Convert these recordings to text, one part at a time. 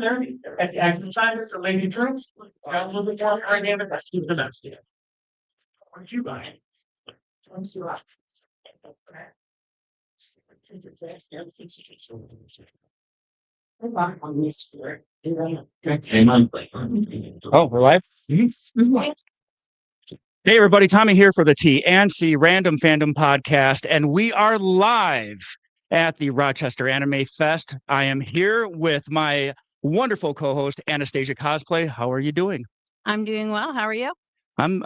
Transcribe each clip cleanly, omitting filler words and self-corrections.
there at the action signs for Lady Troops. A little bit more dynamic. That's the best. What did you buy? Let me see what. Oh, we're live? Hey, everybody. Tommy here for the C Random Fandom podcast, and we are live at the Rochester Anime Fest. I am here with my wonderful co-host, Anastasia Cosplay. How are you doing? I'm doing well. How are you? I'm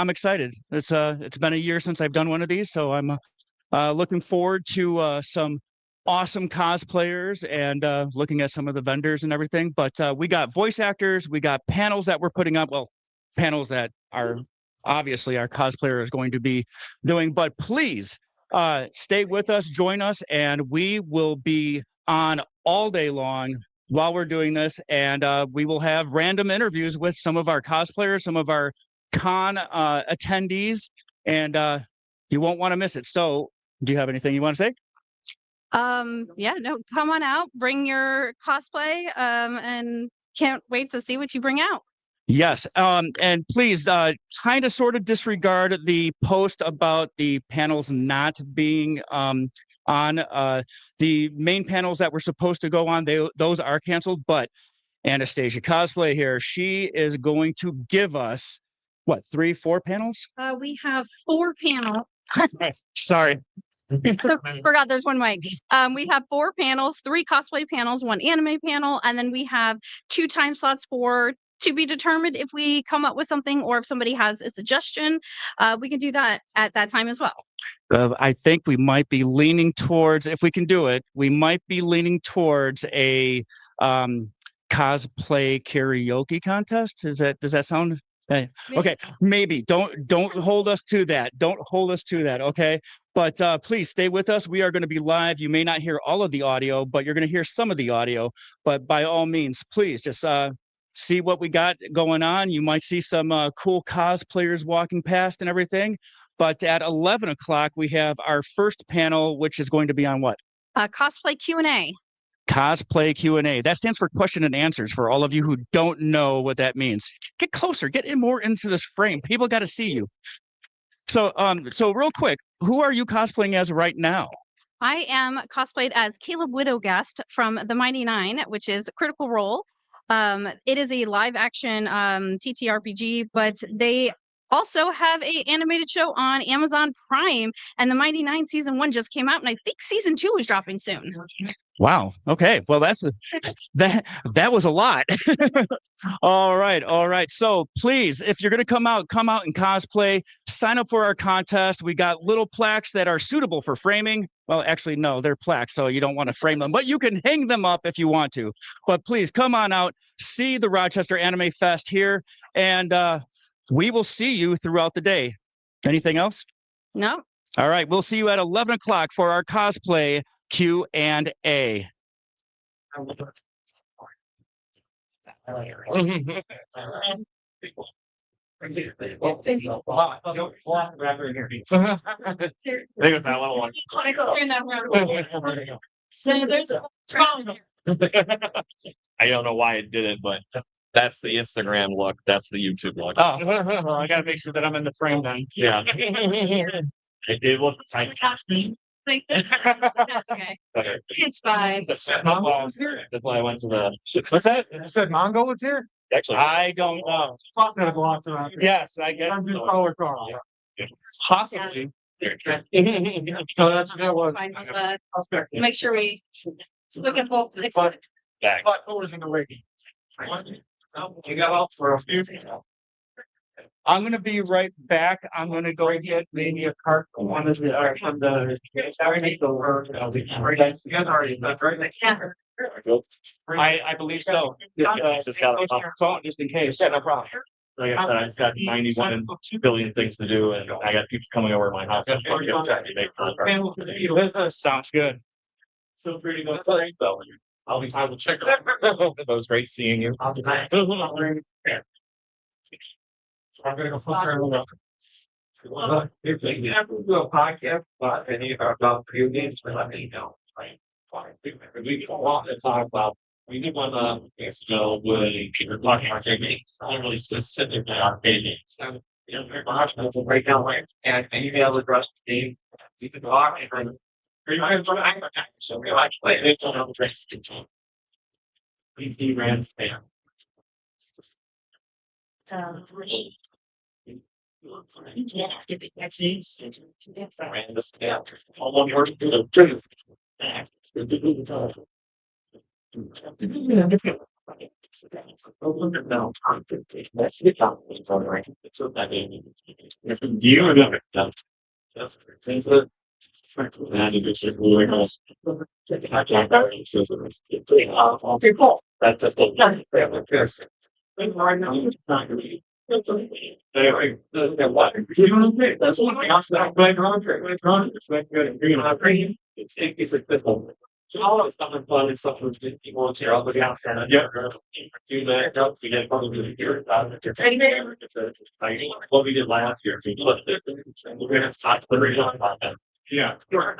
excited. It's been a year since I've done one of these, so I'm looking forward to some awesome cosplayers and looking at some of the vendors and everything. But we got voice actors, we got panels that we're putting up. Well, panels that are obviously our cosplayer is going to be doing. But please stay with us, join us, and we will be on all day long while we're doing this. And we will have random interviews with some of our cosplayers, some of our con attendees, and you won't want to miss it. So do you have anything you want to say? Yeah, no, come on out, bring your cosplay, and can't wait to see what you bring out. Yes, and please kind of sort of disregard the post about the panels not being on the main panels that were supposed to go on. Those are canceled, but Anastasia Cosplay here, she is going to give us, what, 3-4 panels? We have 4 panels. Sorry. Forgot there's one mic. We have 4 panels, 3 cosplay panels, 1 anime panel, and then we have 2 time slots for to be determined if we come up with something or if somebody has a suggestion. We can do that at that time as well. I think we might be leaning towards, if we can do it, we might be leaning towards a cosplay karaoke contest. Does that sound? Okay, maybe don't hold us to that. Don't hold us to that. Okay, but please stay with us. We are going to be live. You may not hear all of the audio, but you're going to hear some of the audio. But by all means, please just see what we got going on. You might see some cool cosplayers walking past and everything. But at 11 o'clock, we have our first panel, which is going to be on what? Cosplay Q&A. Cosplay Q&A. That stands for question and answers for all of you who don't know what that means. Get closer, get in more into this frame. People got to see you. So real quick, who are you cosplaying as right now? I am cosplayed as Caleb Widowgast from The Mighty Nine, which is Critical Role. It is a live action TTRPG, but they also have a animated show on Amazon Prime, and The Mighty Nine season 1 just came out, and I think season 2 is dropping soon. Wow. Okay. Well, that was a lot. All right. So please, if you're going to come out and cosplay, sign up for our contest. We got little plaques that are suitable for framing. Well, actually, no, they're plaques, so you don't want to frame them, but you can hang them up if you want to. But please come on out, see the Rochester Anime Fest here, and we will see you throughout the day. Anything else? No. All right. We'll see you at 11 o'clock for our cosplay Q&A. I don't know why it did it, but that's the Instagram look. That's the YouTube look. Oh, well, I got to make sure that I'm in the frame then. Yeah. It looks like Okay. It's fine. That's why I went to the. What's that? You said Mongo was here? Actually, I don't know. Yes, I guess. Possibly. No, that's a good one. Make sure we look at both. Back. But who was in the waiting? You got out for a few. I'm gonna be right back. I'm gonna go get maybe a cart from one of the from the. I believe so. Just got a Phone just in case. Yeah, no problem. Like I said, I've got 91 billion things to do, and I got people coming over to my house. Sounds good. Feel free to go. I will check it out. It was great seeing you. I'm gonna go flip. If they ever do a podcast about any of our about few names, let me know. Right? We can walk and talk about We did one years ago with people talking about gaming. It's not really specific on gaming. So, you know, very much to break down like and email address name. You can talk and pretty much what I'm so we like play this on the rest of the time. Please be ran spam. You remember that? That's things that. That's just a anyway, that's one else that I'm wrong. It's like good. You're gonna bring it's like this one. So all that stuff and fun and stuff with people here all the way outside. Yeah, do that. We get probably here about it. It's exciting. What we did last year. We're gonna talk to the about that. Yeah, sure.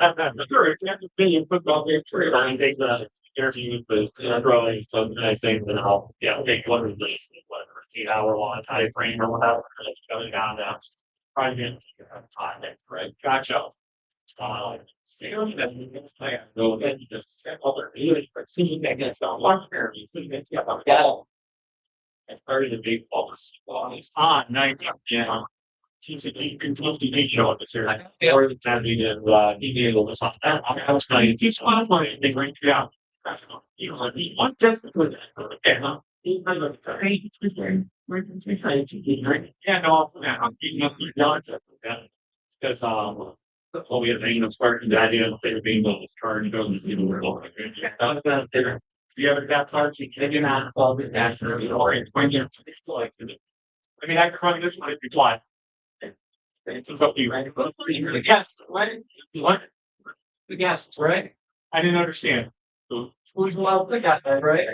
Sure. It's not just being football game. I think the interview with the growing so I think that I'll take one of these whatever 8 hour long time frame or whatever going down now. Probably get time right. Gotcha. Go ahead and just set other meetings, but see that gets on one pair. You see that get on that. And part of the big boss. Nice. Yeah. You can close the page on this here. Or the time we did email or something. I was going to teach one of my thing right now. You know, one test for that. Okay, huh? Yeah, no, I'm keeping up with that. Because well, we have been starting the idea of there being on this card and goes to the world. If you ever got cards, you can get out of the national or when you're like, I mean, I could run this one if you want. It's about you, right? The guests, right? What? The guests, right? I didn't understand. Well, they got that, right?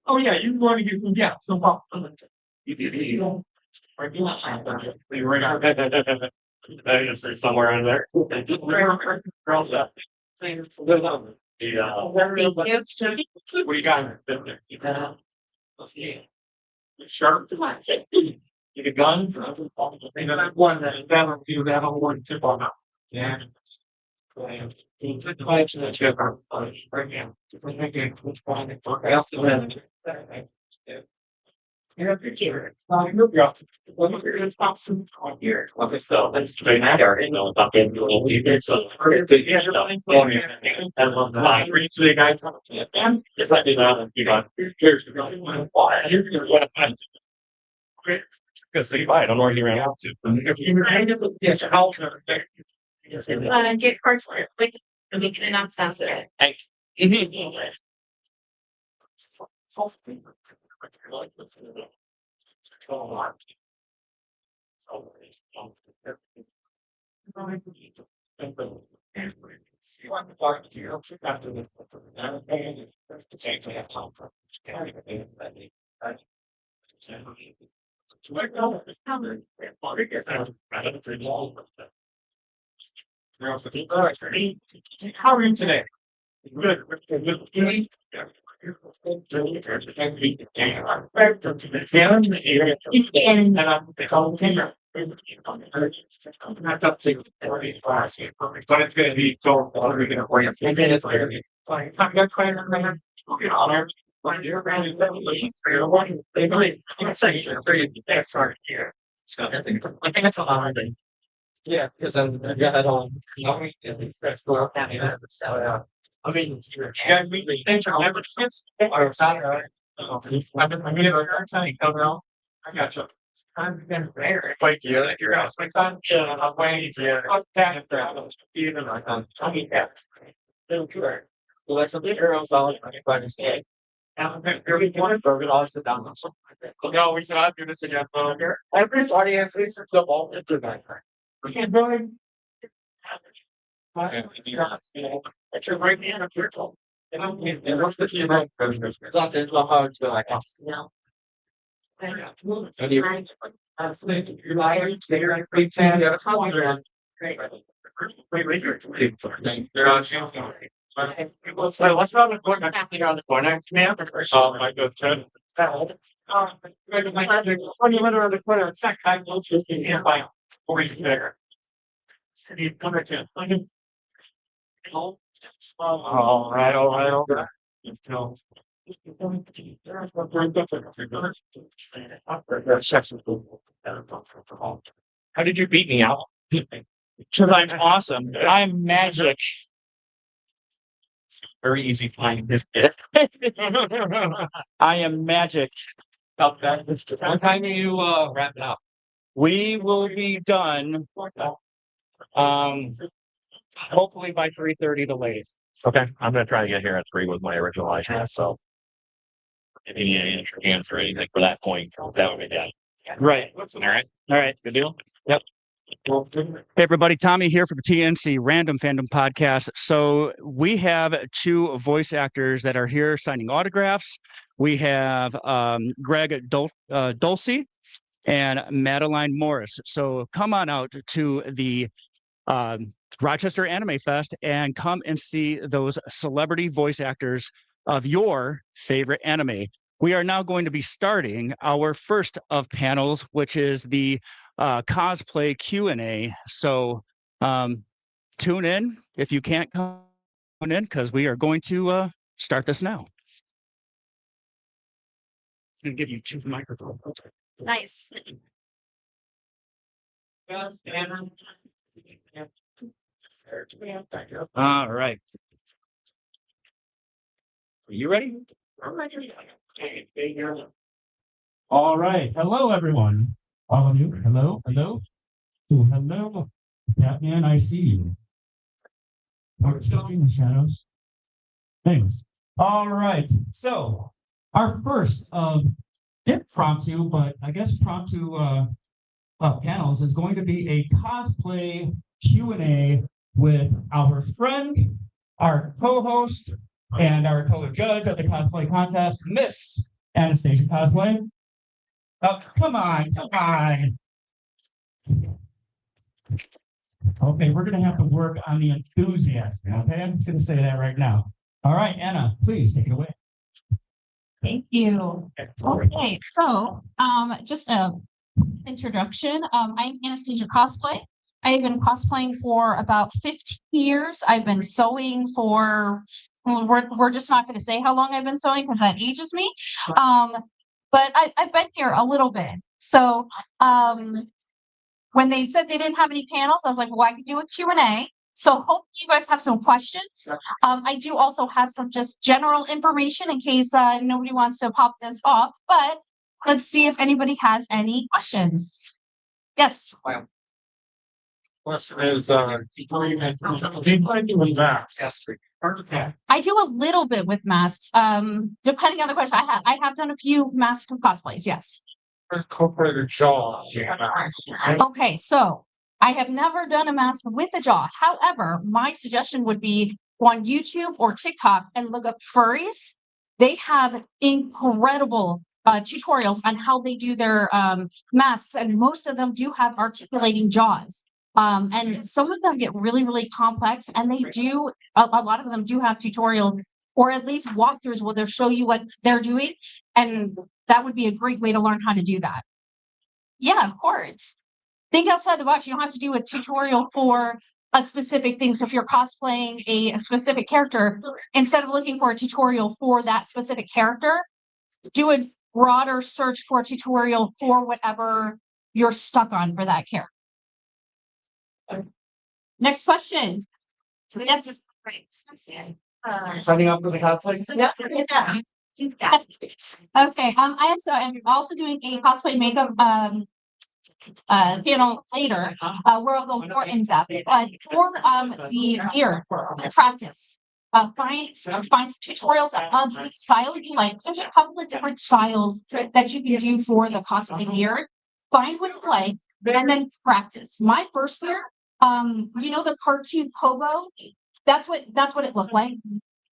Oh, yeah, you want to give them, yeah, no problem. You were somewhere in there. Girls up. We got it. Sharp. You get guns. One that you that on one tip on that. Yeah. Right now. You're here. You're stop some here. Okay, so let's try that. I already know about getting a little bit. So, the guys, it's like you got here's what I'm because they buy it. I don't know where he ran out to. If you yes, how Get cards for it. Quick, and we can announce that. Hey. How are you today? Good. That's up to class. But it's going to be so we're going to orient. And then it's like I'm going to honor. When you're around they believe I'm saying that's our here. So I think that's a lot. Yeah, because I've got it on. I mean, yeah, we things are never since or Saturday. I've been every time you come out. I got you. I've been there. Like you, if you're out, my son, I'm waiting for I'm down if they're out of the theater. I mean, that. Well, that's a big girl, solid. I can understand. Every one of them all sit down. No, we cannot do this again. Everybody has to the ball into that. We can't do it. It's a great man of your tool. And I'm what's the team right? It's not there's no how it's like now. And you're right. You're lying, you're a great fan, you're a color. Great. They're on So what's around the corner? Around the corner, ma'am. I go to. When you went around the corner, it's not kind of just in by 40 there. You come right to. All right, all right, all right. How did you beat me out? Because I'm awesome. I'm magic. Very easy finding this bit. I am magic. About that. What time do you wrap it up? We will be done. Hopefully by 3:30 the latest. Okay, I'm gonna try to get here at 3 with my original iPad, so. If you need any extra hands or anything for that point, that would be done. Right. All right, All right. good deal? Yep. Hey everybody, Tommy here from the TNC Random Fandom podcast. So we have two voice actors that are here signing autographs. We have Greg Dulce and Madeline Morris. So come on out to the Rochester Anime Fest and come and see those celebrity voice actors of your favorite anime. We are now going to be starting our first of panels, which is the cosplay Q&A. So tune in if you can't come in, because we are going to start this now. I'm going to give you two microphones. Nice. All right. Are you ready? All right. Hello, everyone. All of you. Hello. Hello. Ooh, hello. Batman, I see you. We're still in the shadows. Thanks. All right. So our first impromptu, but I guess promptu panels is going to be a cosplay Q&A with our friend, our co-host, and our co-judge of the cosplay contest, Miss Anastasia Cosplay. Oh, come on, come on. Okay, we're gonna have to work on the enthusiasm, okay? I'm just gonna say that right now. All right, Anna, please take it away. Thank you. Okay, so just a introduction. I'm Anastasia Cosplay. I've been cosplaying for about 15 years. I've been sewing for, well, we're just not going to say how long I've been sewing because that ages me. But I've been here a little bit. So when they said they didn't have any panels, I was like, well, I could do a Q&A. So hopefully you guys have some questions. I do also have some just general information in case nobody wants to pop this off, but let's see if anybody has any questions. Yes. Question is, do you plan to do masks? Yes. I do a little bit with masks. Depending on the question, I have done a few mask cosplays. Yes. Incorporated jaw. Okay, so I have never done a mask with a jaw. However, my suggestion would be go on YouTube or TikTok and look up furries. They have incredible tutorials on how they do their masks, and most of them do have articulating jaws. And some of them get really, really complex, and they do, a lot of them do have tutorials or at least walkthroughs where they'll show you what they're doing. And that would be a great way to learn how to do that. Yeah, of course. Think outside the box. You don't have to do a tutorial for a specific thing. So if you're cosplaying a specific character, instead of looking for a tutorial for that specific character, do a broader search for a tutorial for whatever you're stuck on for that character. Next question. Yes, is great. Signing up for the cosplay? Okay, I'm also doing a cosplay makeup panel later, where I'll go more in depth, but for the beard practice, find some tutorials on the style you like. There's a couple of different styles that you can do for the cosplay beard. Find what you like and then practice. My first year, you know, the cartoon Pogo, that's what it looked like.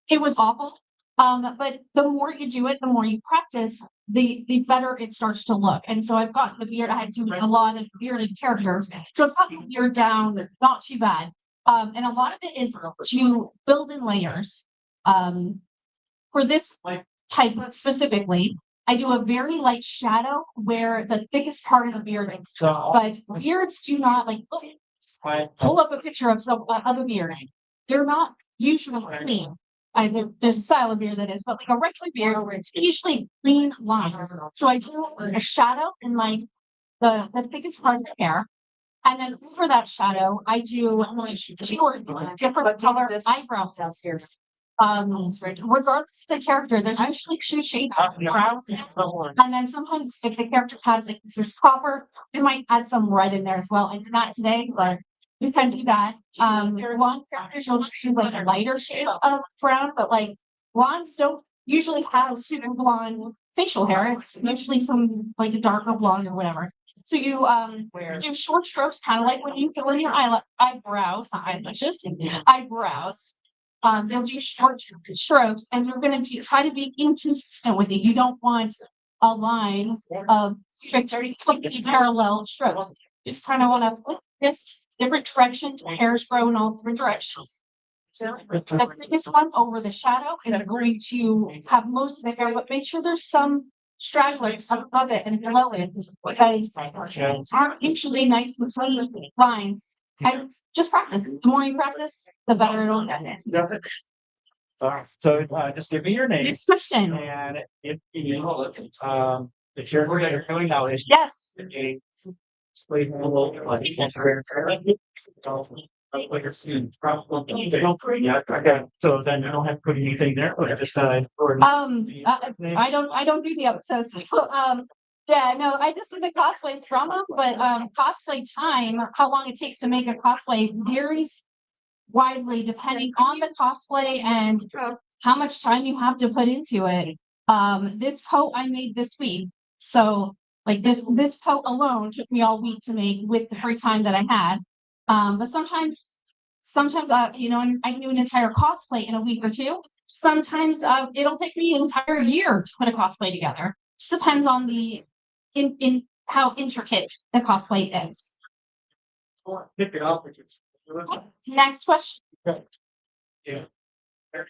It was awful. But the more you do it, the more you practice, the better it starts to look. And so I've got the beard. I had to do a lot of bearded characters. So I've got the beard down, not too bad. And a lot of it is to build in layers. For this type specifically, I do a very light shadow where the thickest part of the beard is. But beards do not like pull up a picture of a beard. They're not usually clean. There's a style of beard that is, but like a regular beard, it's usually clean lines. So I do a shadow in like the thickest part of the hair. And then over that shadow, I do two different color eyebrow pencils. Regardless of the character, there's usually two shades of brown. And then sometimes if the character has like this copper, we might add some red in there as well. I did not today, but you can do that. Blonde characters will just do like a lighter shade of brown, but like blondes don't usually have super blonde facial hair. It's usually some like a darker blonde or whatever. So you do short strokes, kind of like when you fill in your eyebrows, not eyelashes, eyebrows. You'll do short strokes, and you're going to try to be inconsistent with it. You don't want a line of completely parallel strokes. You just kind of want to flip this different directions. Hairs grow in all different directions. So the biggest one over the shadow is going to have most of the hair, but make sure there's some stragglers above it and below it because aren't usually nice and clean lines. I just practice. The more you practice, the better it'll get. So just give me your name. Next question. And if you know it, the character that you're coming out is. Yes. Like your students probably they don't put yet. Okay, so then you don't have to put anything there, or just I don't do the episodes. Yeah, no, I just do the cosplays from them, but cosplay time, how long it takes to make a cosplay varies widely depending on the cosplay and how much time you have to put into it. This coat I made this week, so like this coat alone took me all week to make with the free time that I had. But sometimes you know, I can do an entire cosplay in a week or two. Sometimes it'll take me an entire year to put a cosplay together. Just depends on the in how intricate the cosplay is. Pick it up. Next question. Yeah.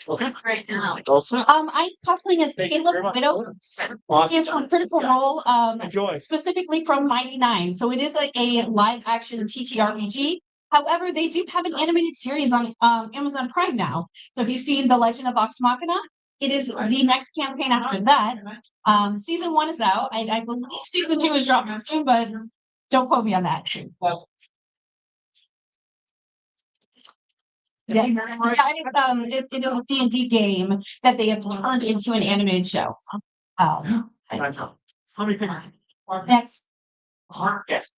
Okay. Right now. I'm cosplaying as Caleb Widow. He is from Critical Role, Enjoy. specifically from Mighty Nine. So it is a live action TTRPG. However, they do have an animated series on Amazon Prime now. So if you've seen The Legend of Vox Machina, it is the next campaign after that. Season 1 is out. I believe season 2 is dropping soon, but don't quote me on that. Yes, it is a D&D game that they have turned into an animated show. Next. Yes.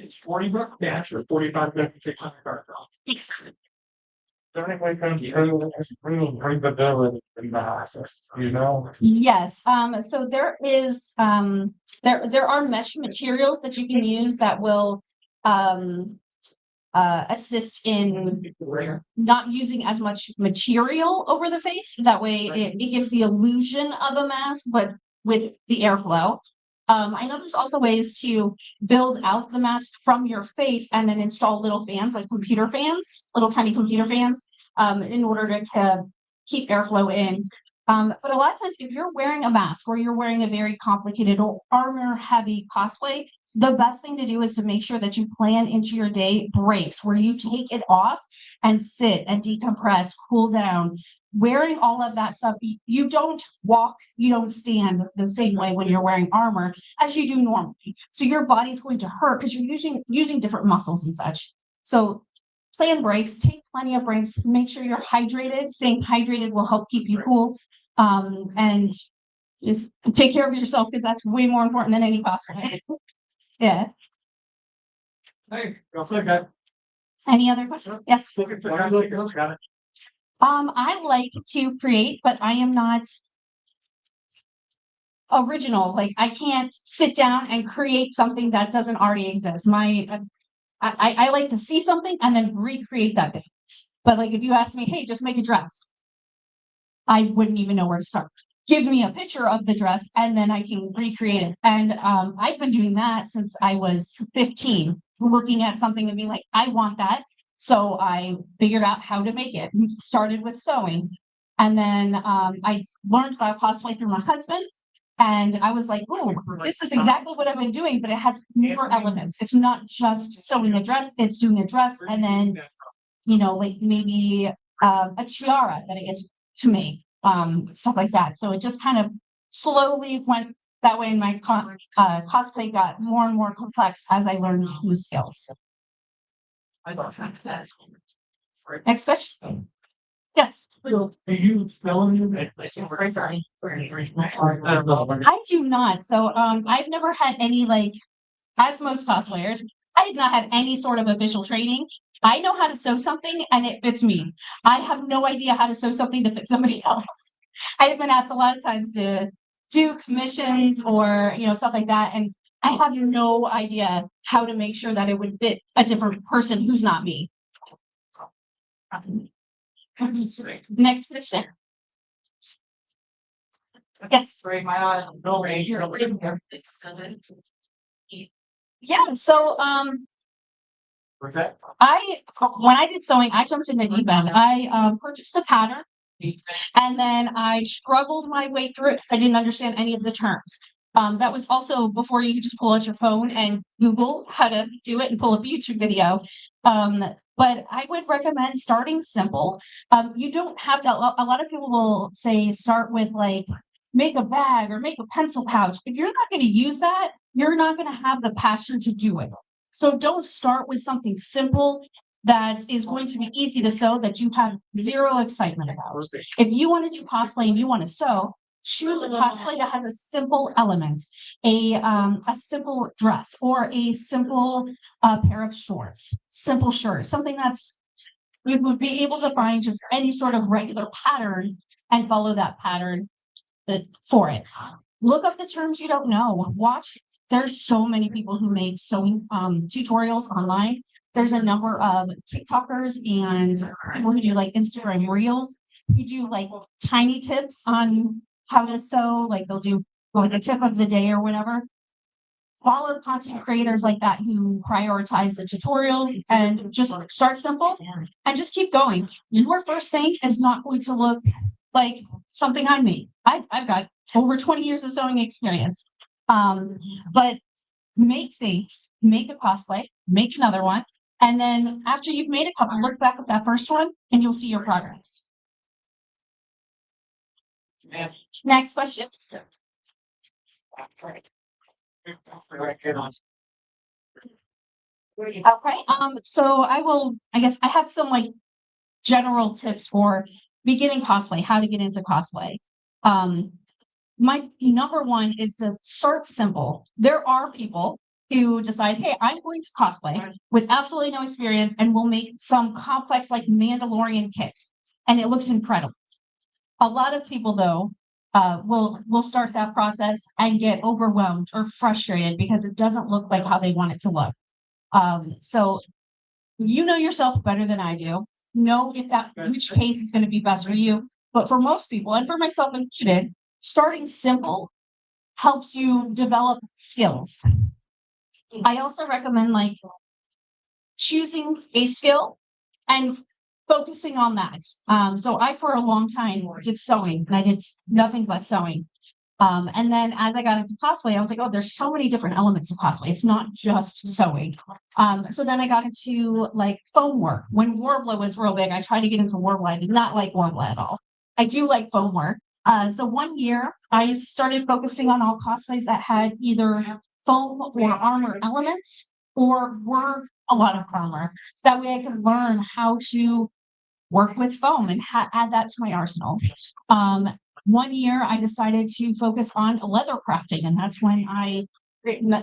It's 40 bucks, yes, or 45 bucks, 600 bucks. Yes. You know? Yes, so there is, there are mesh materials that you can use that will, assist in not using as much material over the face. That way it gives the illusion of a mask, but with the airflow. I know there's also ways to build out the mask from your face and then install little fans, like computer fans, little tiny computer fans, in order to keep airflow in. But a lot of times, if you're wearing a mask or you're wearing a very complicated or armor-heavy cosplay, the best thing to do is to make sure that you plan into your day breaks where you take it off and sit and decompress, cool down. Wearing all of that stuff, you don't walk, you don't stand the same way when you're wearing armor as you do normally. So your body's going to hurt because you're using different muscles and such. So plan breaks, take plenty of breaks, make sure you're hydrated. Staying hydrated will help keep you cool. And just take care of yourself because that's way more important than any cosplay. Yeah. Hey, also got. Any other questions? Yes. Got it. I like to create, but I am not original. Like I can't sit down and create something that doesn't already exist. I like to see something and then recreate that thing. But like if you ask me, hey, just make a dress, I wouldn't even know where to start. Give me a picture of the dress and then I can recreate it. And I've been doing that since I was 15, looking at something and being like, I want that. So I figured out how to make it. Started with sewing. And then I learned about cosplay through my husband. And I was like, oh, this is exactly what I've been doing, but it has more elements. It's not just sewing a dress, it's doing a dress and then, like maybe a tiara that I get to make, stuff like that. So it just kind of slowly went that way, and my cosplay got more and more complex as I learned new skills. Next question. Yes. Are you spelling it? I do not. So I've never had any, like, as most cosplayers, I have not had any sort of official training. I know how to sew something and it fits me. I have no idea how to sew something to fit somebody else. I have been asked a lot of times to do commissions or stuff like that, and I have no idea how to make sure that it would fit a different person who's not me. Next question. Yes. Yeah, so What's that? when I did sewing, I jumped in the deep end. I purchased a pattern and then I struggled my way through it because I didn't understand any of the terms. That was also before you could just pull out your phone and Google how to do it and pull up a YouTube video. But I would recommend starting simple. You don't have to, a lot of people will say start with like make a bag or make a pencil pouch. If you're not going to use that, you're not going to have the passion to do it. So don't start with something simple that is going to be easy to sew that you have zero excitement about. If you want to do cosplay and you want to sew, choose a cosplay that has a simple element, a simple dress or a simple pair of shorts, simple shirt, something that's you would be able to find just any sort of regular pattern and follow that pattern for it. Look up the terms you don't know. Watch. There's so many people who make sewing tutorials online. There's a number of TikTokers and people who do like Instagram reels who do like tiny tips on how to sew. Like they'll do like a tip of the day or whatever. Follow content creators like that who prioritize the tutorials and just start simple and just keep going. Your first thing is not going to look like something I made. I've got over 20 years of sewing experience. But make things, make a cosplay, make another one. And then after you've made a couple, look back at that first one and you'll see your progress. Next question. Okay, so I guess I have some like general tips for beginning cosplay, how to get into cosplay. My number one is to start simple. There are people who decide, hey, I'm going to cosplay with absolutely no experience and will make some complex like Mandalorian kits and it looks incredible. A lot of people though will start that process and get overwhelmed or frustrated because it doesn't look like how they want it to look. So you know yourself better than I do. Know if that which case is going to be best for you. But for most people, and for myself included, starting simple helps you develop skills. I also recommend like choosing a skill and focusing on that. So I, for a long time, did sewing and I did nothing but sewing. And then as I got into cosplay, I was like, oh, there's so many different elements of cosplay. It's not just sewing. So then I got into like foam work. When Warbler was real big, I tried to get into Warbler. I did not like Warbler at all. I do like foam work. So one year I started focusing on all cosplays that had either foam or armor elements or were a lot of armor. That way I could learn how to work with foam and add that to my arsenal. One year I decided to focus on leather crafting, and that's when I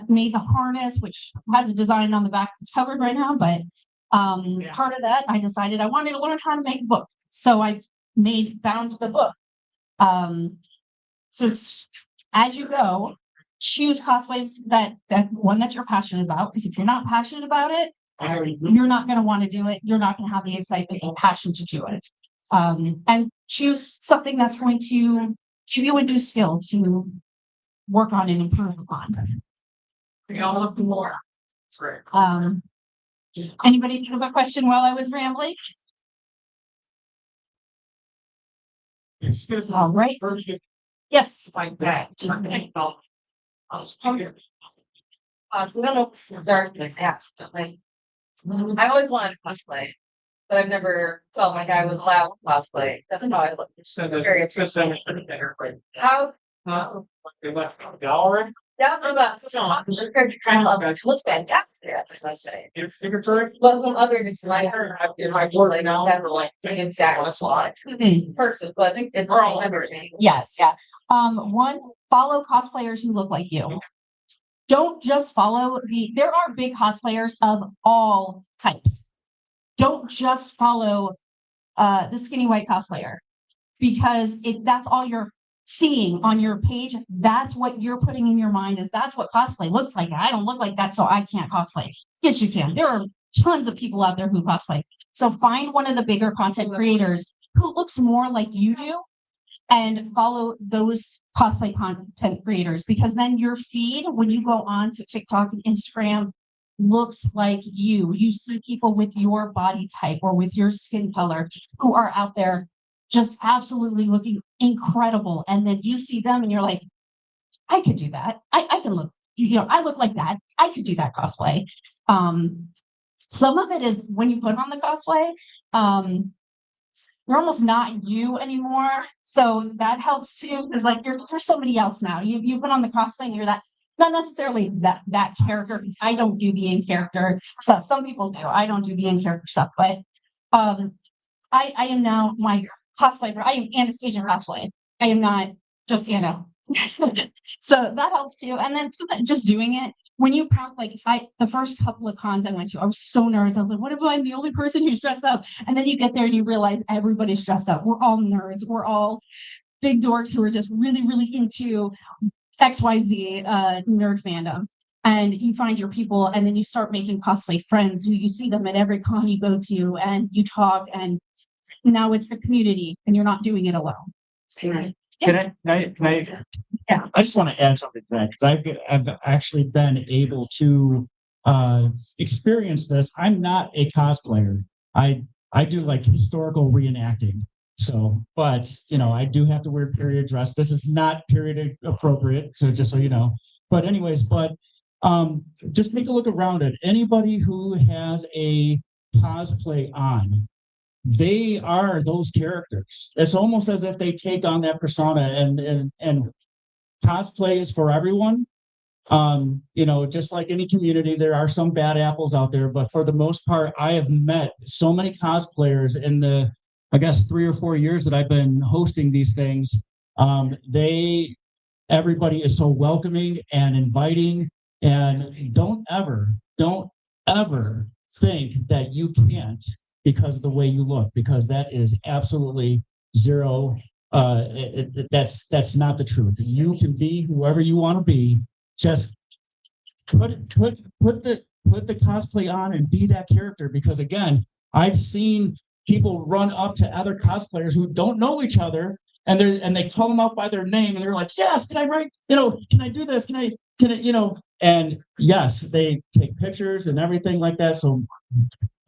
made the harness, which has a design on the back that's covered right now. But part of that, I decided I wanted to learn how to make a book. So I bound the book. So as you go, choose cosplays that one that you're passionate about, because if you're not passionate about it, you're not going to want to do it. You're not going to have the excitement and passion to do it. And choose something that's going to give you a new skill to work on and improve upon. We all look more. Anybody think of a question while I was rambling? All right. Yes. Like that. I don't know if it's dark in the past, but like, I always wanted to cosplay, but I've never felt like I was allowed to cosplay. That's how I look. So it's just so much better. How? They left the gallery. Yeah, I'm about to kind of it looks fantastic, as I say. Your signature. But when others like her, in my board right now, that's like the exact slot person, but I think it's all everything. Yes, yeah. One, follow cosplayers who look like you. Don't just follow there are big cosplayers of all types. Don't just follow the skinny white cosplayer, because if that's all you're seeing on your page, that's what you're putting in your mind, is that's what cosplay looks like. I don't look like that, so I can't cosplay. Yes, you can. There are tons of people out there who cosplay. So find one of the bigger content creators who looks more like you do and follow those cosplay content creators, because then your feed, when you go on to TikTok and Instagram, looks like you. You see people with your body type or with your skin color who are out there just absolutely looking incredible. And then you see them and you're like, I could do that. I can look, I look like that. I could do that cosplay. Some of it is when you put on the cosplay, you're almost not you anymore. So that helps too, because like you're somebody else now. You put on the cosplay and you're that, not necessarily that character, because I don't do the in-character stuff. Some people do. I don't do the in-character stuff, but I am now my cosplay. I am Anastasia cosplay. I am not just Anna. So that helps too. And then just doing it. When you count, like the first couple of cons I went to, I was so nervous. I was like, what if I'm the only person who's dressed up? And then you get there and you realize everybody's dressed up. We're all nerds. We're all big dorks who are just really, really into XYZ nerd fandom. And you find your people, and then you start making cosplay friends who you see them at every con you go to, and you talk, and now it's the community and you're not doing it alone. Can I? Yeah. I just want to add something to that, because I've actually been able to experience this. I'm not a cosplayer. I do like historical reenacting. So, but I do have to wear period dress. This is not period appropriate. So just so you know. But anyways, just take a look around it. Anybody who has a cosplay on, they are those characters. It's almost as if they take on that persona, and cosplay is for everyone. Just like any community, there are some bad apples out there, but for the most part, I have met so many cosplayers in the, I guess, 3 or 4 years that I've been hosting these things. Everybody is so welcoming and inviting, and don't ever think that you can't because of the way you look, because that is absolutely zero. That's not the truth. You can be whoever you want to be. Just put the cosplay on and be that character, because again, I've seen people run up to other cosplayers who don't know each other, and they call them out by their name, and they're like, yes, can I write, can I do this, can I, and yes, they take pictures and everything like that. So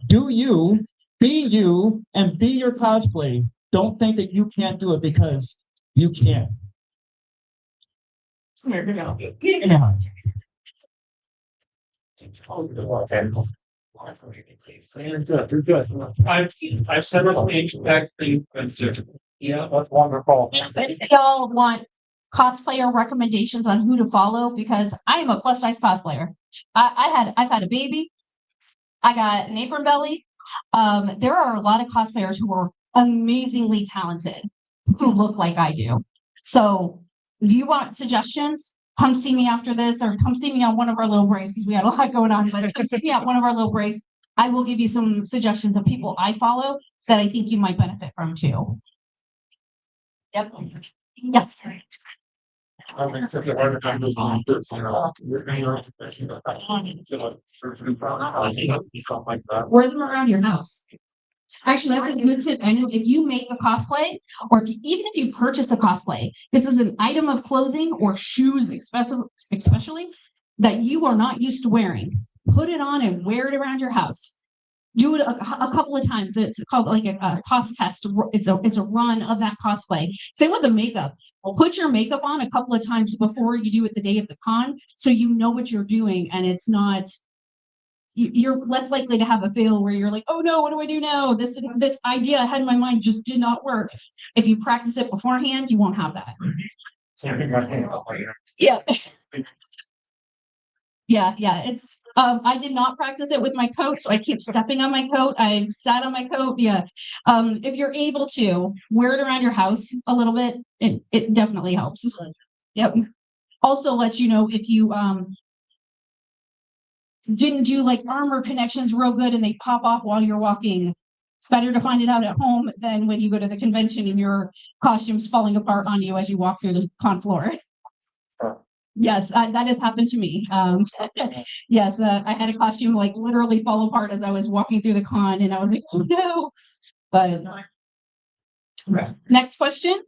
do you, be you, and be your cosplay. Don't think that you can't do it, because you can. Yeah. I've said this back thing. Yeah, that's wonderful. If y'all want cosplayer recommendations on who to follow, because I am a plus size cosplayer. I've had a baby. I got an apron belly. There are a lot of cosplayers who are amazingly talented who look like I do. So if you want suggestions, come see me after this, or come see me on one of our little breaks, because we had a lot going on, but come see me at one of our little breaks. I will give you some suggestions of people I follow that I think you might benefit from too. Yep. Yes. Wear them around your house. Actually, that's a good tip. I know if you make a cosplay, or even if you purchase a cosplay, this is an item of clothing or shoes, especially that you are not used to wearing. Put it on and wear it around your house. do it a couple of times. It's called like a cost test. It's a run of that cosplay. Same with the makeup. Put your makeup on a couple of times before you do it the day of the con, so you know what you're doing, and it's not. You're less likely to have a fail where you're like, oh no, what do I do now? This idea I had in my mind just did not work. If you practice it beforehand, you won't have that. Yeah. Yeah. It's I did not practice it with my coat, so I keep stepping on my coat. I've sat on my coat. Yeah. If you're able to wear it around your house a little bit, it definitely helps. Yep. Also lets you know if you didn't do like armor connections real good and they pop off while you're walking. It's better to find it out at home than when you go to the convention and your costume's falling apart on you as you walk through the con floor. Yes, that has happened to me. Yes, I had a costume like literally fall apart as I was walking through the con, and I was like, oh no. But next question.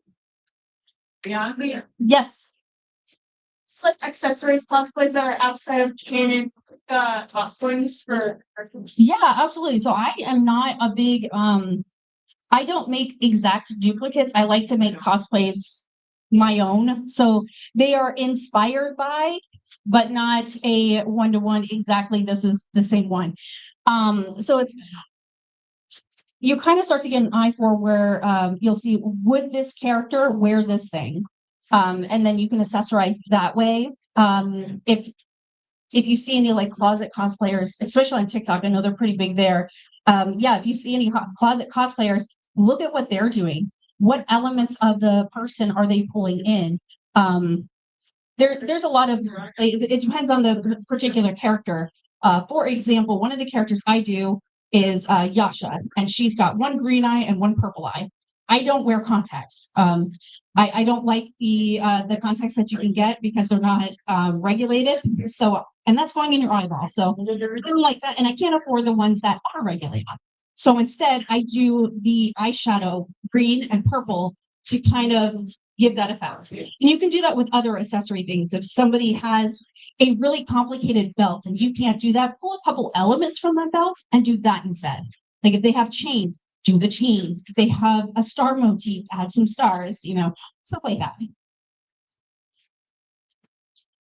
Yes. Like accessories cosplays that are outside of canon costumes for Yeah, absolutely. So I am not a big I don't make exact duplicates. I like to make cosplays my own. So they are inspired by, but not a one-to-one exactly this is the same one. So it's you kind of start to get an eye for where you'll see, would this character wear this thing? And then you can accessorize that way. If you see any like closet cosplayers, especially on TikTok, I know they're pretty big there. Yeah, if you see any closet cosplayers, look at what they're doing. What elements of the person are they pulling in? There's a lot of, it depends on the particular character. For example, one of the characters I do is Yasha, and she's got one green eye and one purple eye. I don't wear contacts. I don't like the contacts that you can get because they're not regulated. So, and that's going in your eyeball. So I don't like that, and I can't afford the ones that are regulated. So instead, I do the eyeshadow green and purple to kind of give that effect. And you can do that with other accessory things. If somebody has a really complicated belt and you can't do that, pull a couple elements from that belt and do that instead. Like if they have chains, do the chains. If they have a star motif, add some stars, stuff like that.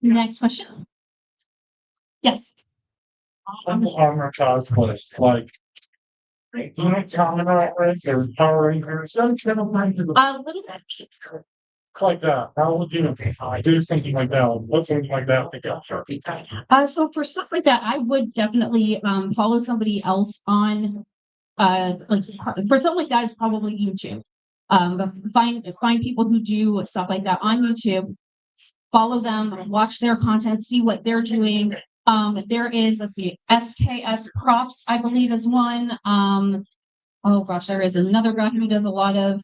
Next question. Yes. I'm armor cosplays, like. You know, Tom Roberts or Power Rangers, some kind of like A little bit. that. How would you do something like that? What's something like that to go? So for stuff like that, I would definitely follow somebody else on like for something like that is probably YouTube. Find people who do stuff like that on YouTube, follow them, watch their content, see what they're doing. There is, let's see, SKS Props, I believe is one. Oh gosh, there is another guy who does a lot of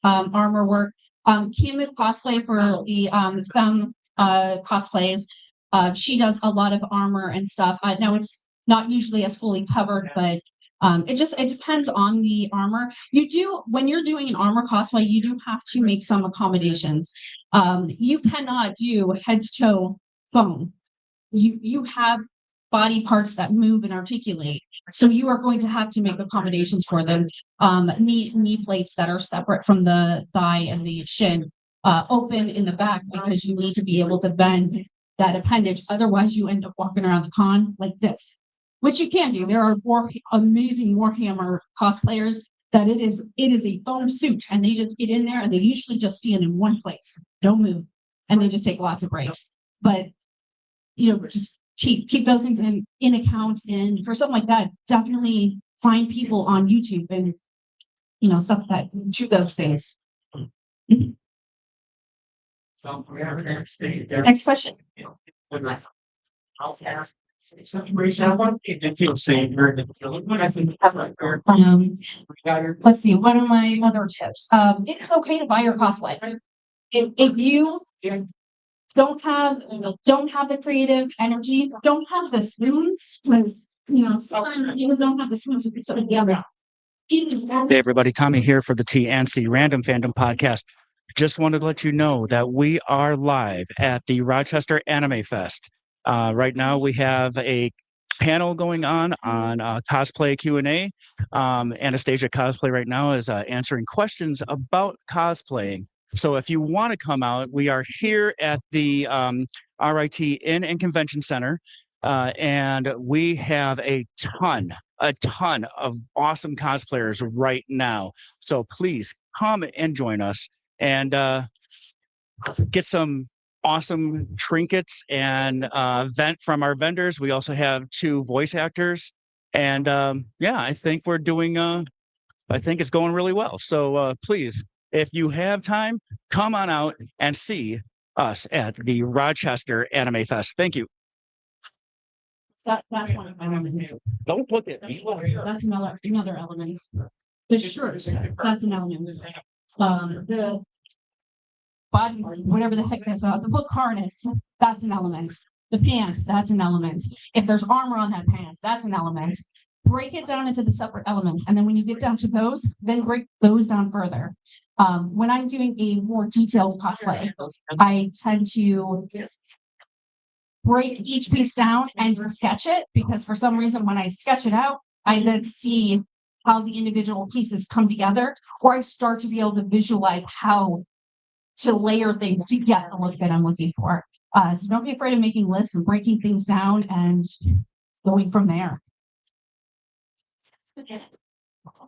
armor work. Kim Cosplay for the some cosplays. She does a lot of armor and stuff. Now it's not usually as fully covered, but it depends on the armor. You do, when you're doing an armor cosplay, you do have to make some accommodations. You cannot do head to toe foam. You have body parts that move and articulate, so you are going to have to make accommodations for them. Knee plates that are separate from the thigh and the shin, open in the back because you need to be able to bend that appendage. Otherwise, you end up walking around the con like this, which you can do. There are amazing Warhammer cosplayers that it is a foam suit, and they just get in there and they usually just stand in one place, don't move, and they just take lots of breaks. But just keep those things in account. And for something like that, definitely find people on YouTube and stuff that do those things. Next question. Let's see, what are my other tips? It's okay to buy your cosplay. If you don't have the creative energy, don't have the spoons, because sometimes you don't have the spoons to put something together. Hey everybody, Tommy here for the C Random Fandom podcast. Just wanted to let you know that we are live at the Rochester Anime Fest. Right now we have a panel going on cosplay Q&A. Anastasia Cosplay right now is answering questions about cosplaying. So if you want to come out, we are here at the RIT Inn and Convention Center, and we have a ton of awesome cosplayers right now. So please come and join us and get some awesome trinkets and vent from our vendors. We also have 2 voice actors, and yeah, I think we're doing I think it's going really well. So please, if you have time, come on out and see us at the Rochester Anime Fest. Thank you. That's one of my elements. Don't look at me. That's another element. The shirt, that's an element. The body, whatever the heck that's the hook harness, that's an element. The pants, that's an element. If there's armor on that pants, that's an element. Break it down into the separate elements, and then when you get down to those, then break those down further. When I'm doing a more detailed cosplay, I tend to break each piece down and sketch it, because for some reason when I sketch it out, I then see how the individual pieces come together, or I start to be able to visualize how to layer things to get the look that I'm looking for. So don't be afraid of making lists and breaking things down and going from there.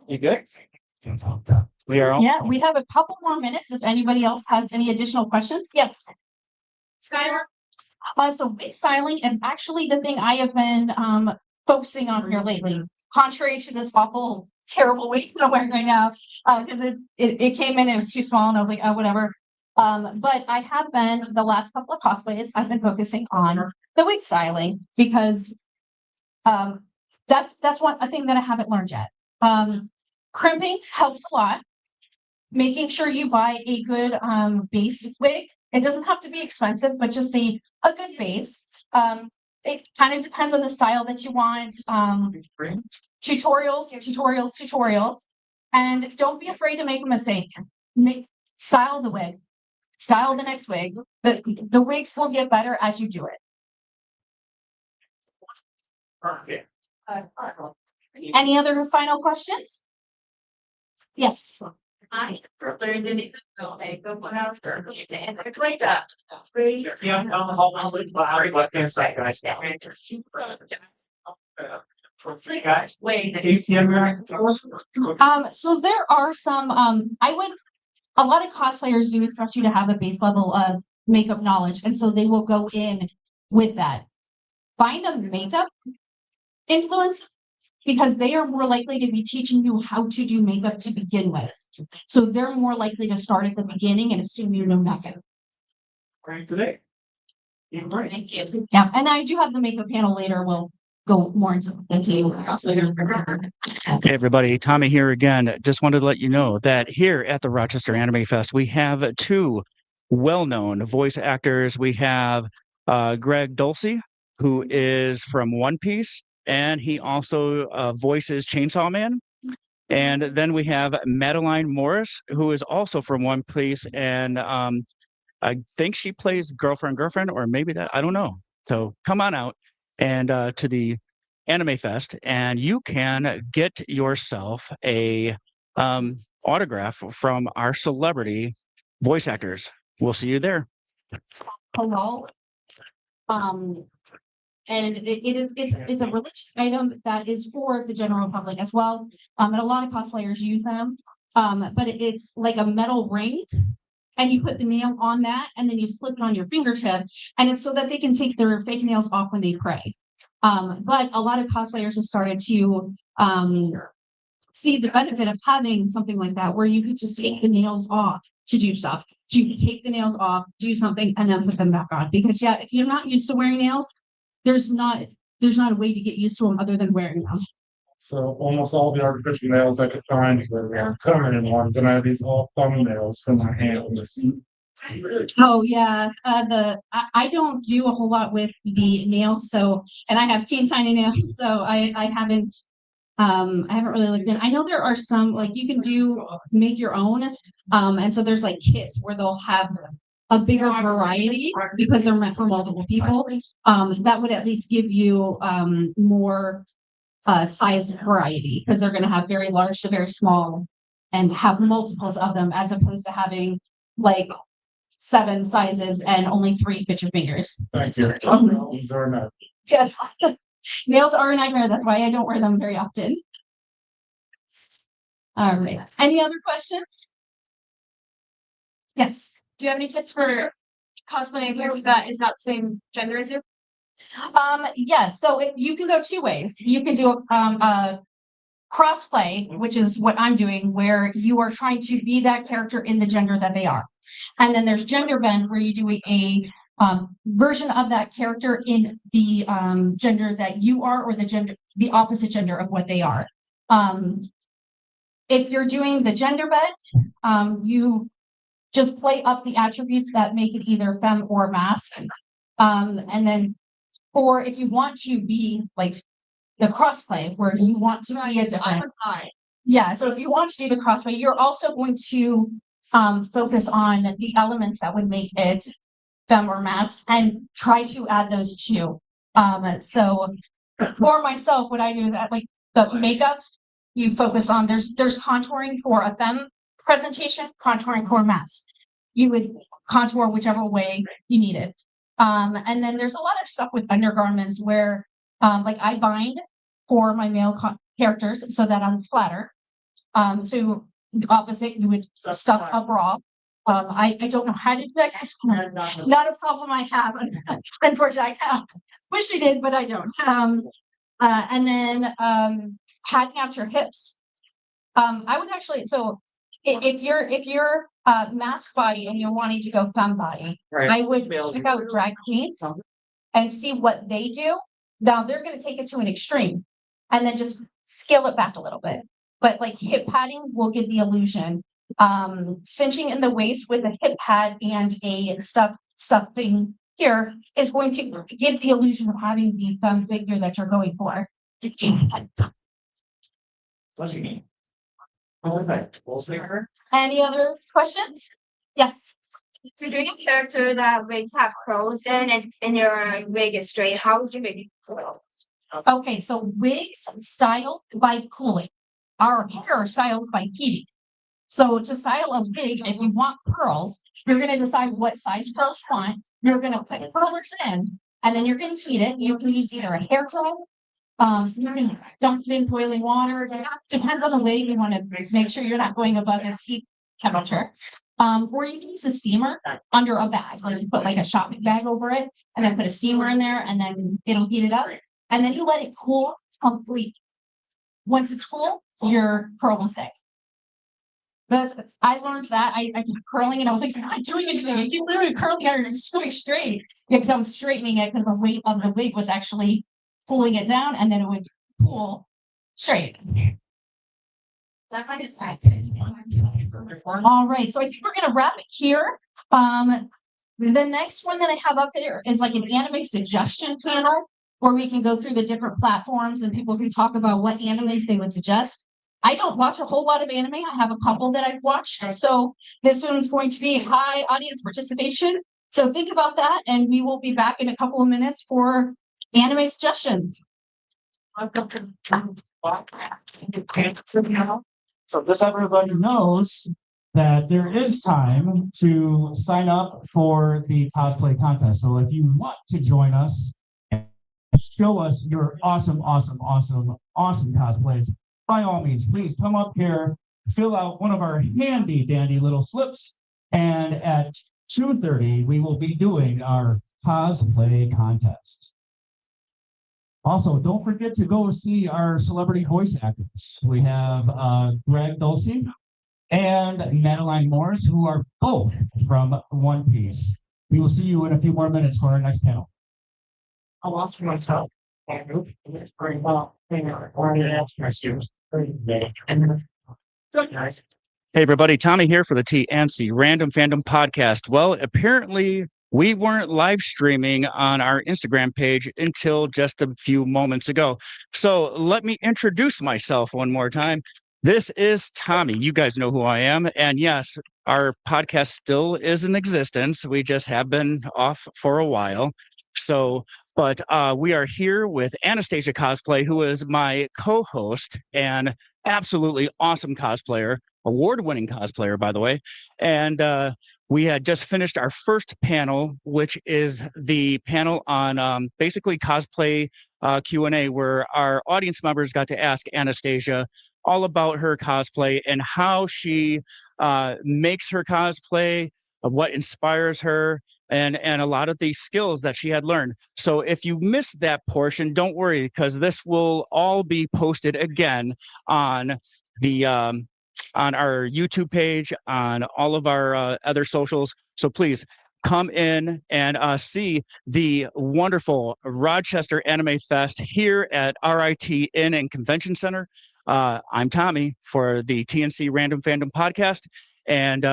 You good? We are all. Yeah, we have a couple more minutes if anybody else has any additional questions. Yes. Skylar, So wig styling is actually the thing I have been focusing on here lately. Contrary to this awful, terrible wig that I'm wearing right now, because it came in and it was too small, and I was like, oh, whatever. But I have been, the last couple of cosplays, I've been focusing on the wig styling, because that's a thing that I haven't learned yet. Crimping helps a lot. Making sure you buy a good base wig. It doesn't have to be expensive, but just a good base. It kind of depends on the style that you want. Tutorials. And don't be afraid to make a mistake. Style the wig. Style the next wig. The wigs will get better as you do it. Perfect. Any other final questions? Yes. I learned anything. Okay, go one hour. It's like that. Yeah, I'm on the whole one with my left hand side, guys. Guys, Wait. do you see American? So there are some, a lot of cosplayers do expect you to have a base level of makeup knowledge, and so they will go in with that. Find a makeup influence, because they are more likely to be teaching you how to do makeup to begin with. So they're more likely to start at the beginning and assume you know nothing. Right today. Thank you. Yeah, and I do have the makeup panel later. We'll go more into Hey everybody, Tommy here again. Just wanted to let you know that here at the Rochester Anime Fest, we have 2 well-known voice actors. We have Greg Dulce, who is from One Piece, and he also voices Chainsaw Man. And then we have Madeline Morris, who is also from One Piece, and I think she plays girlfriend, or maybe that, I don't know. So come on out and to the Anime Fest, and you can get yourself a autograph from our celebrity voice actors. We'll see you there. Hello. And it's a religious item that is for the general public as well. And a lot of cosplayers use them. But it's like a metal ring, and you put the nail on that, and then you slip it on your fingertip, and it's so that they can take their fake nails off when they pray. But a lot of cosplayers have started to see the benefit of having something like that, where you could just take the nails off to do stuff. You can take the nails off, do something, and then put them back on. Because yeah, if you're not used to wearing nails, there's not a way to get used to them other than wearing them. So almost all the artificial nails I could find were permanent ones, and I have these all thumbnails for my hands. Oh yeah, I don't do a whole lot with the nails, so, and I have teeny tiny nails, so I haven't really looked in. I know there are some, like, you can make your own, and so there's like kits where they'll have a bigger variety because they're meant for multiple people, that would at least give you more size variety because they're going to have very large to very small and have multiples of them as opposed to having like 7 sizes and only 3 fit your fingers. Thank you. These are not. Yes, nails are a nightmare. That's why I don't wear them very often. All right. Any other questions? Yes. Do you have any tips for cosplaying a character that is not the same gender as you? Yes. So you can go 2 ways. You can do a crossplay, which is what I'm doing, where you are trying to be that character in the gender that they are. And then there's gender bend, where you do a version of that character in the gender that you are, or the opposite gender of what they are. If you're doing the gender bend, you just play up the attributes that make it either femme or masc. And then if you want to be like the crossplay, where you want to be a different. Yeah, so if you want to do the crossplay, you're also going to focus on the elements that would make it femme or masc and try to add those too. So for myself, what I do is that, like the makeup, you focus on there's contouring for a femme presentation, contouring for a masc. You would contour whichever way you need it. And then there's a lot of stuff with undergarments where like I bind for my male characters so that I'm flatter. So the opposite, you would stuff a bra. I don't know how to do that. Not a problem I have. Unfortunately, I wish I did, but I don't. And then padding out your hips. I would actually, so if you're masc body and you're wanting to go femme body, I would check out drag queens and see what they do. Now they're going to take it to an extreme and then just scale it back a little bit. But like hip padding will give the illusion. Cinching in the waist with a hip pad and a stuffing here is going to give the illusion of having the femme figure that you're going for. Any other questions? Yes. If you're doing a character that wigs have curls in and your wig is straight, how would you make it curl? Okay, so wigs style by cooling. Our hair are styles by heating. So to style a wig, if you want curls, you're going to decide what size curls you want. You're going to put curlers in, and then you're going to heat it. You can use either a hair dryer, you can dump it in boiling water. It depends on the wig. You want to make sure you're not going above its heat temperature. Or you can use a steamer under a bag. Like you put like a shopping bag over it, and then put a steamer in there, and then it'll heat it up. And then you let it cool completely. Once it's cool, your curl will stay. I learned that I kept curling and I was like, I'm not doing anything. I keep literally curling it and it's going straight. Yeah, because I was straightening it because the weight of the wig was actually pulling it down, and then it would pull straight. All right, so I think we're gonna wrap it here. The next one that I have up there is like an anime suggestion panel where we can go through the different platforms and people can talk about what animes they would suggest. I don't watch a whole lot of anime. I have a couple that I've watched. So this one's going to be high audience participation. So think about that, and we will be back in a couple of minutes for anime suggestions. So just everybody knows that there is time to sign up for the cosplay contest. So if you want to join us and show us your awesome cosplays, by all means, please come up here, fill out one of our handy dandy little slips, and at 2:30 we will be doing our cosplay contest. Also, don't forget to go see our celebrity voice actors. We have Greg Dulce and Madeline Morris, who are both from One Piece. We will see you in a few more minutes for our next panel. I lost myself. Hey everybody, Tommy here for the C Random Fandom podcast. Well, apparently we weren't live streaming on our Instagram page until just a few moments ago. So let me introduce myself one more time. This is Tommy. You guys know who I am. And yes, our podcast still is in existence. We just have been off for a while. So, but we are here with Anastasia Cosplay, who is my co-host and absolutely awesome cosplayer, award-winning cosplayer, by the way. And we had just finished our first panel, which is the panel on basically cosplay Q&A, where our audience members got to ask Anastasia all about her cosplay and how she makes her cosplay, what inspires her, and a lot of the skills that she had learned. So if you missed that portion, don't worry, because this will all be posted again on the on our YouTube page, on all of our other socials. So please come in and see the wonderful Rochester Anime Fest here at RIT Inn and Convention Center. I'm Tommy for the TNC Random Fandom podcast, and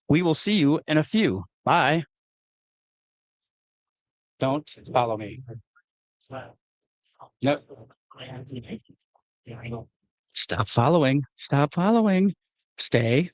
we will see you in a few. Bye. Don't follow me. Nope. Stop following. Stop following. Stay.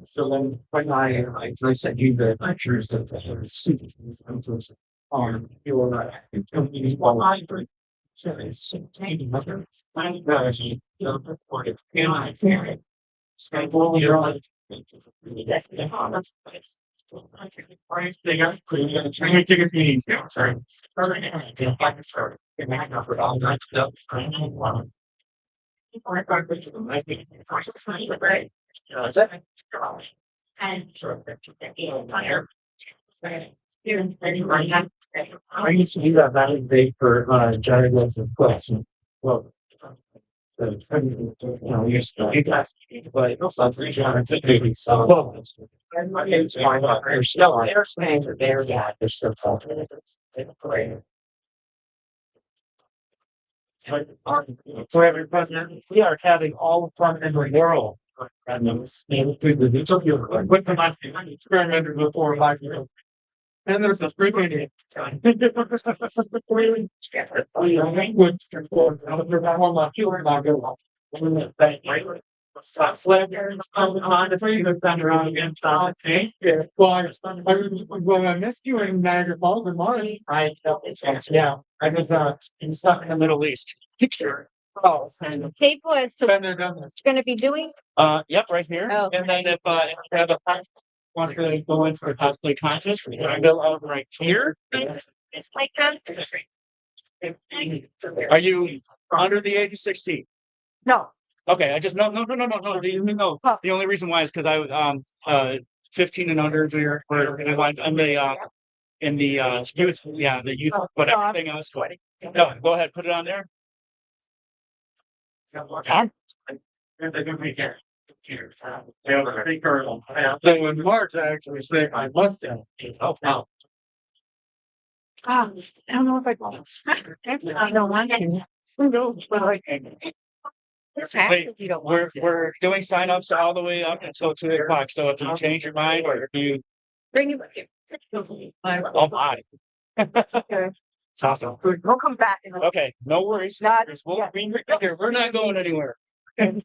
So then when I sent you the pictures of the suit on your online. So it's taking other technology, for it. And I think it's kind of all your life. I used to do that back in the day for Jerry Woods and Quest. Well, we used to do that, but also so. And my name's they're still they're saying that they're they're still so every president, we are having all the fun in the world. And those through the YouTube, with the experimented with 4 or 5 years. And there's this great idea. Well, I missed you in Niagara Falls in March. Yeah, I was stuck in the Middle East. Picture. Oh, and Kate was been there, done this. gonna be doing. Yep, right here. Oh. And then if you have a want to go into a cosplay contest, we're gonna go out right here. It's like that. Are you under the age of 16? No. Okay, I just no. The only reason why is because I was 15 and under we're in the youth, yeah, the youth, but everything else. No, go ahead, put it on there. So in March, I actually say I must have. I don't know if I don't want to. No, but I can. Wait, we're doing signups all the way up until 2 o'clock. So if you change your mind or if you Bring it with you. oh my. It's awesome. We'll come back in. Okay, no worries. Not We'll yet. be right here. We're not going anywhere. And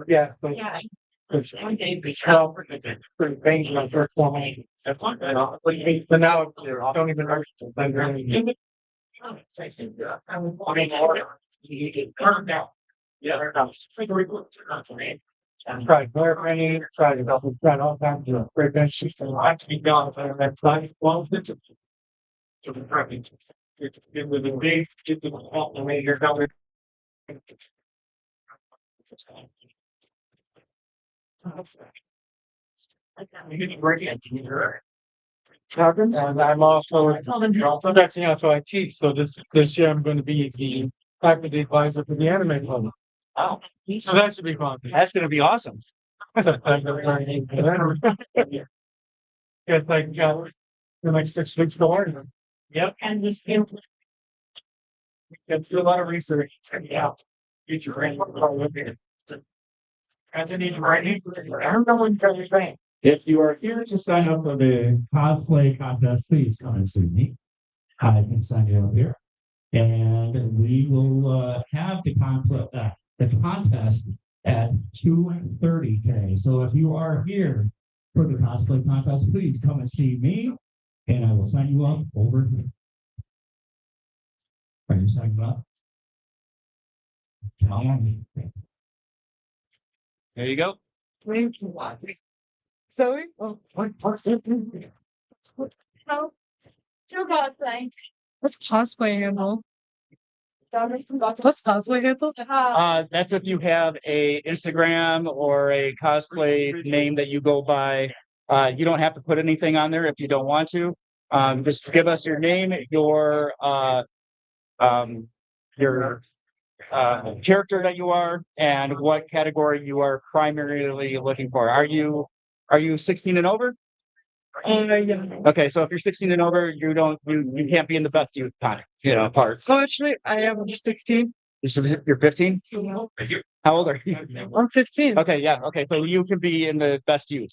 yeah. So- Yeah. Pretty things my first one. But now I don't even know. Tried chloroquine, tried all kinds of great bench system. I have to be gone for the next 12 minutes. To the prepping. Get with the big, get the help and make your color. And I'm also, that's, so I teach, so this year I'm gonna be the faculty advisor for the anime club. Oh, so that should be fun. That's gonna be awesome. It's like, in like 6 weeks to learn. Yep, and just let's do a lot of research. Yeah. Get your brain. As I need to write it, I don't know what to tell you. If you are here to sign up for the cosplay contest, please come and see me. I can sign you up here. And we will have the contest at 2:30 today. So if you are here for the cosplay contest, please come and see me, and I will sign you up over here. Are you signed up? There you go. So, No. Two cosplay. what's cosplay handle? What's cosplay handle? That's if you have a Instagram or a cosplay name that you go by. You don't have to put anything on there if you don't want to. Just give us your name, your character that you are, and what category you are primarily looking for. Are you 16 and over? Yeah. Okay, so if you're 16 and over, you can't be in the best youth part. So actually, I am 16. You're 15? How old are you? I'm 15. Okay, yeah, okay, so you can be in the best youth.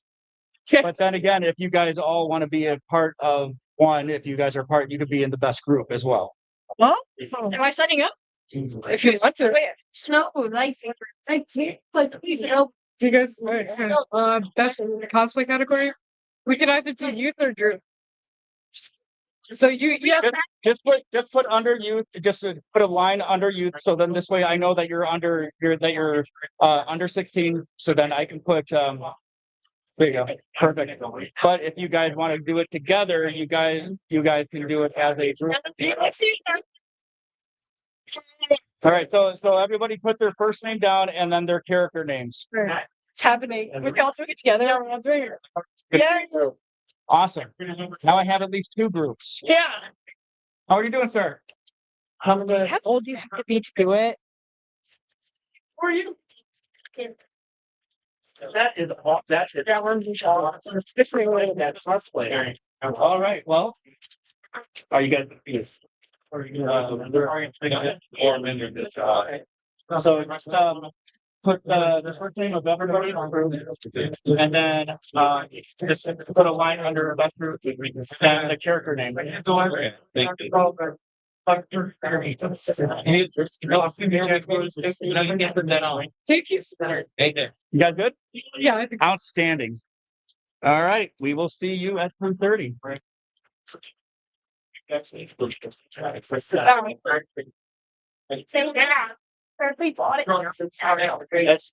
Okay. But then again, if you guys all want to be a part of one, if you guys are part, you could be in the best group as well. Well, am I signing up? If you want to. Snow, like, you know, Do you guys best cosplay category? We can either do youth or group. So yeah. Just put under youth, just to put a line under youth, so then this way I know that you're under 16, so then I can put there you go, perfect. But if you guys want to do it together, you guys can do it as a group. All right, so everybody put their first name down and then their character names. It's happening. We can all do it together. Yeah. Awesome. Now I have at least 2 groups. Yeah. How are you doing, sir? How old do you have to be to do it? Who are you? That is all. That's it. That's cosplay. All right, well, Are you guys? Yes. so just put the first name of everybody on group, and then just put a line under that group and the character name. Thank you. You guys good? Yeah, I think. Outstanding. All right, we will see you at 10:30.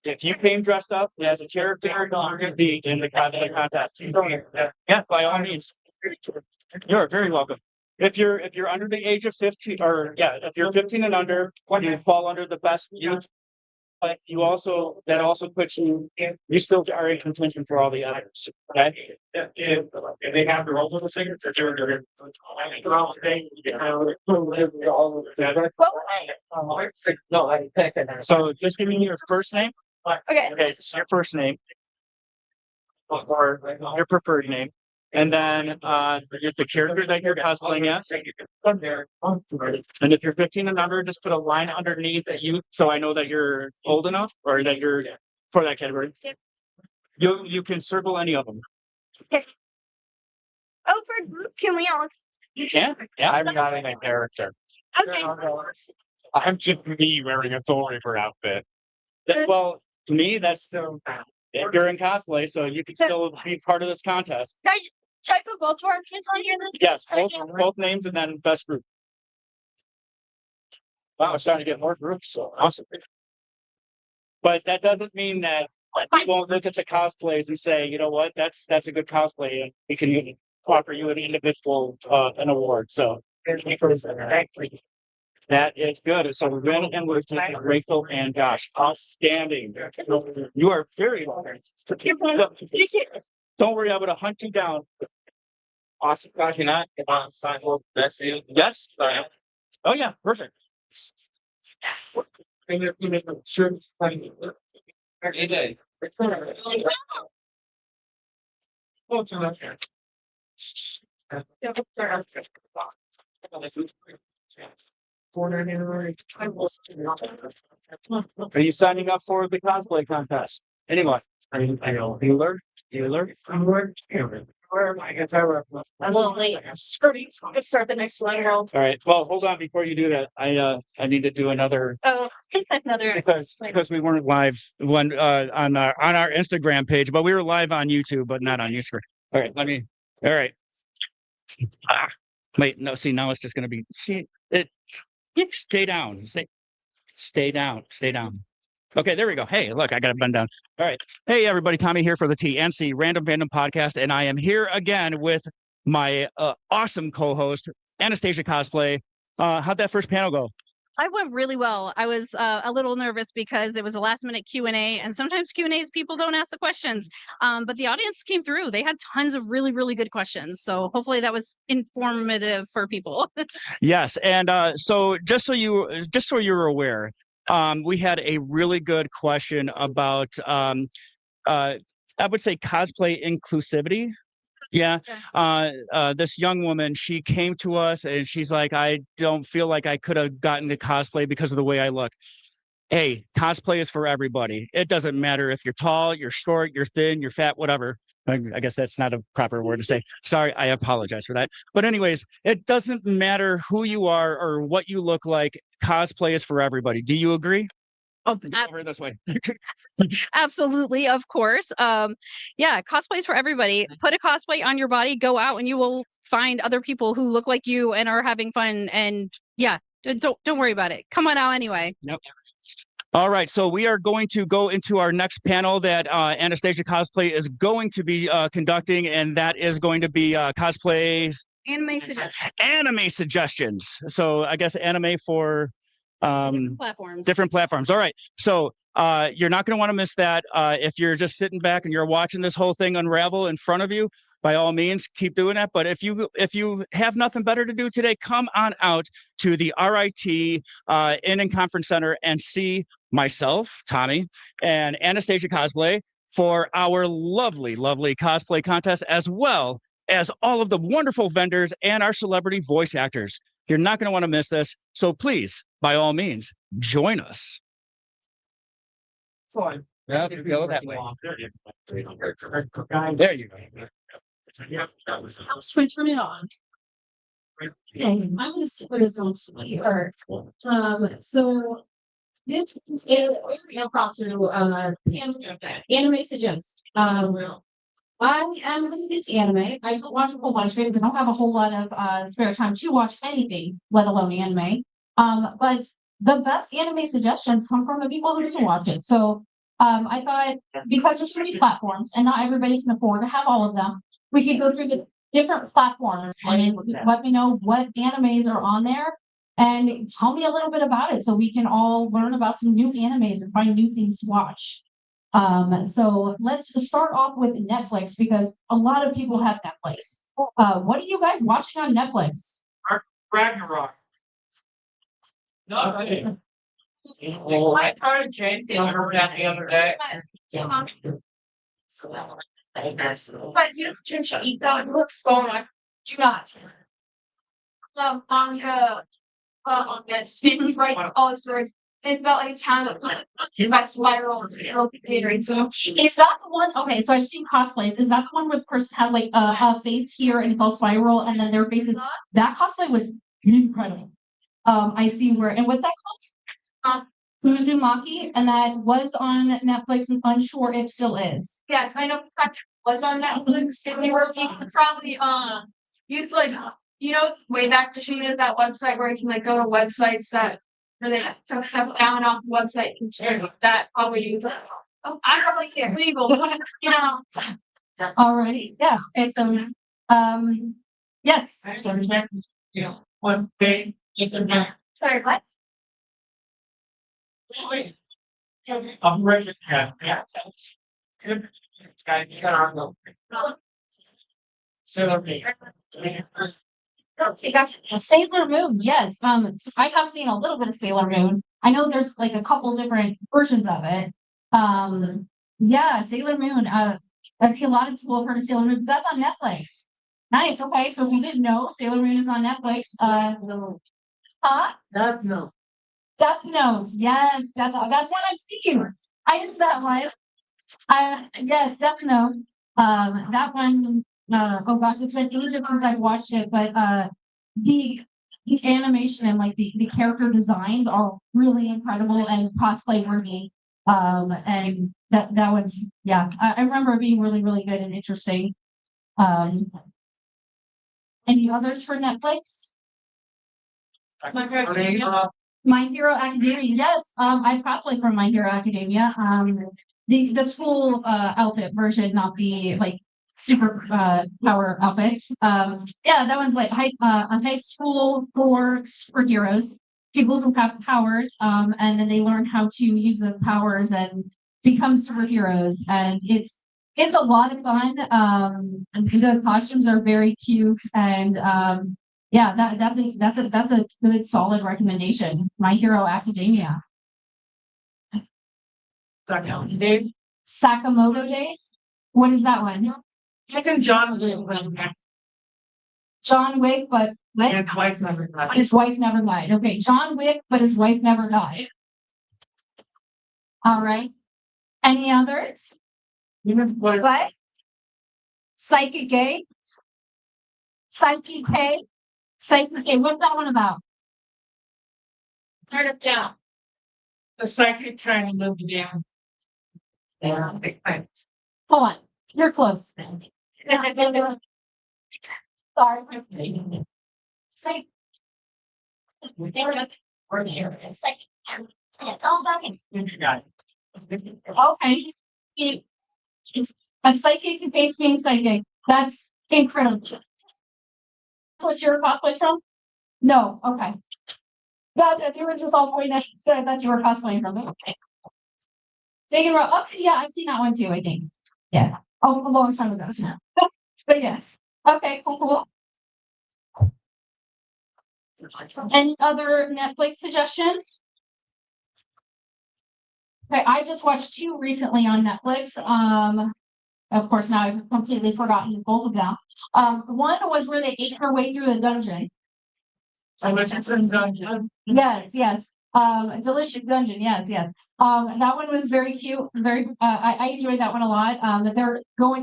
If you came dressed up as a character, you're gonna be in the cosplay contest. Yeah, by all means. You're very welcome. If you're under the age of 15, or yeah, if you're 15 and under, you fall under the best youth. But that also puts you still are in contention for all the others. Okay. If they have their own little signature, So just give me your first name. Okay. Okay, so your first name. Or your preferred name. And then the character that you're cosplaying as. And if you're 15 and under, just put a line underneath that so I know that you're old enough or that you're for that category. You can circle any of them. Oh, for group, can we all? You can. Yeah. I'm not in a character. Okay. I'm just me wearing a Soul Reaper outfit. Well, to me, that's still if you're in cosplay, so you can still be part of this contest. Should I put both of our kids on here then? Yes, both names and then best group. Wow, it's starting to get more groups, so awesome. But that doesn't mean that we won't look at the cosplays and say, you know what, that's a good cosplay, and we can offer you an individual an award. So that is good. So Ren and Rachel and Josh, outstanding. You are very welcome. Don't worry, I'm gonna hunt you down. Awesome. Gosh, you're not sign up. That's it. Yes. Oh yeah, perfect. Sure. Are you signing up for the cosplay contest? Anyone? Bueller? Where am I? I'm a little late. Skirting, so I'm gonna start the next line. All right. Well, hold on before you do that. I need to do another Oh, another. because we weren't live when on our Instagram page, but we were live on YouTube, but not on Instagram. All right. All right. Wait, no, see, now it's just gonna be stay down. Stay down. Okay, there we go. Hey, look, I got it bend down. All right. Hey, everybody. Tommy here for the C Random Fandom podcast. And I am here again with my awesome co-host, Anastasia Cosplay. How'd that first panel go? I went really well. I was a little nervous because it was a last minute Q&A, and sometimes Q&As people don't ask the questions. But the audience came through. They had tons of really, really good questions. So hopefully that was informative for people. Yes. And so just so you're aware, we had a really good question about I would say cosplay inclusivity. Yeah. This young woman, she came to us and she's like, I don't feel like I could have gotten to cosplay because of the way I look. Hey, cosplay is for everybody. It doesn't matter if you're tall, you're short, you're thin, you're fat, whatever. I guess that's not a proper word to say. Sorry, I apologize for that. But anyways, it doesn't matter who you are or what you look like. Cosplay is for everybody. Do you agree? Oh, Over this way. absolutely, of course. Yeah, cosplays for everybody. Put a cosplay on your body, go out, and you will find other people who look like you and are having fun. And yeah, don't worry about it. Come on out anyway. Yep. All right, so we are going to go into our next panel that Anastasia Cosplay is going to be conducting, and that is going to be cosplays. Anime suggestions. So I guess anime for different platforms. All right. So you're not going to want to miss that. If you're just sitting back and you're watching this whole thing unravel in front of you, by all means, keep doing that. But if you have nothing better to do today, come on out to the RIT in Conference Center and see myself, Tommy, and Anastasia Cosplay for our lovely, lovely cosplay contest, as well as all of the wonderful vendors and our celebrity voice actors. You're not going to want to miss this. So please, by all means, join us. Fine. Yeah, go that way. There you go. I'll switch it on. Okay, I'm gonna put this on here. So this is very impromptu anime suggest. I am into anime. I don't watch a whole bunch of it because I don't have a whole lot of spare time to watch anything, let alone anime. But the best anime suggestions come from the people who didn't watch it. So I thought because there's so many platforms and not everybody can afford to have all of them, we could go through the different platforms and let me know what animes are on there and tell me a little bit about it so we can all learn about some new animes and find new things to watch. So let's start off with Netflix because a lot of people have Netflix. What are you guys watching on Netflix? Ragnarok. No, I started changing over that the other day. But you don't eat that. It looks so much. Do not. On the spin right all stories. It felt like a town that by spiral. So Is that the one? Okay, so I've seen cosplays. Is that the one where the person has like a face here and it's all spiral and then their face is that cosplay was incredible. I see where and what's that called? Uzumaki, and that was on Netflix and unsure if still is. yes, I know was on Netflix. They were probably use like way back to Sheen is that website where you can like go to websites that where they took stuff down off the website and share that probably use it. Oh, I don't really care. Legal, Alrighty, yeah. Okay, so yes. One thing. Sorry, what? I'm ready to have. Okay, gotcha. Sailor Moon, yes. I have seen a little bit of Sailor Moon. I know there's like a couple different versions of it. Yeah, Sailor Moon. I think a lot of people have heard of Sailor Moon, but that's on Netflix. Nice. Okay, so we didn't know Sailor Moon is on Netflix. Huh? No. Death Note. Yes, Death Note. That's what I'm speaking. I did that one. Yes, Death Note. That one. Oh gosh, it's been ages since I've watched it, but the the animation and like the character designs are really incredible and cosplay worthy. And that was yeah, I remember it being really really good and interesting. Um, any others for Netflix? My Hero Academia. Yes, I've cosplayed from My Hero Academia. The school outfit version, not the like super power outfits. Yeah, that one's like a high school for superheroes, people who have powers, and then they learn how to use the powers and become superheroes, and it's a lot of fun. And the costumes are very cute, and yeah, that's a good solid recommendation. My Hero Academia. Sakamoto Days. What is that one? I think John John Wick, but what? wife never died. His wife never died. Okay, John Wick, but his wife never died. All right. Any others? What? Psychic Gay? Psychic K? Psychic K. What's that one about? Turn it down. The psychic trying to move you down. Yeah, big fight. Hold on. You're close. Sorry. Psych. Okay. A psychic who hates being psychic. That's incredible. That's what you're cosplay from? No. Okay. Gotcha. You were just all pointing at, so I thought you were cosplaying from it. Okay. Taking row. Okay. Yeah, I've seen that one too, I think. Yeah. Oh, a long time ago. But yes. Okay. Cool. Any other Netflix suggestions? Okay, I just watched two recently on Netflix. Of course, now I've completely forgotten both of them. One was where they ate her way through the dungeon. Yes, yes. Delicious Dungeon. Yes, yes. That one was very cute. Very. I enjoyed that one a lot. That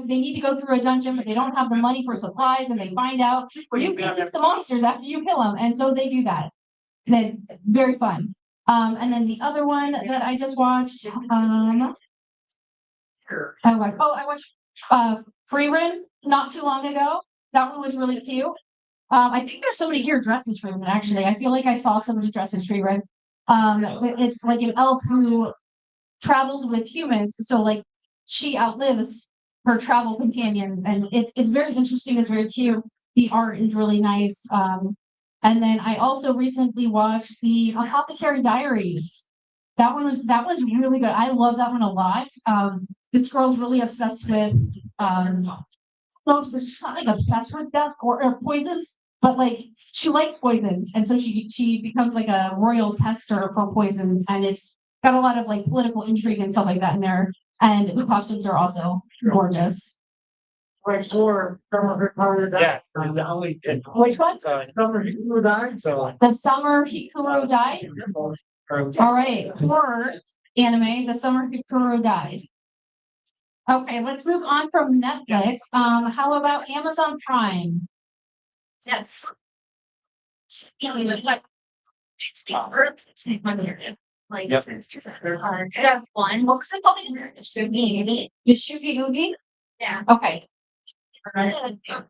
they need to go through a dungeon, but they don't have the money for supplies, and they find out you can eat the monsters after you kill them, and so they do that. Then very fun. And then the other one that I just watched, I watched Free Run not too long ago. That one was really cute. I think there's somebody here dressed as Free Run, actually. I feel like I saw somebody dressed as Free Run. It's like an elf who travels with humans, so like she outlives her travel companions, and it's very interesting, it's very cute. The art is really nice. And then I also recently watched the Apothecary Diaries. That was really good. I love that one a lot. This girl's really obsessed with no, she's not like obsessed with death or poisons, but like she likes poisons, and so she becomes like a royal tester for poisons, and it's got a lot of like political intrigue and stuff like that in there. And the costumes are also gorgeous. Yeah. Which one? Summer Hero died, so. The Summer Hikuro Died. All right, horror anime. The Summer Hikuro Died. Okay, let's move on from Netflix. How about Amazon Prime? Yes. Like, Yep. step one, what was it called? Shugi. Yashugi Ugi? Yeah. Okay.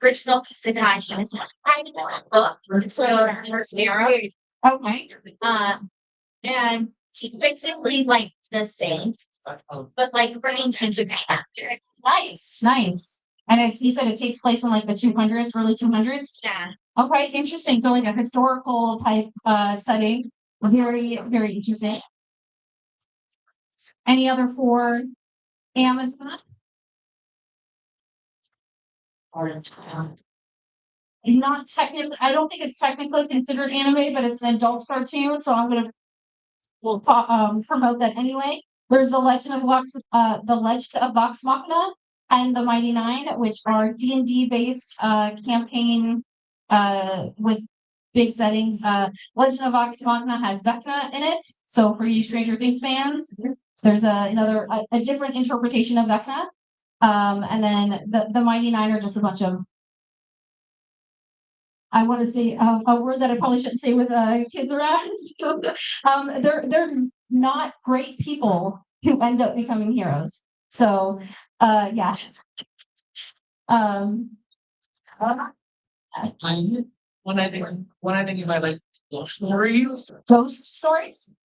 Original Consideration is kind of book. So, Okay. And basically like the same, but like bringing tons of character. Nice. Nice. And you said it takes place in like the 200s, early 200s? Yeah. Okay, interesting. So like a historical type setting. Very, very interesting. Any other for Amazon? Not technically, I don't think it's technically considered anime, but it's an adult cartoon, so I'm gonna promote that anyway. There's the Legend of Vox Machina. and the Mighty Nine, which are D&D based campaign with big settings. Legend of Vox Machina has Vecna in it. So for you Stranger Things fans, there's a different interpretation of Vecna. And then the Mighty Nine are just a bunch of, I want to say a word that I probably shouldn't say with kids around. They're not great people who end up becoming heroes. So yeah. When I think about like ghost stories. Ghost stories?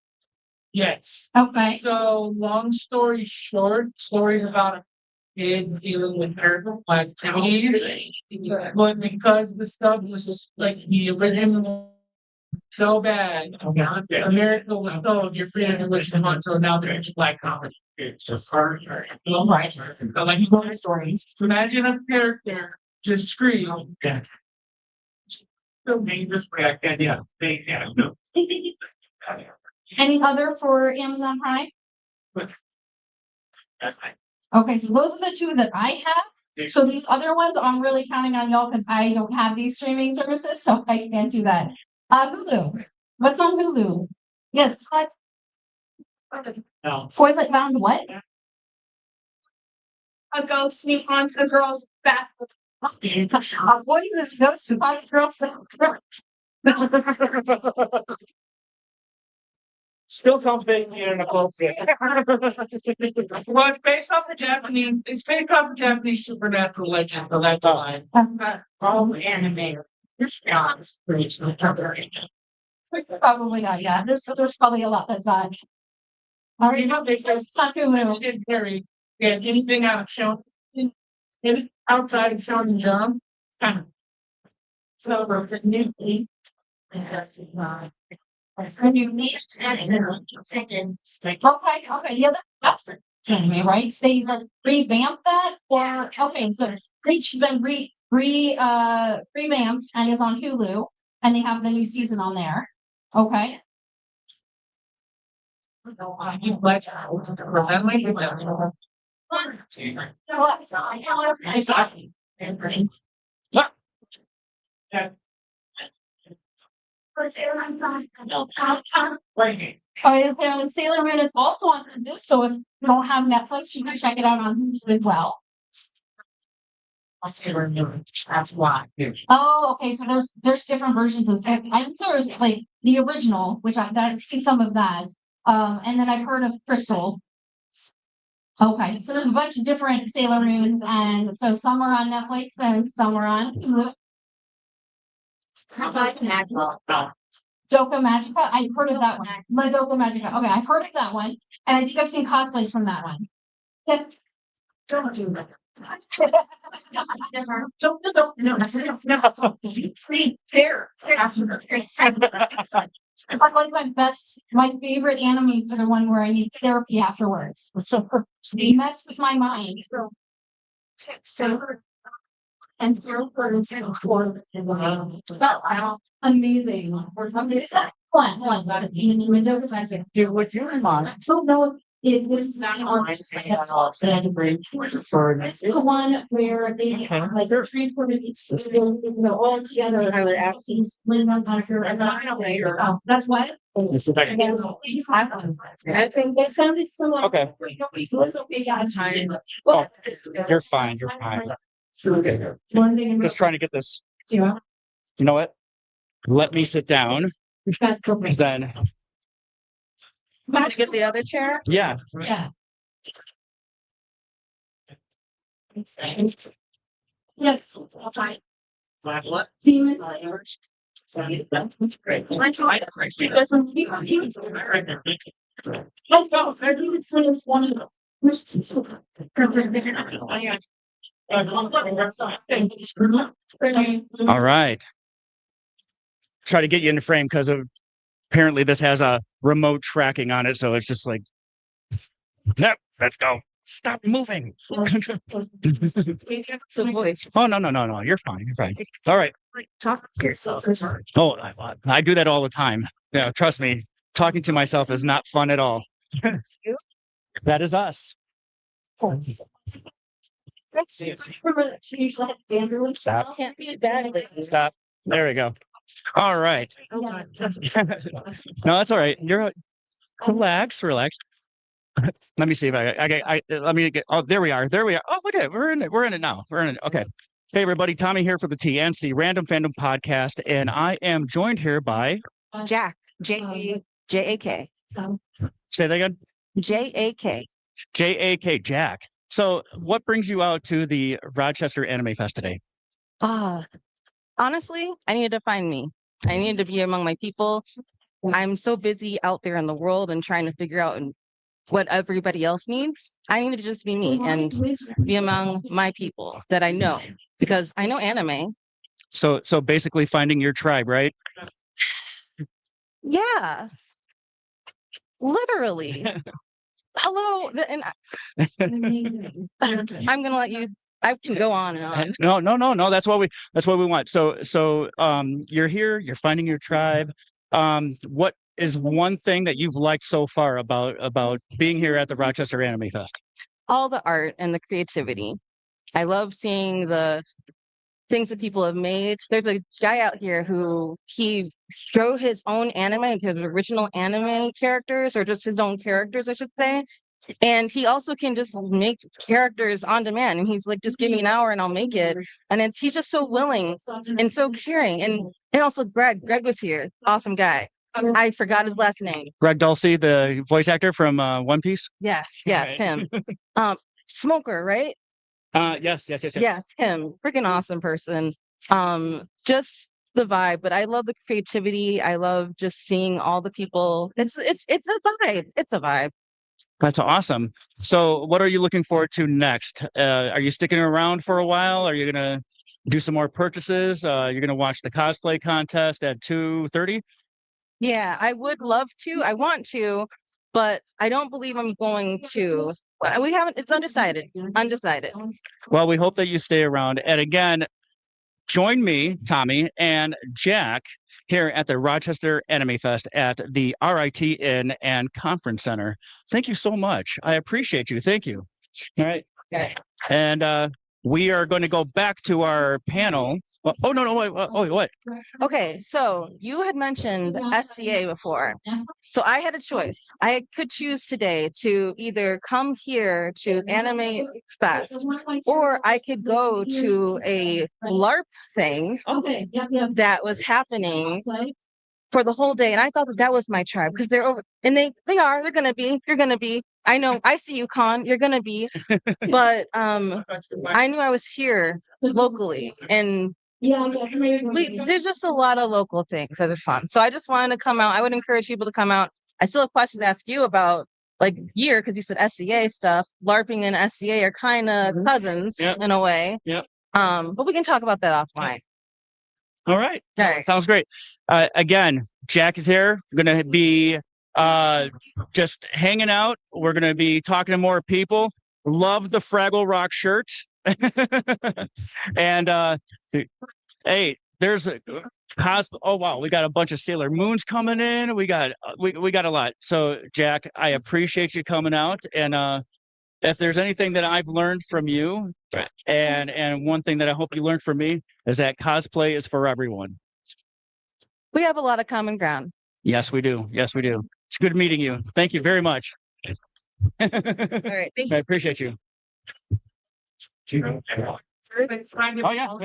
Yes. Okay. So long story short, stories about a kid dealing with paranormal activity. But because the stuff was like the original so bad, a miracle was told, you're free to wish them on, so now they're into black comedy. It's just hard. Right. So like ghost stories. Imagine a character just scream. So dangerous react, yeah. Any other for Amazon Prime? That's fine. Okay, so those are the two that I have. So these other ones, I'm really counting on y'all because I don't have these streaming services, so I can't do that. Hulu. What's on Hulu? Yes. No. Toilet Bound what? A ghost who haunts a girl's back. What is ghost who haunts girls? Still sounds vaguely inappropriate. Well, it's based off the Japanese, it's based off the Japanese supernatural legend, so that's fine. Probably animated. Response. Probably not, yeah. There's probably a lot that's on. All right, it's not too many. Did Harry, yeah, anything out shown, outside of Sean and John, kind of. So, the new thing. When you need okay, yeah, that's it. Telling me, right? They revamp that or okay, so it's been revamped and is on Hulu and they have the new season on there. Okay. And Sailor Moon is also on Hulu, so if you don't have Netflix, you can check it out on Hulu as well. That's why. Oh, okay. So there's different versions of it. I'm sure there's like the original, which I've seen some of that. And then I've heard of Crystal. Okay, so there's a bunch of different Sailor Moons, and so some are on Netflix and some are on Hulu. Doka Magica, I've heard of that one. Doka Magica. Okay, I've heard of that one, and I think I've seen cosplays from that one. Yeah. Don't do that. Like my favorite animes are the one where I need therapy afterwards. They mess with my mind. And amazing. Do what you want. So no, if this is not the one where they like they're transported all together. That's what. I think that sounded so. Okay. Oh, you're fine. You're fine. Just trying to get this. You know what? Let me sit down. 'Cause then, Did you get the other chair? yeah. Yeah. Yes. What? Demon. Great. All right. Try to get you in the frame because of apparently this has a remote tracking on it, so it's just like, nope, let's go. Stop moving. Oh, no. You're fine. You're fine. All right. Talk to yourself. Oh, I do that all the time. Yeah, trust me. Talking to myself is not fun at all. That is us. Stop. Can't be a bad. Stop. There we go. All right. No, that's all right. Relax, relax. Let me see if let me get, oh, there we are. There we are. Oh, look at it. We're in it. We're in it now. We're in it. Okay. Hey, everybody. Tommy here for the C Random Fandom podcast. And I am joined here by Jack, J-A-K. say that again. J-A-K. J-A-K, Jack. So what brings you out to the Rochester Anime Fest today? Honestly, I needed to find me. I needed to be among my people. I'm so busy out there in the world and trying to figure out what everybody else needs. I need to just be me and be among my people that I know because I know anime. So basically finding your tribe, right? Yeah, literally. Hello, and I'm gonna let you. I can go on and on. No. That's what we want. So you're here, you're finding your tribe. What is one thing that you've liked so far about being here at the Rochester Anime Fest? All the art and the creativity. I love seeing the things that people have made. There's a guy out here who he drew his own anime, his original anime characters, or just his own characters, I should say. And he also can just make characters on demand. And he's like, just give me an hour and I'll make it. And he's just so willing and so caring. And also Greg was here. Awesome guy. I forgot his last name. Greg Dulcie, the voice actor from One Piece. Yes, him. Smoker, right? Yes. Yes, him. Freaking awesome person. Just the vibe, but I love the creativity. I love just seeing all the people. It's a vibe. It's a vibe. That's awesome. So what are you looking forward to next? Are you sticking around for a while? Are you gonna do some more purchases? You're gonna watch the cosplay contest at 2:30? Yeah, I would love to. I want to, but I don't believe I'm going to. We haven't. It's undecided. Undecided. Well, we hope that you stay around. And again, join me, Tommy, and Jack here at the Rochester Anime Fest at the RIT Inn and Conference Center. Thank you so much. I appreciate you. Thank you. All right. Okay. And we are going to go back to our panel. Oh, no, wait. What? Okay, so you had mentioned SCA before. So I had a choice. I could choose today to either come here to Anime Fest, or I could go to a LARP thing that was happening for the whole day. And I thought that was my tribe because they're over, and they're gonna be. You're gonna be. I know. I see you, Con. You're gonna be. But I knew I was here locally, and there's just a lot of local things that are fun. So I just wanted to come out. I would encourage people to come out. I still have questions to ask you about like year, because you said SCA stuff. LARPing and SCA are kind of cousins in a way. Yep. But we can talk about that offline. All right. Okay. Sounds great. Again, Jack is here. We're going to be just hanging out. We're going to be talking to more people. Love the Fraggle Rock shirt. And hey, there's a oh wow, we got a bunch of Sailor Moons coming in. We got a lot. So Jack, I appreciate you coming out. And if there's anything that I've learned from you, and one thing that I hope you learned from me, is that cosplay is for everyone. We have a lot of common ground. Yes, we do. Yes, we do. It's good meeting you. Thank you very much. All right. Thank I appreciate you. Oh yeah.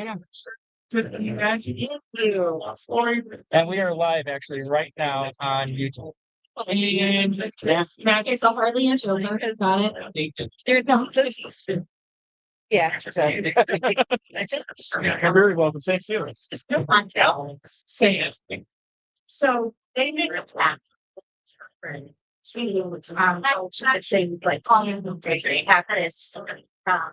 And we are live actually right now on YouTube. Knock yourself hardly in shoulder. Got it. Yeah. You're very welcome. Thank you. So they make a plan. I'd say like have this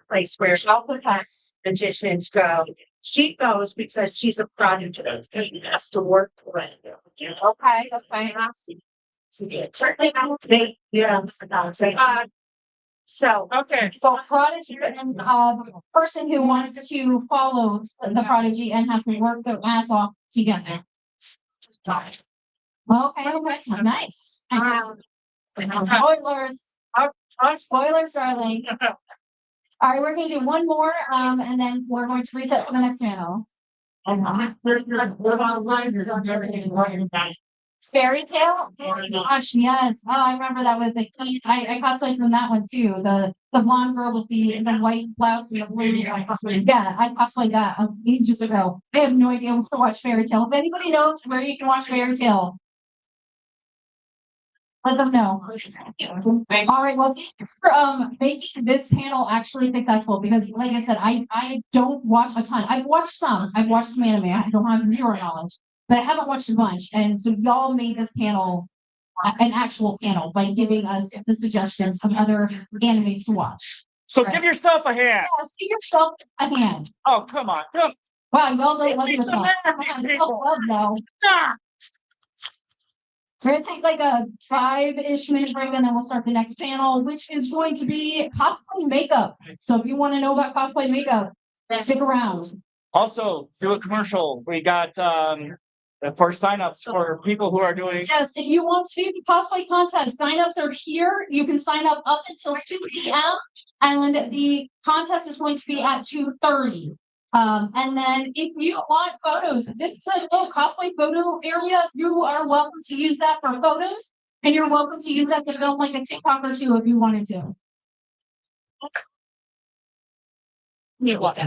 place where all the past magicians go. She goes because she's a product of it has to work for it. Okay, so Okay, so Prodigy and person who wants to follow the Prodigy and has to work their ass off to get there. Okay, nice. Spoilers. Spoilers, darling. All right, we're gonna do one more, and then we're going to reset for the next panel. Fairy Tale? Oh my gosh, yes. Oh, I remember that was the I cosplayed from that one too. The blonde girl with the white blouse and the blue. Yeah, I cosplayed that ages ago. I have no idea where to watch Fairy Tale. If anybody knows where you can watch Fairy Tale, let them know. All right, well, thank you for making this panel actually successful because, like I said, I don't watch a ton. I've watched some. I've watched some anime. I don't have zero knowledge, but I haven't watched a bunch. And so y'all made this panel an actual panel by giving us the suggestions of other animes to watch. So Right. give yourself a hand. Yeah, give yourself a hand. Oh, come on. Come. Wow, y'all don't love Be some yourself. man, people. Love though. Ah. We're gonna take like a 5-ish minute break and then we'll start the next panel, which is going to be cosplay makeup. So if you want to know about cosplay makeup, stick around. Also, do a commercial. We got for signups for people who are doing. Yes, if you want to do the cosplay contest, signups are here. You can sign up until 2 p.m. and the contest is going to be at 2:30. And then if you want photos, this is a little cosplay photo area. You are welcome to use that for photos, and you're welcome to use that to film like a TikTok or two if you wanted to. You want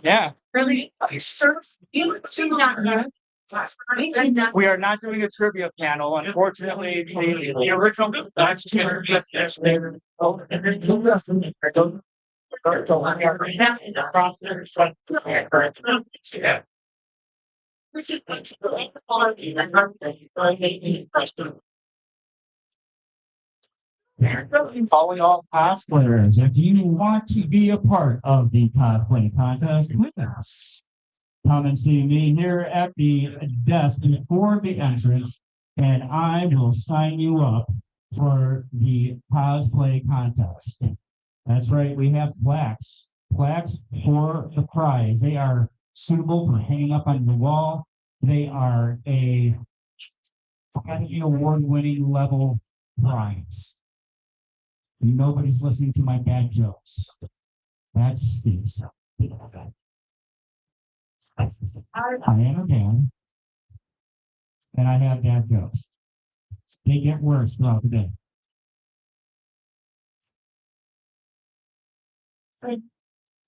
Yeah. Really? Sir, you do not know. We are not doing a trivia panel, unfortunately. The original. Calling all cosplayers, if you want to be a part of the cosplay contest with us, come and see me here at the desk before the entrance, and I will sign you up for the cosplay contest. That's right, we have plaques for the prize. They are suitable for hanging up on the wall. They are a award-winning level prize. Nobody's listening to my bad jokes. That stinks. I am a man, and I have bad jokes. They get worse throughout the day.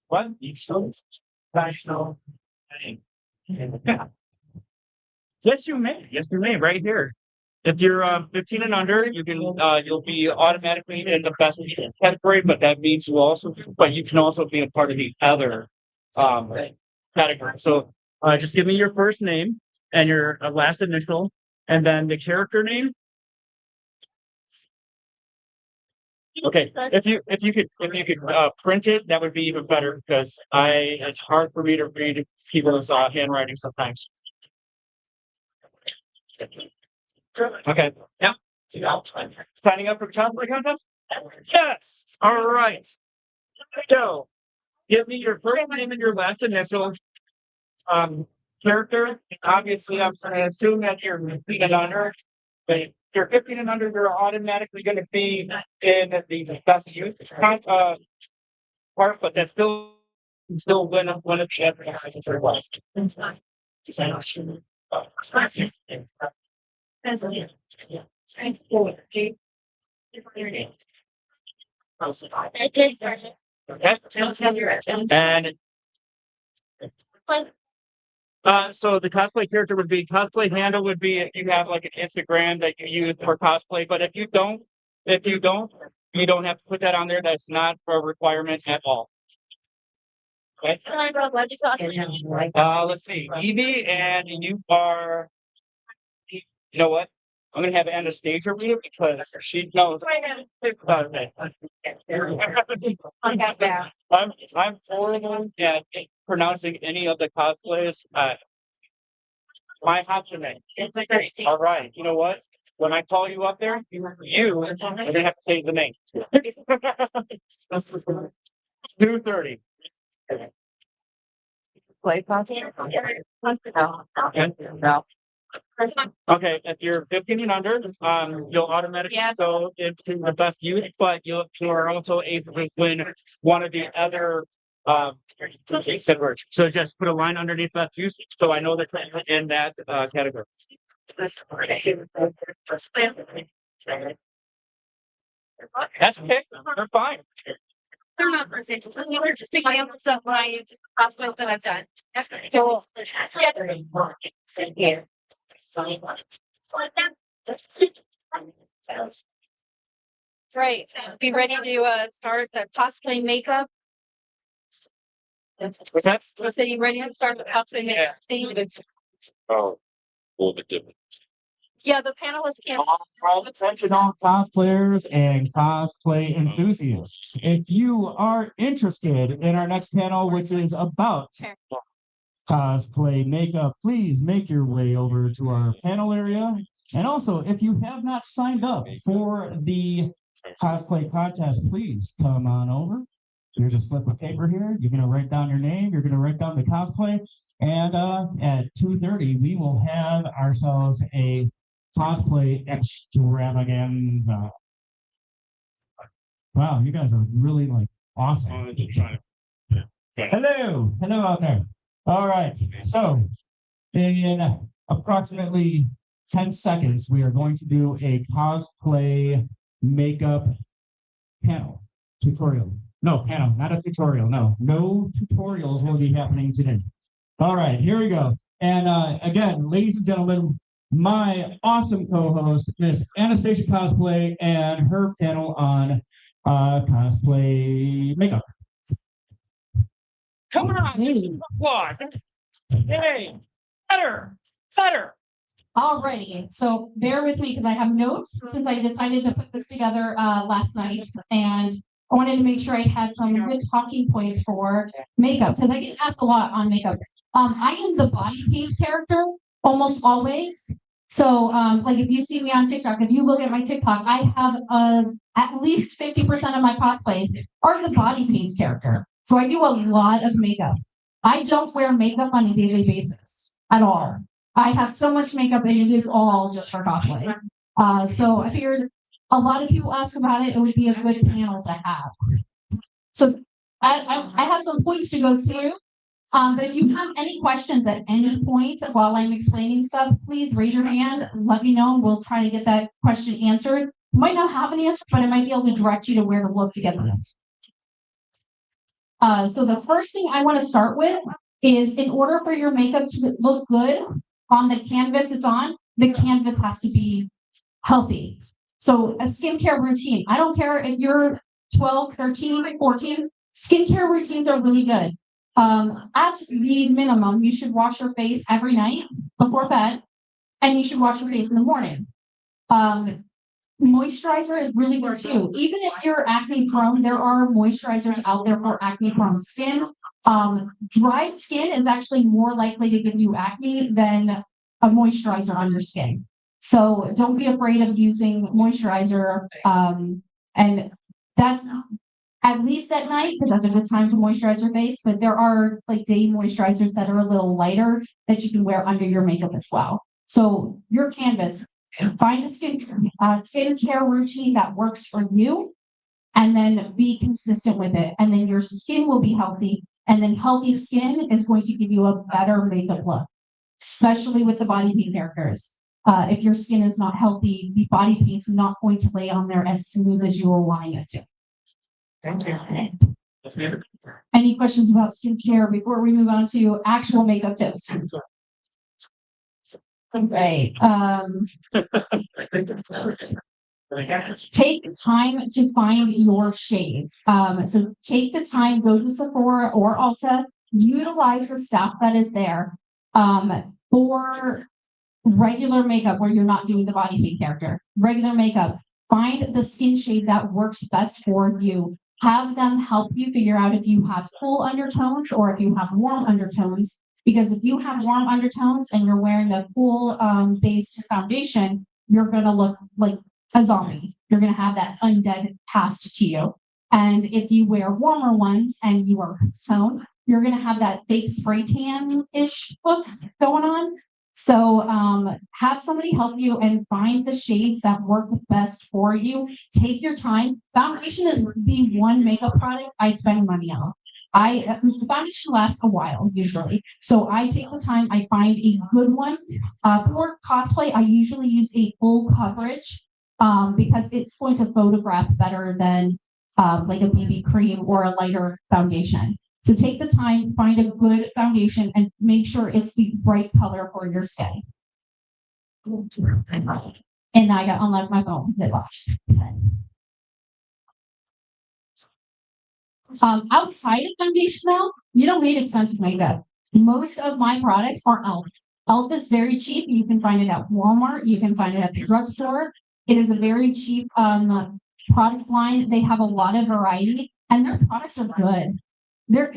What? National. Yes, you may. Yes, you may. Right here. If you're 15 and under, you can you'll be automatically in the best category, but that means you can also be a part of the other category. So just give me your first name and your last initial, and then the character name. Okay, if you could print it, that would be even better because it's hard for me to read people's handwriting sometimes. Okay, yeah. Signing up for cosplay contest? Yes. All right. So, give me your first name and your last initial. Character. Obviously, I'm going to assume that you're 15 and under. But if you're 15 and under, you're automatically going to be in the best youth part, but that's still one of the advertisements there was. And so the cosplay character would be cosplay handle would be if you have like an Instagram that you use for cosplay, but if you don't, you don't have to put that on there. That's not a requirement at all. Okay. Let's see, Evie, and you are. You know what? I'm gonna have Anastasia read it because she knows. I'm horrible at pronouncing any of the cosplays. My Hatsune. All right. You know what? When I call you up there, you're gonna have to say the name. 2:30. Play content. Okay, if you're 15 and under, you'll automatically go into the best youth, but you are also able to win one of the other. So just put a line underneath best youth, so I know that you're in that category. That's okay. They're fine. They're not presentations. They're just examples of my cosplays that I've done. So, that's right. Be ready to start the cosplay makeup. What's that? So you ready to start the cosplay makeup thing? Oh, a little bit different. Yeah, the panelists can't. All attention, all cosplayers and cosplay enthusiasts. If you are interested in our next panel, which is about cosplay makeup, please make your way over to our panel area. And also, if you have not signed up for the cosplay contest, please come on over. Here's a slip of paper here. You're going to write down your name. You're going to write down the cosplay. And at 2:30, we will have ourselves a cosplay extravaganza. Wow, you guys are really like awesome. Hello out there. All right, so in approximately 10 seconds, we are going to do a cosplay makeup panel tutorial. No, panel, not a tutorial. No tutorials will be happening today. All right, here we go. And again, ladies and gentlemen, my awesome co-host, Miss Anastasia Cosplay, and her panel on cosplay makeup. Come on, applause. Hey, better. Alrighty, so bear with me because I have notes since I decided to put this together last night, and I wanted to make sure I had some good talking points for makeup because I get asked a lot on makeup. I am the body paint character almost always. So like if you see me on TikTok, if you look at my TikTok, I have at least 50% of my cosplays are the body paint character. So I do a lot of makeup. I don't wear makeup on a daily basis at all. I have so much makeup and it is all just for cosplay. So I figured a lot of people ask about it. It would be a good panel to have. So I have some points to go through. But if you have any questions at any point while I'm explaining stuff, please raise your hand. Let me know. We'll try to get that question answered. You might not have an answer, but I might be able to direct you to where to look to get the answer. So the first thing I want to start with is in order for your makeup to look good on the canvas it's on, the canvas has to be healthy. So a skincare routine, I don't care if you're 12, 13, 14, skincare routines are really good. At the minimum, you should wash your face every night before bed, and you should wash your face in the morning. Moisturizer is really good too. Even if you're acne prone, there are moisturizers out there for acne prone skin. Dry skin is actually more likely to give you acne than a moisturizer on your skin. So don't be afraid of using moisturizer. And that's at least at night, because that's a good time to moisturize your face. But there are like day moisturizers that are a little lighter that you can wear under your makeup as well. So your canvas, find a skincare routine that works for you, and then be consistent with it. And then your skin will be healthy. And then healthy skin is going to give you a better makeup look, especially with the body paint characters. If your skin is not healthy, the body paint is not going to lay on there as smooth as you are wanting it to. Thank you. Any questions about skincare before we move on to actual makeup tips? Right. Take time to find your shades. So take the time, go to Sephora or Ulta, utilize the stuff that is there for regular makeup where you're not doing the body paint character. Regular makeup, find the skin shade that works best for you. Have them help you figure out if you have cool undertones or if you have warm undertones. Because if you have warm undertones and you're wearing a cool based foundation, you're going to look like a zombie. You're going to have that undead cast to you. And if you wear warmer ones and you are tone, you're going to have that fake spray tan-ish look going on. So have somebody help you and find the shades that work best for you. Take your time. Foundation is the one makeup product I spend money on. Foundation lasts a while usually. So I take the time, I find a good one. For cosplay, I usually use a full coverage because it's going to photograph better than like a BB cream or a lighter foundation. So take the time, find a good foundation, and make sure it's the right color for your skin. And I got unlocked my phone. It lost. Outside of foundation though, you don't need expensive makeup. Most of my products are e.l.f. e.l.f. is very cheap. You can find it at Walmart. You can find it at the drugstore. It is a very cheap product line. They have a lot of variety, and their products are good. There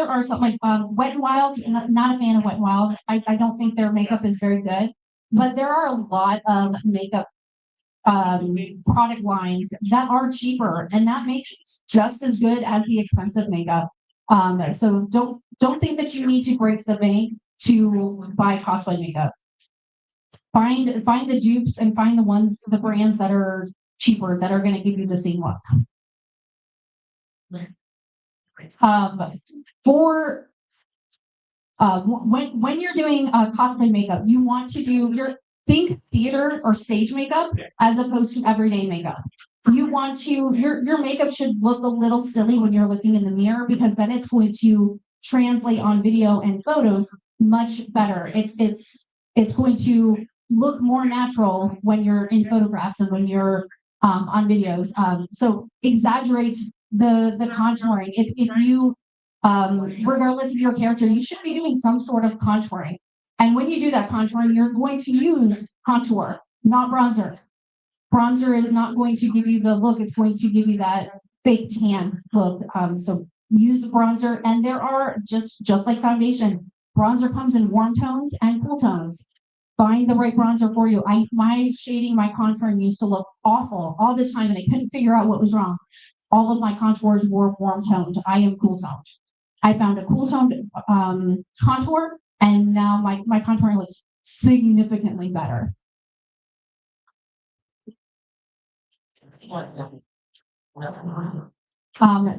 are some like Wet n Wild. Not a fan of Wet n Wild. I don't think their makeup is very good, but there are a lot of makeup product lines that are cheaper, and that makes it just as good as the expensive makeup. So don't think that you need to break the bank to buy cosplay makeup. Find the dupes and find the brands that are cheaper that are going to give you the same look. For when you're doing cosplay makeup, you want to do think theater or stage makeup as opposed to everyday makeup. You want to your makeup should look a little silly when you're looking in the mirror, because then it's going to translate on video and photos much better. It's going to look more natural when you're in photographs and when you're on videos. So exaggerate the contouring. If you regardless of your character, you should be doing some sort of contouring. And when you do that contouring, you're going to use contour, not bronzer. Bronzer is not going to give you the look. It's going to give you that fake tan look. So use bronzer, and there are just like foundation, bronzer comes in warm tones and cool tones. Find the right bronzer for you. My shading, my contouring used to look awful all the time, and I couldn't figure out what was wrong. All of my contours were warm toned. I am cool toned. I found a cool toned contour, and now my contouring looks significantly better.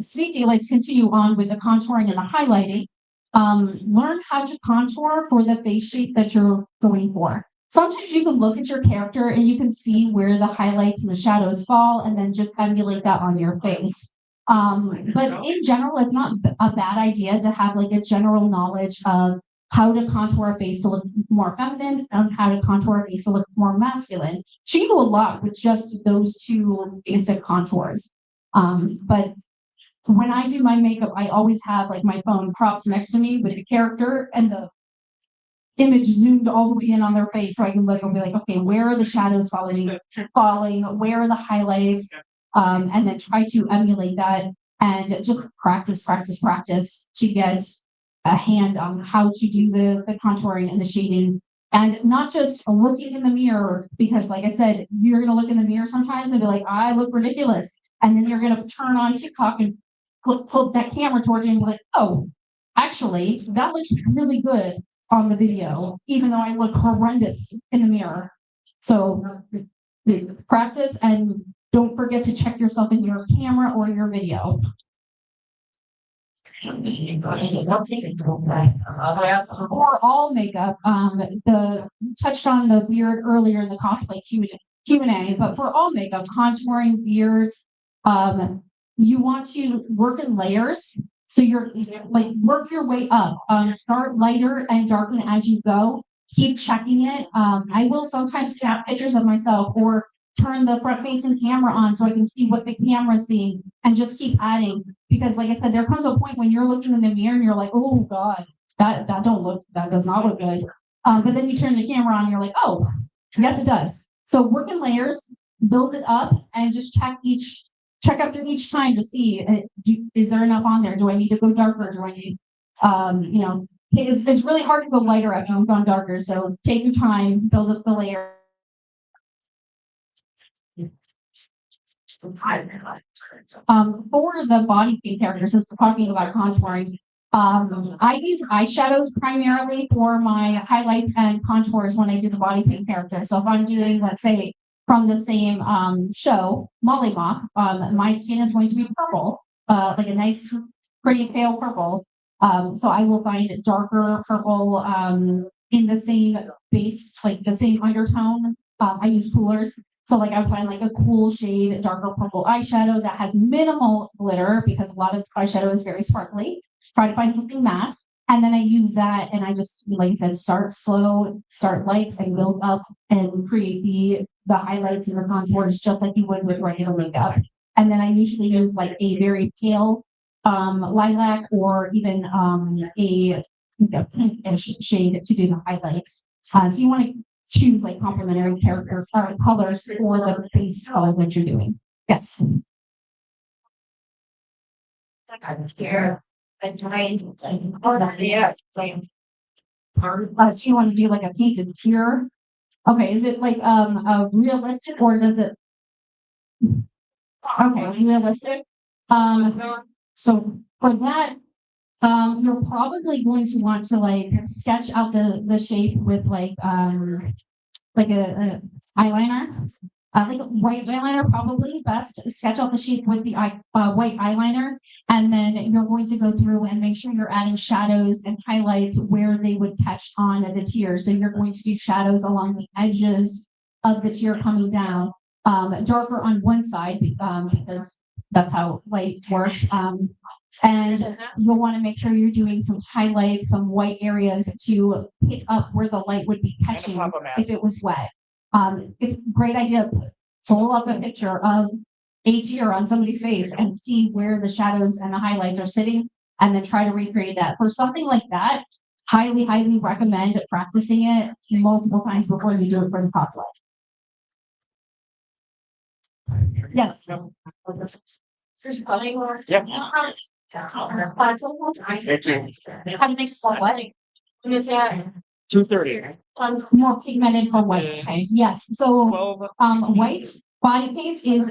Speaking, let's continue on with the contouring and the highlighting. Learn how to contour for the face shape that you're going for. Sometimes you can look at your character and you can see where the highlights and the shadows fall, and then just emulate that on your face. But in general, it's not a bad idea to have like a general knowledge of how to contour a face to look more feminine and how to contour a face to look more masculine. So you do a lot with just those two basic contours. But when I do my makeup, I always have like my phone propped next to me with the character and the image zoomed all the way in on their face, so I can look and be like, okay, where are the shadows falling? Where are the highlights? And then try to emulate that and just practice to get a hand on how to do the contouring and the shading. And not just looking in the mirror, because like I said, you're gonna look in the mirror sometimes and be like, I look ridiculous. And then you're gonna turn on TikTok and pull that camera towards you and be like, oh, actually, that looks really good on the video, even though I look horrendous in the mirror. So practice, and don't forget to check yourself in your camera or your video. For all makeup, touched on the beard earlier in the cosplay Q&A, but for all makeup, contouring, beards, you want to work in layers. So you're like work your way up. Start lighter and darken as you go. Keep checking it. I will sometimes snap pictures of myself or turn the front facing camera on so I can see what the camera's seeing, and just keep adding. Because like I said, there comes a point when you're looking in the mirror and you're like, oh God, that does not look good. But then you turn the camera on and you're like, oh, yes, it does. So work in layers, build it up, and just check after each time to see, is there enough on there? Do I need to go darker? Do I need, it's really hard to go lighter after you've gone darker. So take your time, build up the layer. For the body paint characters, since we're talking about contouring, I use eyeshadows primarily for my highlights and contours when I do the body paint character. So if I'm doing, let's say, from the same show, Mollymop, my skin is going to be purple, like a nice, pretty pale purple. So I will find darker purple in the same base, like the same undertone. I use coolers. So like I would find like a cool shade, darker purple eyeshadow that has minimal glitter because a lot of eyeshadow is very sparkly. Try to find something matte. And then I use that and I just, like I said, start slow, start lights and build up and create the highlights and the contours just like you would with regular makeup. And then I usually use like a very pale lilac or even a pinkish shade to do the highlights. So you want to choose like complementary character colors for the base color that you're doing. Yes. I'm scared. I'm trying. Yeah. So you want to do like a painted tear? Okay, is it like a realistic or does it? Okay, realistic. So for that, you're probably going to want to like sketch out the shape with like a eyeliner. Like a white eyeliner, probably best. Sketch out the shape with the white eyeliner, and then you're going to go through and make sure you're adding shadows and highlights where they would catch on the tear. So you're going to do shadows along the edges of the tear coming down, darker on one side because that's how light works. And you'll want to make sure you're doing some highlights, some white areas to pick up where the light would be catching if it was wet. It's a great idea. Pull up a picture of a tear on somebody's face and see where the shadows and the highlights are sitting, and then try to recreate that. For something like that, highly, highly recommend practicing it multiple times before you do it for the cosplay. Yes. There's probably more. Yep. How to make small wedding? When is that? 2:30. More pigmented for white. Okay. Yes. So white body paint is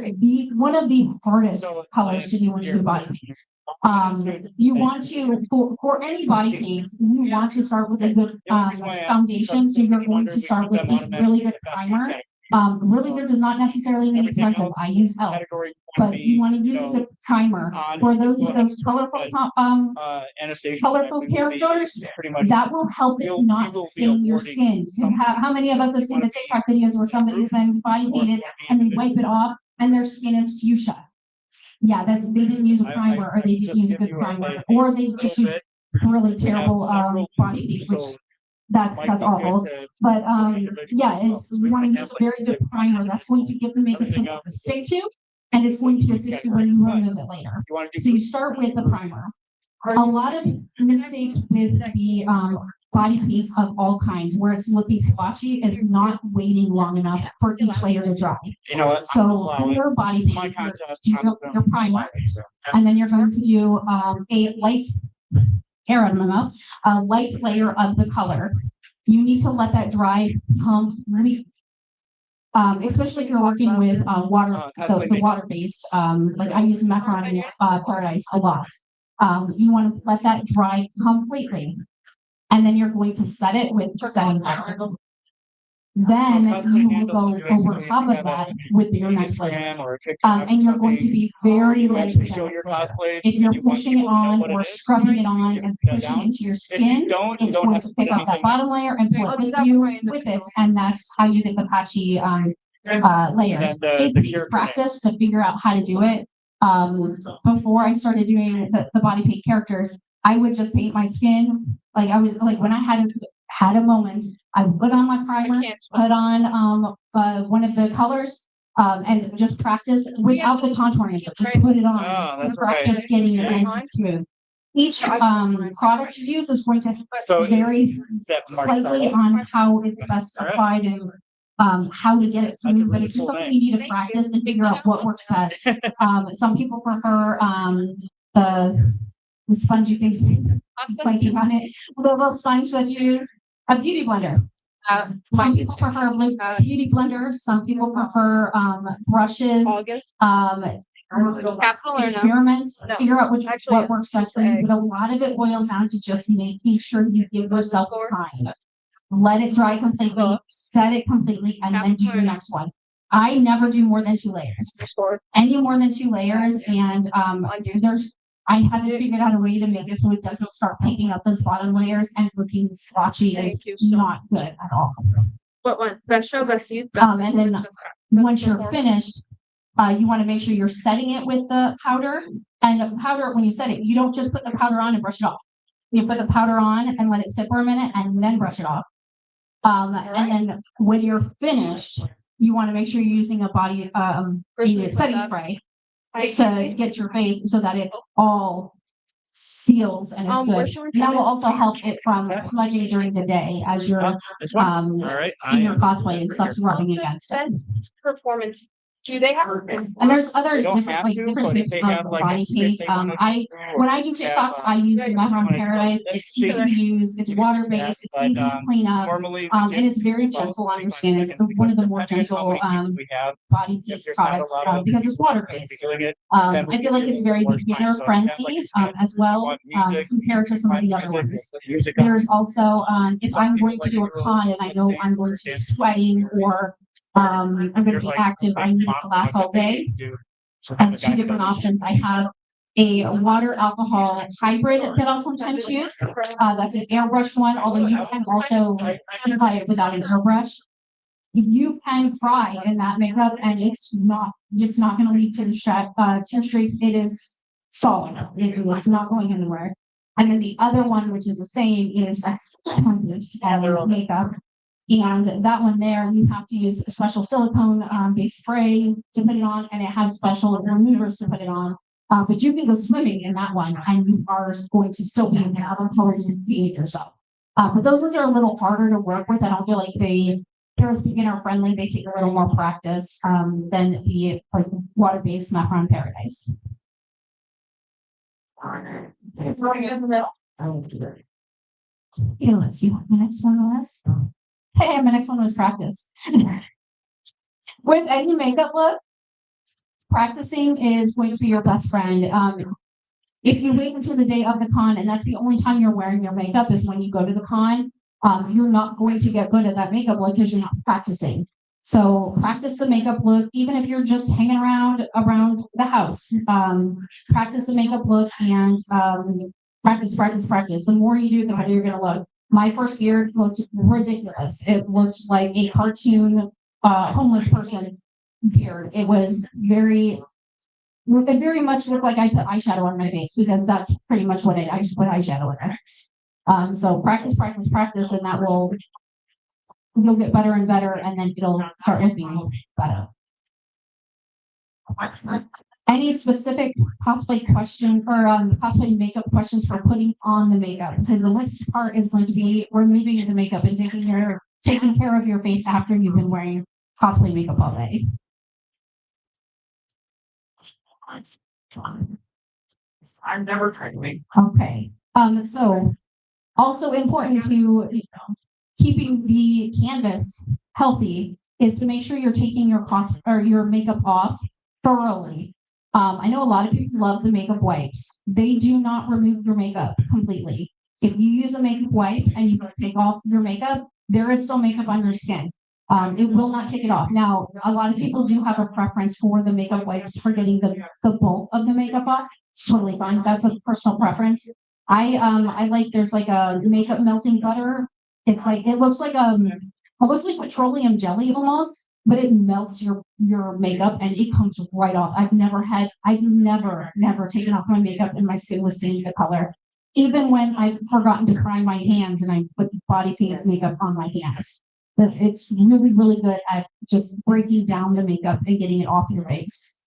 one of the hardest colors to do when you do body paints. You want to for any body paints, you want to start with a good foundation. So you're going to start with a really good primer. Really good does not necessarily mean expensive. I use ELF, but you want to use a good primer for those colorful colorful characters. That will help it not stain your skin. How many of us have seen the TikTok videos where somebody's been body painted and they wipe it off and their skin is fuchsia? Yeah, they didn't use a primer, or they didn't use a good primer, or they just used really terrible body paint, which that's awful. But yeah, you want to use a very good primer. That's going to give the makeup something to stick to, and it's going to assist you when you remove it later. So you start with the primer. A lot of mistakes with the body paints of all kinds, where it's looking splotchy, is not waiting long enough for each layer to dry. You know what? So for your body paint, do your primer, and then you're going to do a light hair out of my mouth, a light layer of the color. You need to let that dry completely. Especially if you're working with water, the water-based, like I use Macaron Paradise a lot. You want to let that dry completely, and then you're going to set it with setting powder. Then you will go over top of that with your next layer, and you're going to be very light. If you're pushing it on or scrubbing it on and pushing it into your skin, it's going to pick up that bottom layer and pull it with you with it, and that's how you get the patchy layers. It takes practice to figure out how to do it. Before I started doing the body paint characters, I would just paint my skin. Like I would, like when I had a moment, I would put on my primer, put on one of the colors, and just practice without the contouring stuff. Just put it on. Practice getting it nice and smooth. Each product you use is going to vary slightly on how it's best applied and how to get it smooth, but it's just something you need to practice and figure out what works best. Some people prefer the spongy things, blanking on it, the little sponge that you use, a beauty blender. Some people prefer a beauty blender. Some people prefer brushes. Capital or no? experiment, No. figure out Actually, what yes, works best just for you, egg. but a lot of it boils down to just making sure you give yourself time. Let it dry completely, set it completely, and then do your next one. I never do more than 2 layers. Any more than 2 layers, and I haven't figured out a way to make it so it doesn't start picking up those bottom layers and looking splotchy. Is not good at all. What one? Best show, best youth. And then once you're finished, you want to make sure you're setting it with the powder. And the powder, when you set it, you don't just put the powder on and brush it off. You put the powder on and let it sit for a minute and then brush it off. And then when you're finished, you want to make sure you're using a body setting spray to get your face so that it all seals and it's good. And that will also help it from smudging during the day as you're in your cosplay and stuff's rubbing against it. Performance. Do they have? And there's other different types of body paint. When I do TikToks, I use the Mehron Paradise. It's easy to use. It's water based. It's easy to clean up. And it's very gentle on your skin. It's one of the more gentle body paint products because it's water based. I feel like it's very beginner friendly as well compared to some of the other ones. There's also if I'm going to do a con and I know I'm going to be sweating or I'm going to be active, I need it to last all day. I have 2 different options. I have a water alcohol hybrid that I'll sometimes use. That's an airbrush one, although you can also apply it without an airbrush. You can cry in that makeup and it's not going to lead to the 2 streaks. It is solid. It's not going anywhere. And then the other one, which is the same, is a silicone makeup. And that one there, you have to use a special silicone based spray to put it on, and it has special removers to put it on. But you can go swimming in that one, and you are going to still be able to color your feed yourself. But those ones are a little harder to work with. I don't feel like they're as beginner friendly. They take a little more practice than the like water based Mehron Paradise. Okay, let's see what the next one was. Hey, my next one was practice. With any makeup look, practicing is going to be your best friend. If you wait until the day of the con, and that's the only time you're wearing your makeup is when you go to the con, you're not going to get good at that makeup look because you're not practicing. So practice the makeup look, even if you're just hanging around the house. Practice the makeup look and practice. The more you do, the better you're going to look. My first year looked ridiculous. It looked like a cartoon homeless person beard. It very much looked like I put eyeshadow on my face because that's pretty much what I just put eyeshadow on my face. So practice, and that you'll get better and better, and then it'll start looking better. Any specific cosplay question or cosplay makeup questions for putting on the makeup? Because the next part is going to be removing the makeup and taking care of your face after you've been wearing cosplay makeup all day. I've never tried to make. Okay. So also important to keeping the canvas healthy is to make sure you're taking your makeup off thoroughly. I know a lot of people love the makeup wipes. They do not remove your makeup completely. If you use a makeup wipe and you take off your makeup, there is still makeup on your skin. It will not take it off. Now, a lot of people do have a preference for the makeup wipes for getting the bulk of the makeup off. It's totally fine. That's a personal preference. I like there's like a makeup melting butter. It's like it looks like petroleum jelly almost, but it melts your makeup and it comes right off. I've never taken off my makeup and my skin was stained the color. Even when I've forgotten to prime my hands and I put body paint makeup on my hands. But it's really, really good at just breaking down the makeup and getting it off your face.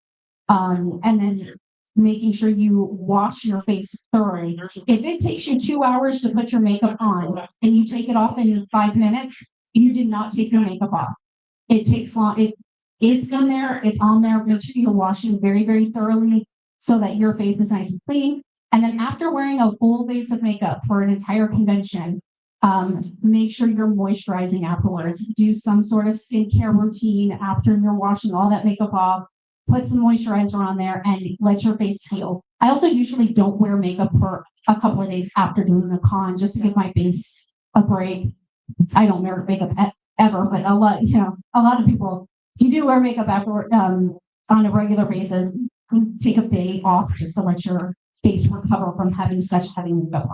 And then making sure you wash your face thoroughly. If it takes you 2 hours to put your makeup on and you take it off in 5 minutes, you did not take your makeup off. It takes long. It's in there. It's on there. Make sure you wash it very, very thoroughly so that your face is nice and clean. And then after wearing a full base of makeup for an entire convention, make sure you're moisturizing afterwards. Do some sort of skincare routine after you're washing all that makeup off. put some moisturizer on there, and let your face heal. I also usually don't wear makeup for a couple of days after doing the con, just to give my face a break. I don't wear makeup ever, but a lot of people, if you do wear makeup after on a regular basis, take a day off just to let your face recover from having such heavy makeup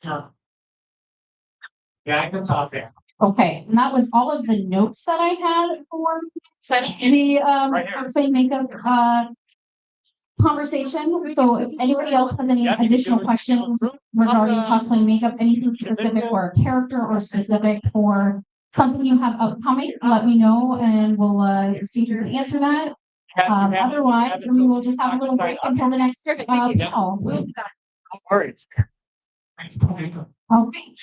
on. Yeah, I can talk there. Okay, and that was all of the notes that I had for the cosplay makeup conversation. So if anybody else has any additional questions regarding cosplay makeup, anything specific for a character or specific for something you have upcoming, let me know and we'll see if you can answer that. Otherwise, we will just have a little break until the next panel. Okay,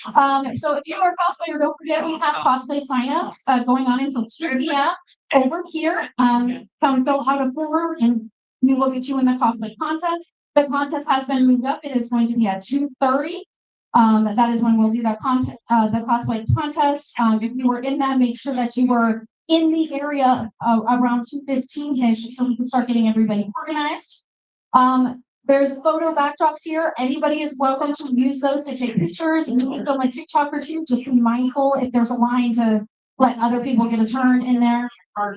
so if you are a cosplayer, don't forget we have cosplay signups going on until 2 p.m. over here. Come fill out a form and we will get you in the cosplay contest. The contest has been moved up. It is going to be at 2:30. That is when we'll do that the cosplay contest. If you were in that, make sure that you were in the area around 2:15-ish, so we can start getting everybody organized. There's photo backdrops here. Anybody is welcome to use those to take pictures and you can film a TikTok or two. Just be mindful if there's a line to let other people get a turn in there.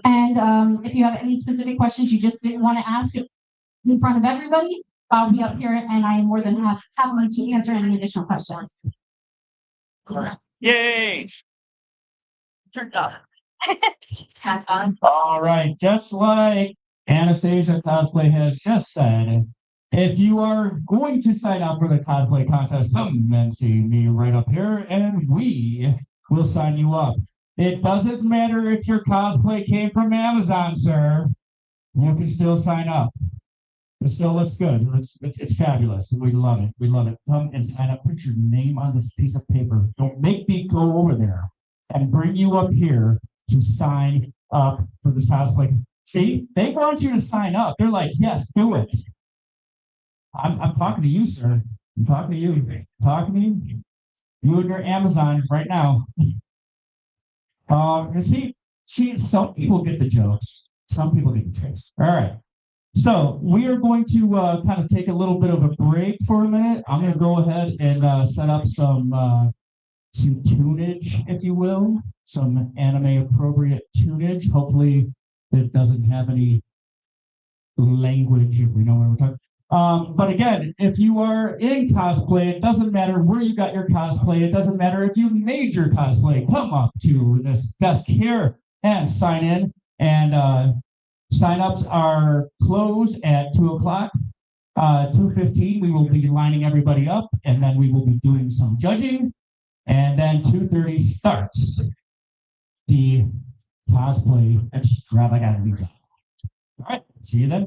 And if you have any specific questions you just didn't want to ask in front of everybody, I'll be up here and I am more than happy to answer any additional questions. Yay! Turned off. All right, just like Anastasia Cosplay has just said, if you are going to sign up for the cosplay contest, come and see me right up here and we will sign you up. It doesn't matter if your cosplay came from Amazon, sir. You can still sign up. It still looks good. It's fabulous. We love it. We love it. Come and sign up. Put your name on this piece of paper. Don't make me go over there and bring you up here to sign up for this cosplay. See, they want you to sign up. They're like, yes, do it. I'm talking to you, sir. I'm talking to you. Talking to you. You and your Amazon right now. See, some people get the jokes. Some people get the jokes. All right. So we are going to kind of take a little bit of a break for a minute. I'm going to go ahead and set up some tunage, if you will, some anime appropriate tunage. Hopefully, it doesn't have any language, if we know what we're talking. But again, if you are in cosplay, it doesn't matter where you got your cosplay. It doesn't matter if you made your cosplay. Come up to this desk here and sign in. And sign-ups are closed at 2 o'clock. 2:15, we will be lining everybody up, and then we will be doing some judging. And then 2:30 starts the cosplay extravaganza. All right, see you then.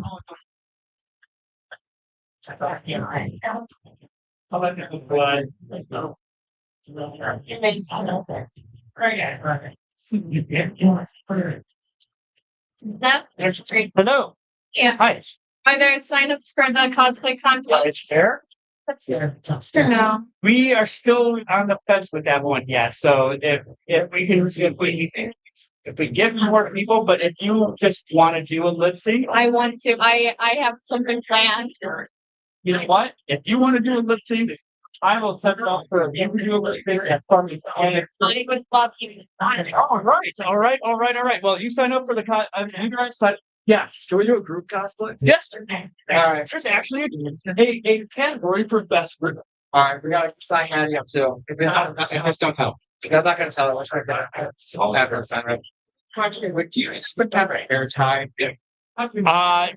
Hello. Yeah. Hi. Are there sign-ups for the cosplay contest? There. No. We are still on the fence with that one, yeah. So if we get more people, but if you just want to do a lip sync, I want to. I have something planned. you know what? If you want to do a lip sync, I will set it up for you to do a lip sync at Farming. I would love you. All right. Well, you sign up for the you guys sign. Yes. Should we do a group cosplay? Yes. There's actually a category for best group. All right, we gotta sign Annie up too. If it's don't help. I'm not gonna tell her what's right there. I'll have her sign right. Would you expect to have a hair tie?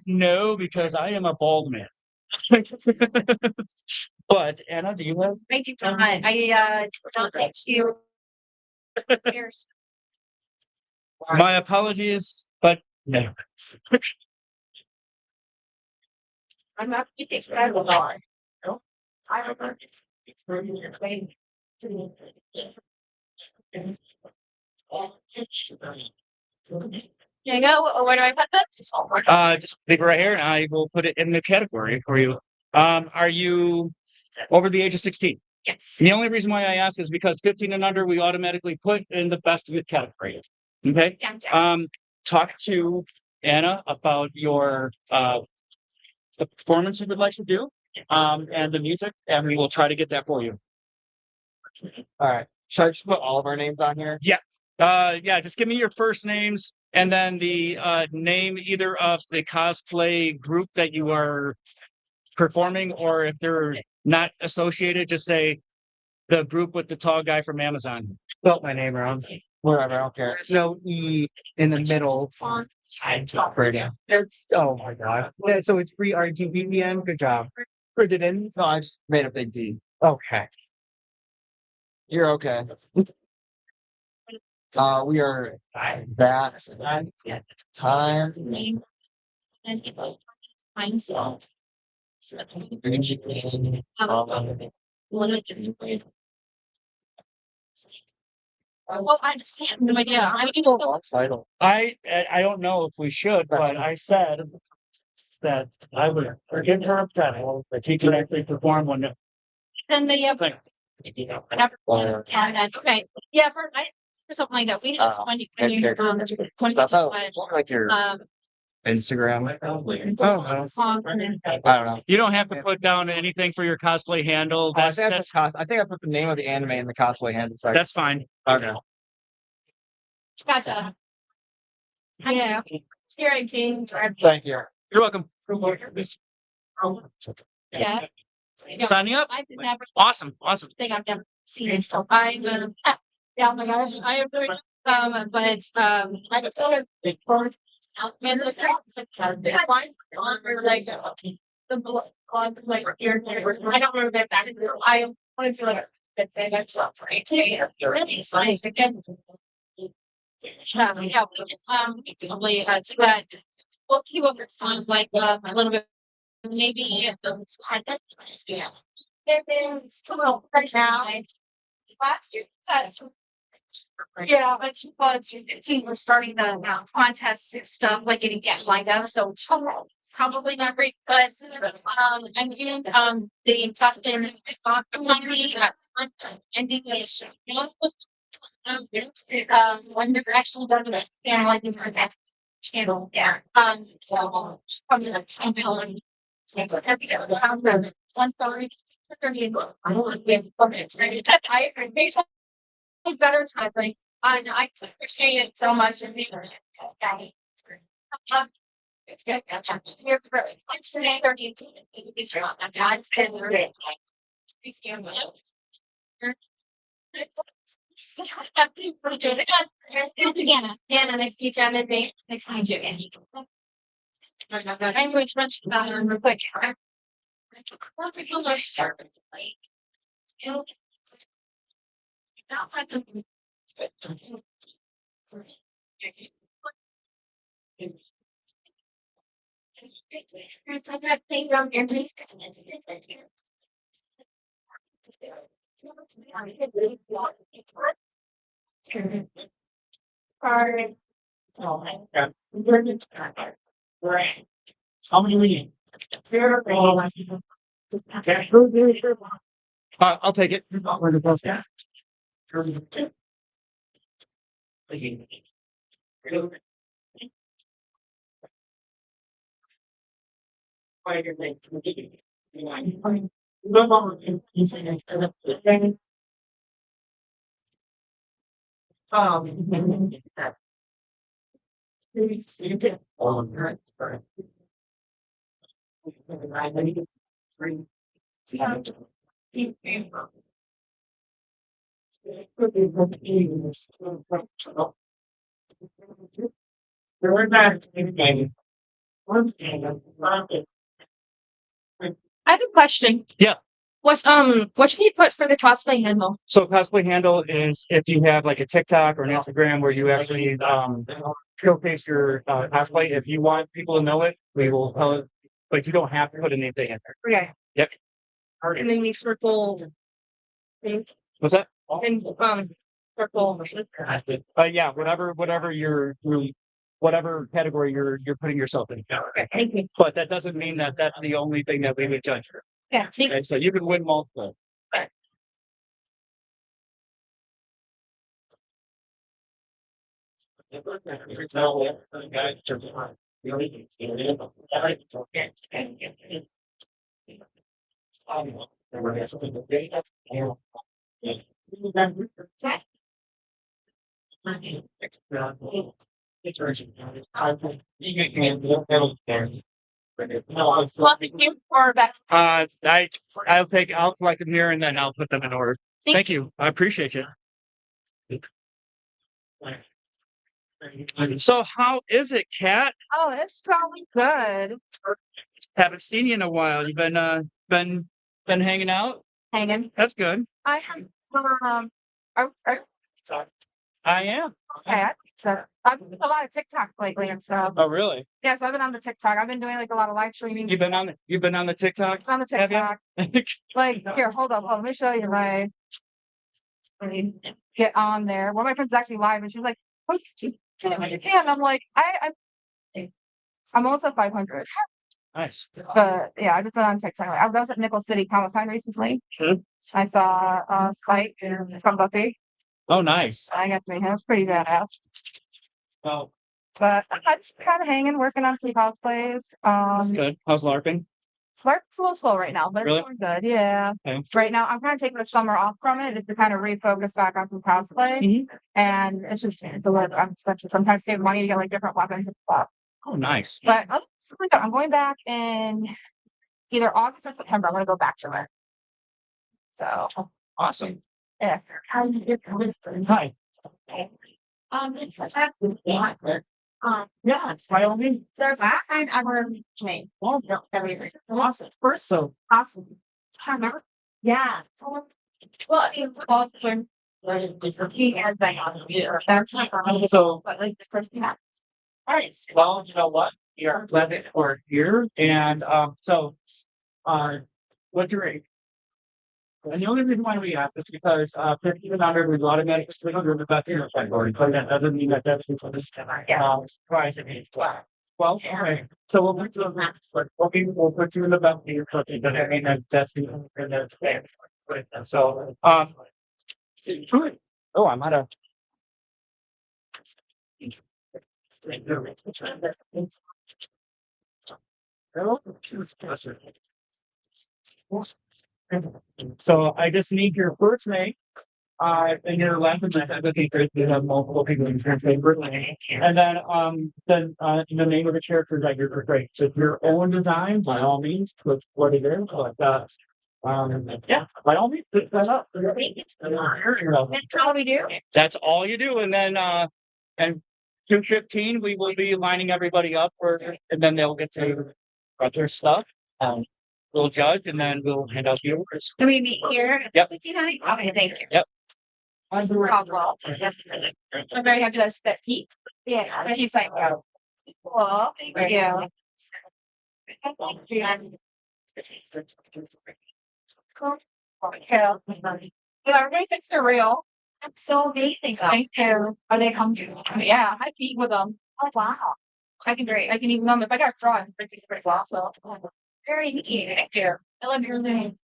No, because I am a bald man. But Anna, do you have? I do not. I don't like you. Here's My apologies, but no. I'm not thinking I will not. I don't know. Here you go. Where do I put this? Just leave it right here and I will put it in the category for you. Are you over the age of 16? Yes. The only reason why I ask is because 15 and under, we automatically put in the best of it category. Okay. Yeah. talk to Anna about your the performance you would like to do, and the music, and we will try to get that for you. All right. Should I just put all of our names on here? Yeah, just give me your first names and then the name either of the cosplay group that you are performing, or if they're not associated, just say the group with the tall guy from Amazon. Spelt my name wrong. Whatever, I don't care. There's no E in the middle. Right now. It's, oh my god. Yeah, so it's free RGBVN. Good job. Put it in. No, I just made a big D. Okay. You're okay. We are back at time. Well, I have no idea. I do. I don't know if we should, but I said that I would forgive her upset that she can actually perform one Then they have. thing. Okay, yeah, for something like that, we just when you That's how it looks like your Instagram. song and then. I don't know. You don't have to put down anything for your cosplay handle. I That's think that's I think I put the name of the anime in the cosplay handle section. that's fine. Okay. Gotcha. Yeah. Here I came. Thank you. You're welcome. Yeah. Signing up. I've never. Awesome. Thing I've never seen it, so I'm yeah, my God, I have really but I just thought it first and like the blood like ear I don't remember that back I wanted to like that that's not right. Really nice again. Yeah, totally to that we'll keep up with song like a little bit maybe yeah. And then it's a little right now. Yeah, but team was starting the contest stuff, like getting lined up, so probably not great, but I'm doing the cosplay in this community and the when they're actually done with and like this channel, yeah, from the campaign. 1:30. I don't want to be that's better time. Like I appreciate it so much. And it's good. Here for it's today 30. It's wrong. I'm not saying Anna, next each other day. Next time you I'm going to run to the bathroom real quick. How many we need? I'll take it. I have a question. Yeah. What should you put for the cosplay handle? So cosplay handle is if you have like a TikTok or an Instagram where you actually showcase your cosplay. If you want people to know it, we will tell it, but you don't have to put anything in there. Okay. Yep. And then we circle things What's that? and circle. Yeah, whatever your whatever category you're putting yourself in. Okay, thank you. But that doesn't mean that that's the only thing that we would judge. Yeah, thank Okay, so you can win multiple. Or back. I'll collect them here and then I'll put them in order. Thank you. I appreciate you. So how is it, Kat? Oh, it's probably good. Haven't seen you in a while. You've been hanging out? Hanging. That's good. I have I am. okay. I've been doing a lot of TikTok lately and stuff. Oh, really? Yeah, so I've been on the TikTok. I've been doing like a lot of live streaming You've been on the TikTok? on the Have you? TikTok. Like here, hold up, let me show you my. Let me get on there. One of my friends is actually live, and she's like, "Oh, you can." I'm like, I'm almost at 500. Nice. But yeah, I just been on TikTok. I was at Nickel City Comic Con recently. I saw Spike from Buffy. Oh, nice. I got to meet him. It was pretty badass. Oh, But I'm just kind of hanging, working on some cosplays. that's good. How's LARPing? It's a little slow right now, but Really? it's going good. Yeah. Okay. Right now, I'm kind of taking the summer off from it just to kind of refocus back on some cosplay. Mhm. And it's just the work. I'm especially sometimes save money to get like different weapons and stuff. Oh, nice. But I'm going back in either August or September. I'm going to go back to it. So Awesome. yeah. Hi. Yes, By all means. there's that kind ever made. Well, Awesome. First, so awesome. I remember. Yeah. Well, I mean, when he has that on the that's not So, but like the first thing. all right. Well, you know what? We are glad that we're here. And what's your age? And the only reason why we ask is because 50 and under, we've automatically put under the best interest category, but that doesn't mean that that's price it means flat. Well, all right. So we'll put you in that, but we'll put you in the best interest, but I mean that's the and that's fair. So oh, I'm out of. So I just need your first name, and your last name. I think we have multiple people in your favorite name. And then, the name of the character that you're great. So if your own design, by all means, put what it is, like that. Yeah, by all means, put that up. That's all we do. That's all you do. And then, and 2:15, we will be lining everybody up and then they'll get to got their stuff. We'll judge and then we'll hand out the awards. Can we meet here? Yep. Okay, thank you. Yep. I'm very happy that's that he. Yeah, but he's like, well, thank you. Cool. Yeah. Everybody thinks they're real. That's so amazing. Thank you. Are they come to? Yeah, I feed with them. Oh wow. I can eat them. If I got straw, I can drink it pretty well. So very neat. Thank you. I love your name.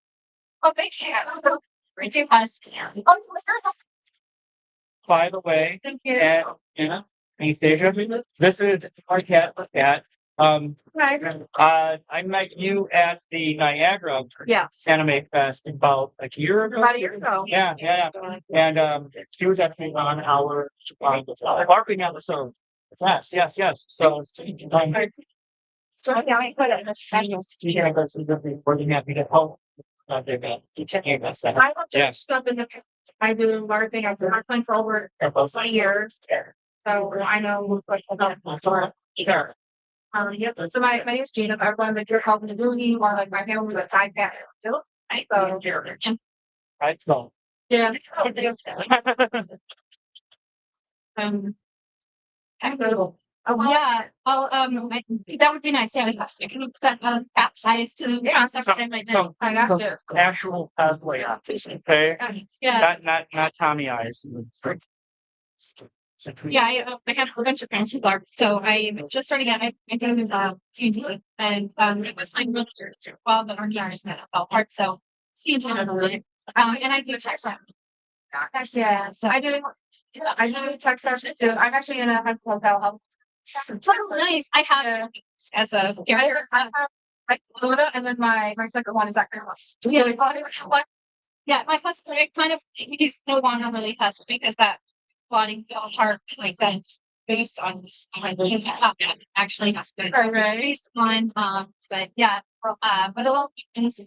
Oh, thank you. By the way, Thank you. Anna, Anastasia, this is our cat. Right. I met you at the Niagara Yes. Anime Fest about a year ago. About a year ago. Yeah. And she was actually on our LARPing episode. Yes. So Yeah, I put it in a special. we're happy to help. I love Yes. stuff in the. I do LARPing. I've been playing for over 20 years. So I know what about. Sure. Yep. So my name is Gina. Everyone like you're helping the Goonie or like my family with iPad. So Right. So. yeah. I go. Oh yeah. Oh that would be nice. Yeah, I can set size to concept and my name. I got it. Actual pathway artist, okay? Yeah. Not Tommy eyes. Yeah, I have a bunch of friends who are, so I'm just starting out. I go to C&D, and it was my brother well, but our yards met fell apart, so C&D and I do text them. Yeah, so I do tech session too. I'm actually in a high school hotel. So nice. I have as a I have like Luna, and then my second one is actually really fun. Yeah, my cosplay kind of he's no longer really has because that body part like that based on actually has been based on but yeah but a lot of things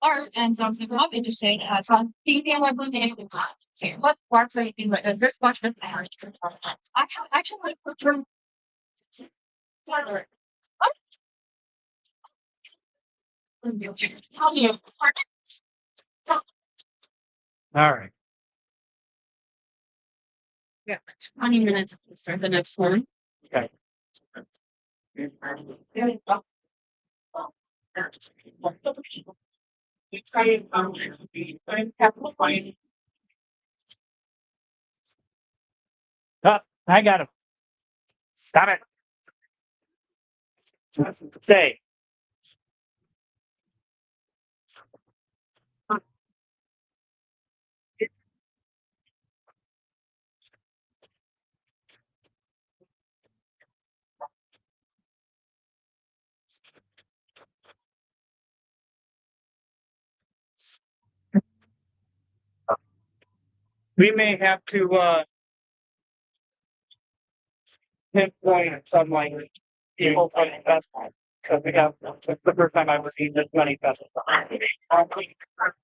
art and sounds like I'm interested so I'm thinking I'm going to so what works are you thinking about? There's much of actually like the term All right. Yeah, 20 minutes to start the next one. Okay. Oh, I got him. Stop it. Stay. We may have to pinpoint some like people from the festival. Because we have the first time I was seeing this many festivals.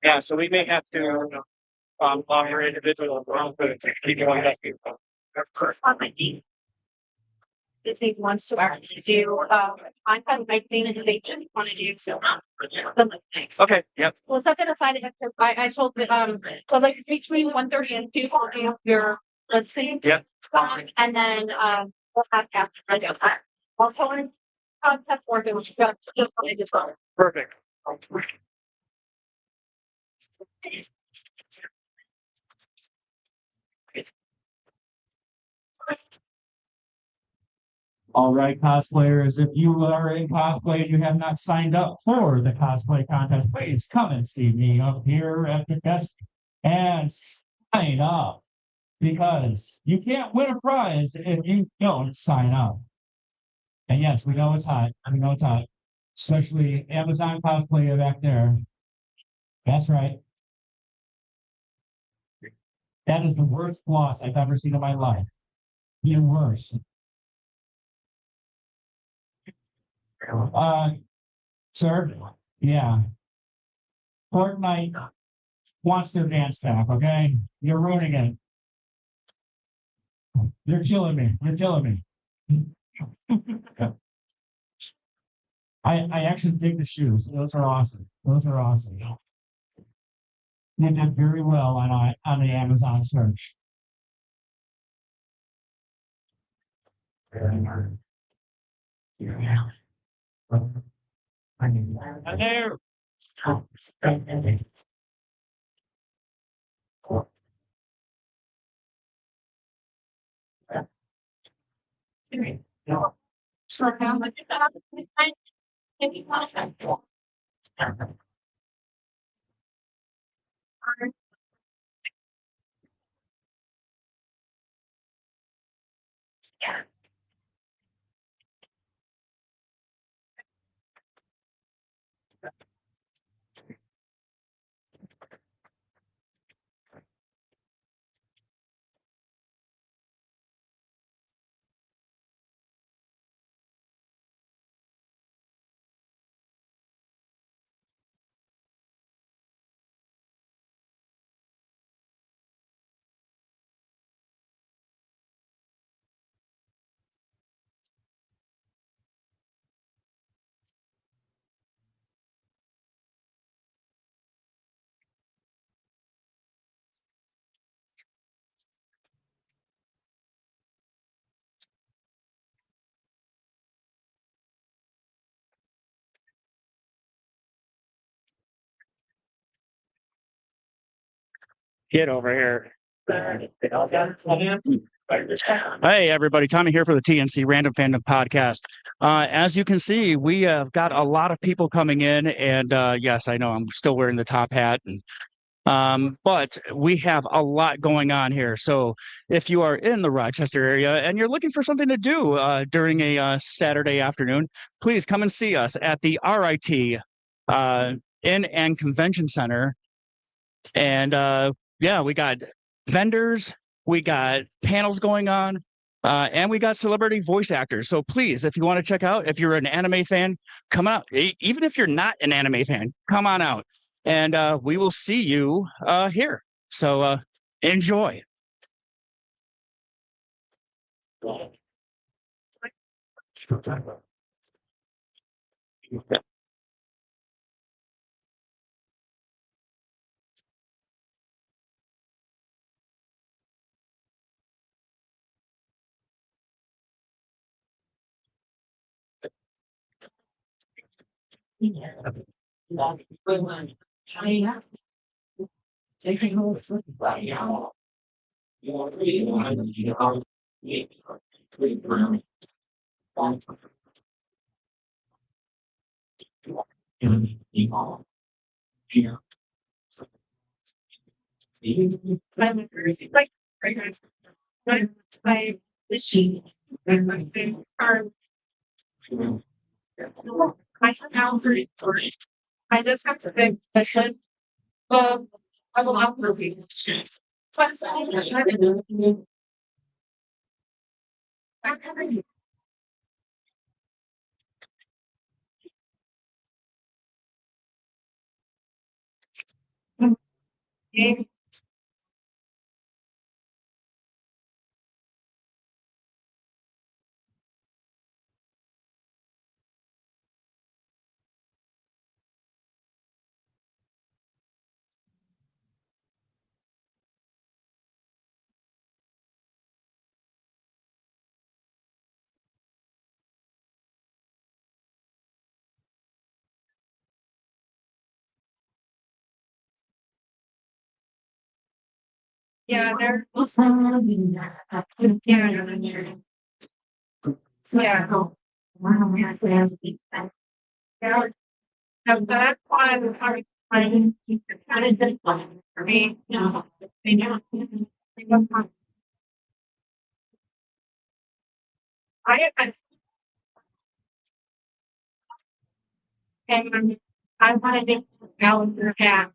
Yeah, so we may have to offer individual people like that. If he wants to actually do, I have my thing and they just want to do so. Okay, yep. Well, set that aside. I told that, so like between 1:30 and 2, I'll do your, let's see. Yep. And then, we'll have after. I'll tell him, concept work, and just Perfect. All right, cosplayers, if you are in cosplay and you have not signed up for the cosplay contest, please come and see me up here at the desk and sign up because you can't win a prize if you don't sign up. And yes, we know it's hot. We know it's hot, especially Amazon cosplay back there. That's right. That is the worst floss I've ever seen in my life. Even worse. Sir, yeah. Fortnite wants their dance back, okay? You're ruining it. You're killing me. You're killing me. I actually dig the shoes. Those are awesome. Those are awesome. They did very well on the Amazon search. There. So how much is that? If you want to. Get over here. Hey, everybody. Tommy here for the C Random Fandom podcast. As you can see, we have got a lot of people coming in. And yes, I know I'm still wearing the top hat. And But we have a lot going on here. So if you are in the Rochester area and you're looking for something to do during a Saturday afternoon, please come and see us at the RIT Inn and Convention Center. And yeah, we got vendors, we got panels going on, and we got celebrity voice actors. So please, if you want to check out, if you're an anime fan, come out. Even if you're not an anime fan, come on out. And we will see you here. So enjoy. I just have to think I should I will have to repeat. Yeah, they're also yeah. So that's why I'm trying to keep it kind of different for me. I have and I wanted to balance your hat.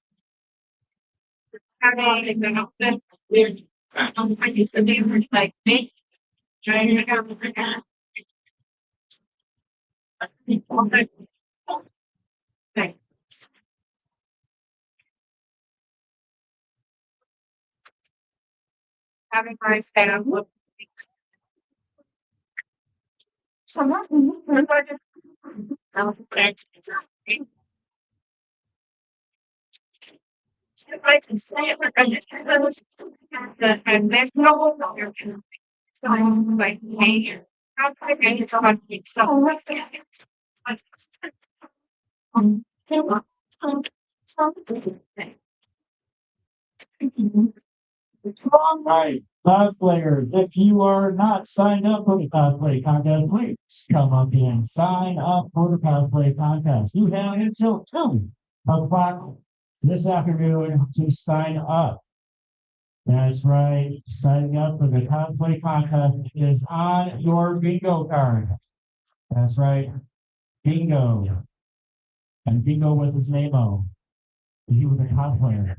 Having the outfit with I used to be like me. Trying to have the hat. Having my stand look. If I can say it like I just had and there's no longer so like me. How can I get it on so what's the All right, cosplayers, if you are not signed up for the cosplay contest, please come up and sign up for the cosplay contest. You have until 2 o'clock this afternoon to sign up. That's right, signing up for the cosplay contest is on your bingo card. That's right, bingo. And bingo was his name-o. He was a cosplayer.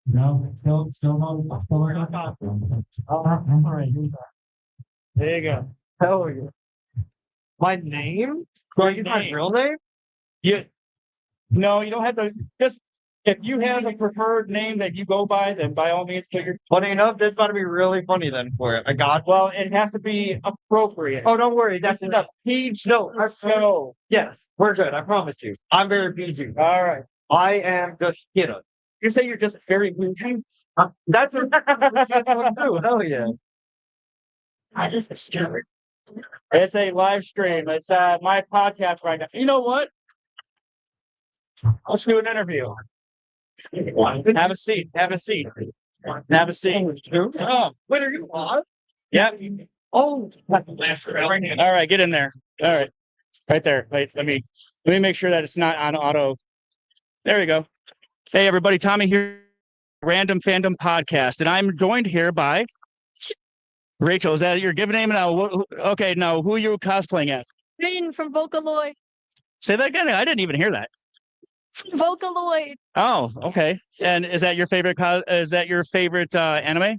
No, still learning costume. All right. There you go. Hell yeah. My name? Do I use my real name? No, you don't have to, just, if you have a preferred name that you go by, then by all means, figure. Funny enough, this is about to be really funny then for it. I got Well, it has to be appropriate. Oh, don't worry. That's enough. PG. No, So, yes, we're good. I promise you. I'm very PG. all right. I am just, You say you're just very bougie? that's what I do. Hell yeah. I just discovered. It's a live stream. It's my podcast right now. You know what? Let's do an interview. Have a seat. Have a seat. Have a seat. Oh, Wait, are you on? yep. Oh, All right, get in there. All right. Right there. Wait, let me make sure that it's not on auto. There we go. Hey, everybody, Tommy here, Random Fandom Podcast, and I'm joined here by Rachel. Is that your given name now? Okay, now who are you cosplaying as? Rain from Vocaloid. Say that again. I didn't even hear that. Vocaloid. Oh, okay. And is that your favorite? Is that your favorite anime?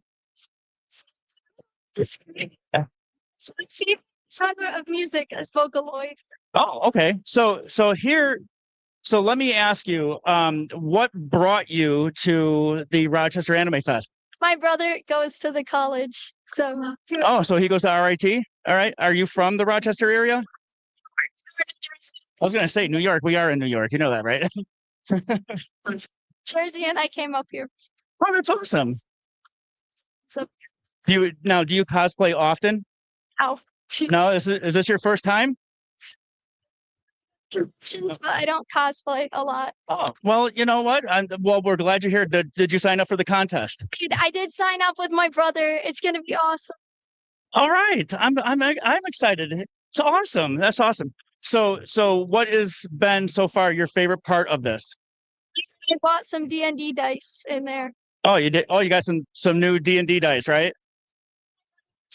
My favorite genre of music is Vocaloid. Oh, okay. So here. So let me ask you, what brought you to the Rochester Anime Fest? My brother goes to the college, so. Oh, so he goes to RIT? All right. Are you from the Rochester area? I was going to say New York. We are in New York. You know that, right? Jersey, and I came up here. Oh, that's awesome. So. Do you cosplay often? Ow. No, is this your first time? But I don't cosplay a lot. Oh, well, you know what? Well, we're glad you're here. Did you sign up for the contest? I did sign up with my brother. It's gonna be awesome. All right, I'm excited. It's awesome. That's awesome. So what has been so far your favorite part of this? I bought some D&D dice in there Oh, you did. Oh, you got some new D&D dice, right?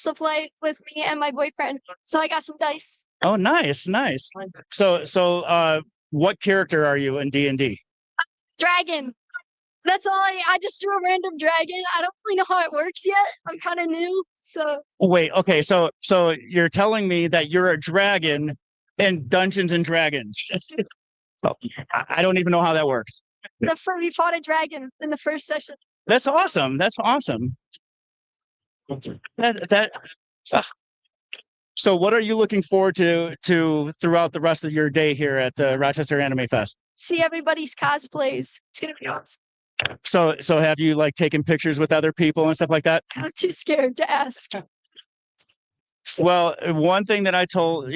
to play with me and my boyfriend. So I got some dice. Oh, nice. So what character are you in D&D? Dragon. That's all I just drew a random dragon. I don't really know how it works yet. I'm kind of new, so. Wait, okay, so you're telling me that you're a dragon in Dungeons and Dragons. Oh, I don't even know how that works. We fought a dragon in the first session. That's awesome. So what are you looking forward to throughout the rest of your day here at the Rochester Anime Fest? See everybody's cosplays. It's gonna be awesome. So have you like taken pictures with other people and stuff like that? I'm too scared to ask. Well, one thing that I tell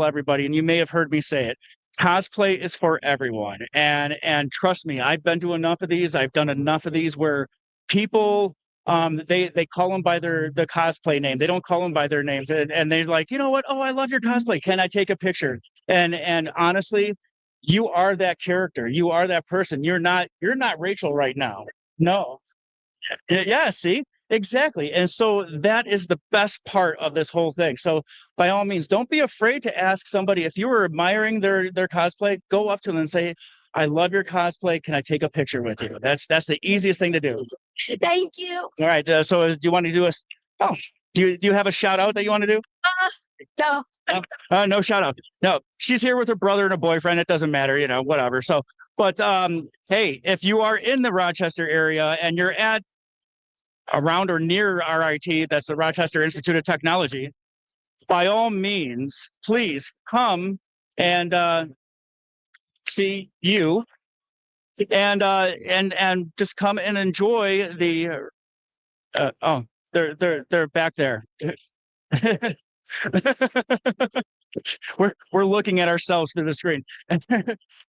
everybody, and you may have heard me say it, cosplay is for everyone. And trust me, I've been to enough of these. I've done enough of these where people they call them by the cosplay name. They don't call them by their names. And they're like, you know what? Oh, I love your cosplay. Can I take a picture? And honestly, you are that character. You are that person. You're not Rachel right now. No. Yeah, see? Exactly. And so that is the best part of this whole thing. So by all means, don't be afraid to ask somebody if you were admiring their cosplay, go up to them and say, I love your cosplay. Can I take a picture with you? That's the easiest thing to do. Thank you. All right. So do you want to do do you have a shout out that you want to do? No. No shout out. No, she's here with her brother and a boyfriend. It doesn't matter, whatever. So, but hey, if you are in the Rochester area and you're at around or near RIT, that's the Rochester Institute of Technology, by all means, please come and see you and just come and enjoy the they're back there. we're looking at ourselves through the screen.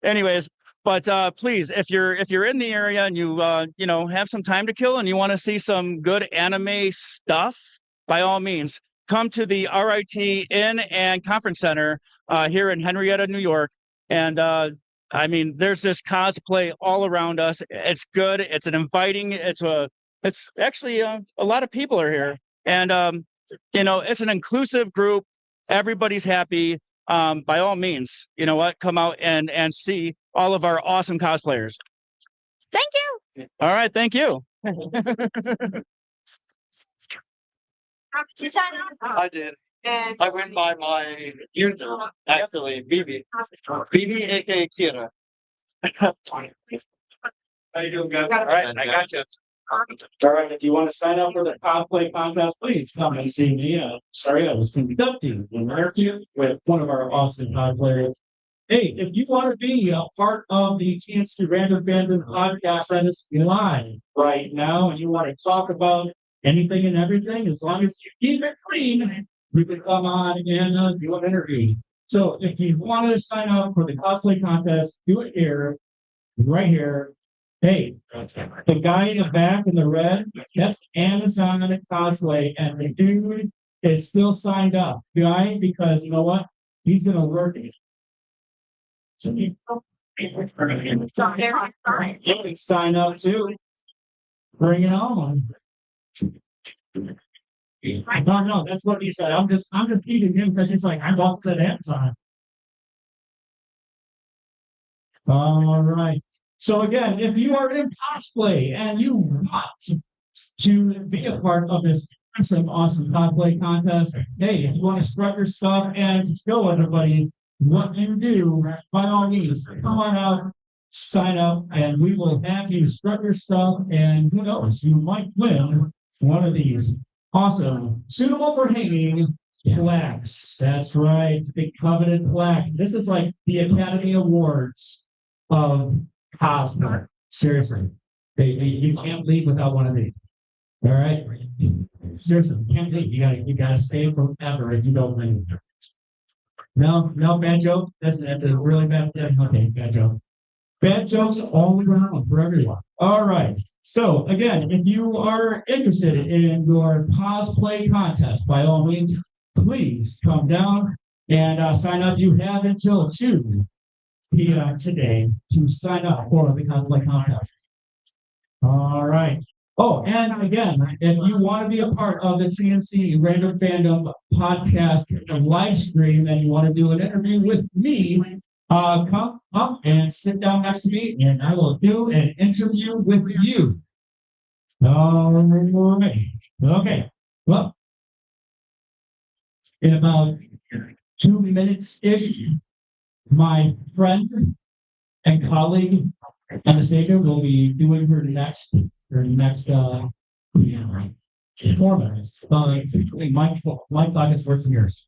Anyways, but please, if you're in the area and you have some time to kill and you want to see some good anime stuff, by all means, come to the RIT Inn and Conference Center here in Henrietta, New York. And I mean, there's this cosplay all around us. It's good. It's an inviting. It's actually a lot of people are here, and it's an inclusive group. Everybody's happy. By all means, you know what? Come out and see all of our awesome cosplayers. Thank you. All right. Thank you. I did. I went by my user, actually, BB. BB, aka Kira. How you doing, guys? All right, I got you. All right, if you want to sign up for the cosplay contest, please come and see me. Sorry, I was conducting an interview with one of our awesome cosplayers. Hey, if you want to be a part of the C Random Fandom podcast that is live right now, and you want to talk about anything and everything, as long as you keep it clean, you can come on and do an interview. So if you want to sign up for the cosplay contest, do it here, right here. Hey, the guy in the back in the red, that's Amazon cosplay, and the dude is still signed up. Guy, because you know what? He's gonna work it. So You can sign up too. Bring it on. No, that's what he said. I'm just teasing him because he's like, I'm up to that time. All right. So again, if you are in cosplay and you want to be a part of this awesome cosplay contest, hey, if you want to strut your stuff and show everybody what you do, by all means, come on out, sign up, and we will have you strut your stuff, and who knows, you might win one of these awesome, suitable for hanging plaques. That's right, the coveted plaque. This is like the Academy Awards of cosplay. Seriously, you can't leave without one of these. All right, seriously, you can't leave. You gotta stay forever if you don't leave. No, bad joke. That's a really bad. Okay, bad joke. Bad jokes all around for everyone. All right. So again, if you are interested in your cosplay contest, by all means, please come down and sign up. You have until 2 p.m. today to sign up for the cosplay contest. All right. Oh, and again, if you want to be a part of the C Random Fandom podcast live stream and you want to do an interview with me, come up and sit down next to me and I will do an interview with you. All right. Okay. Well, in about 2 minutes-ish, my friend and colleague Anastasia will be doing her next 4 minutes. My clock is worse than yours.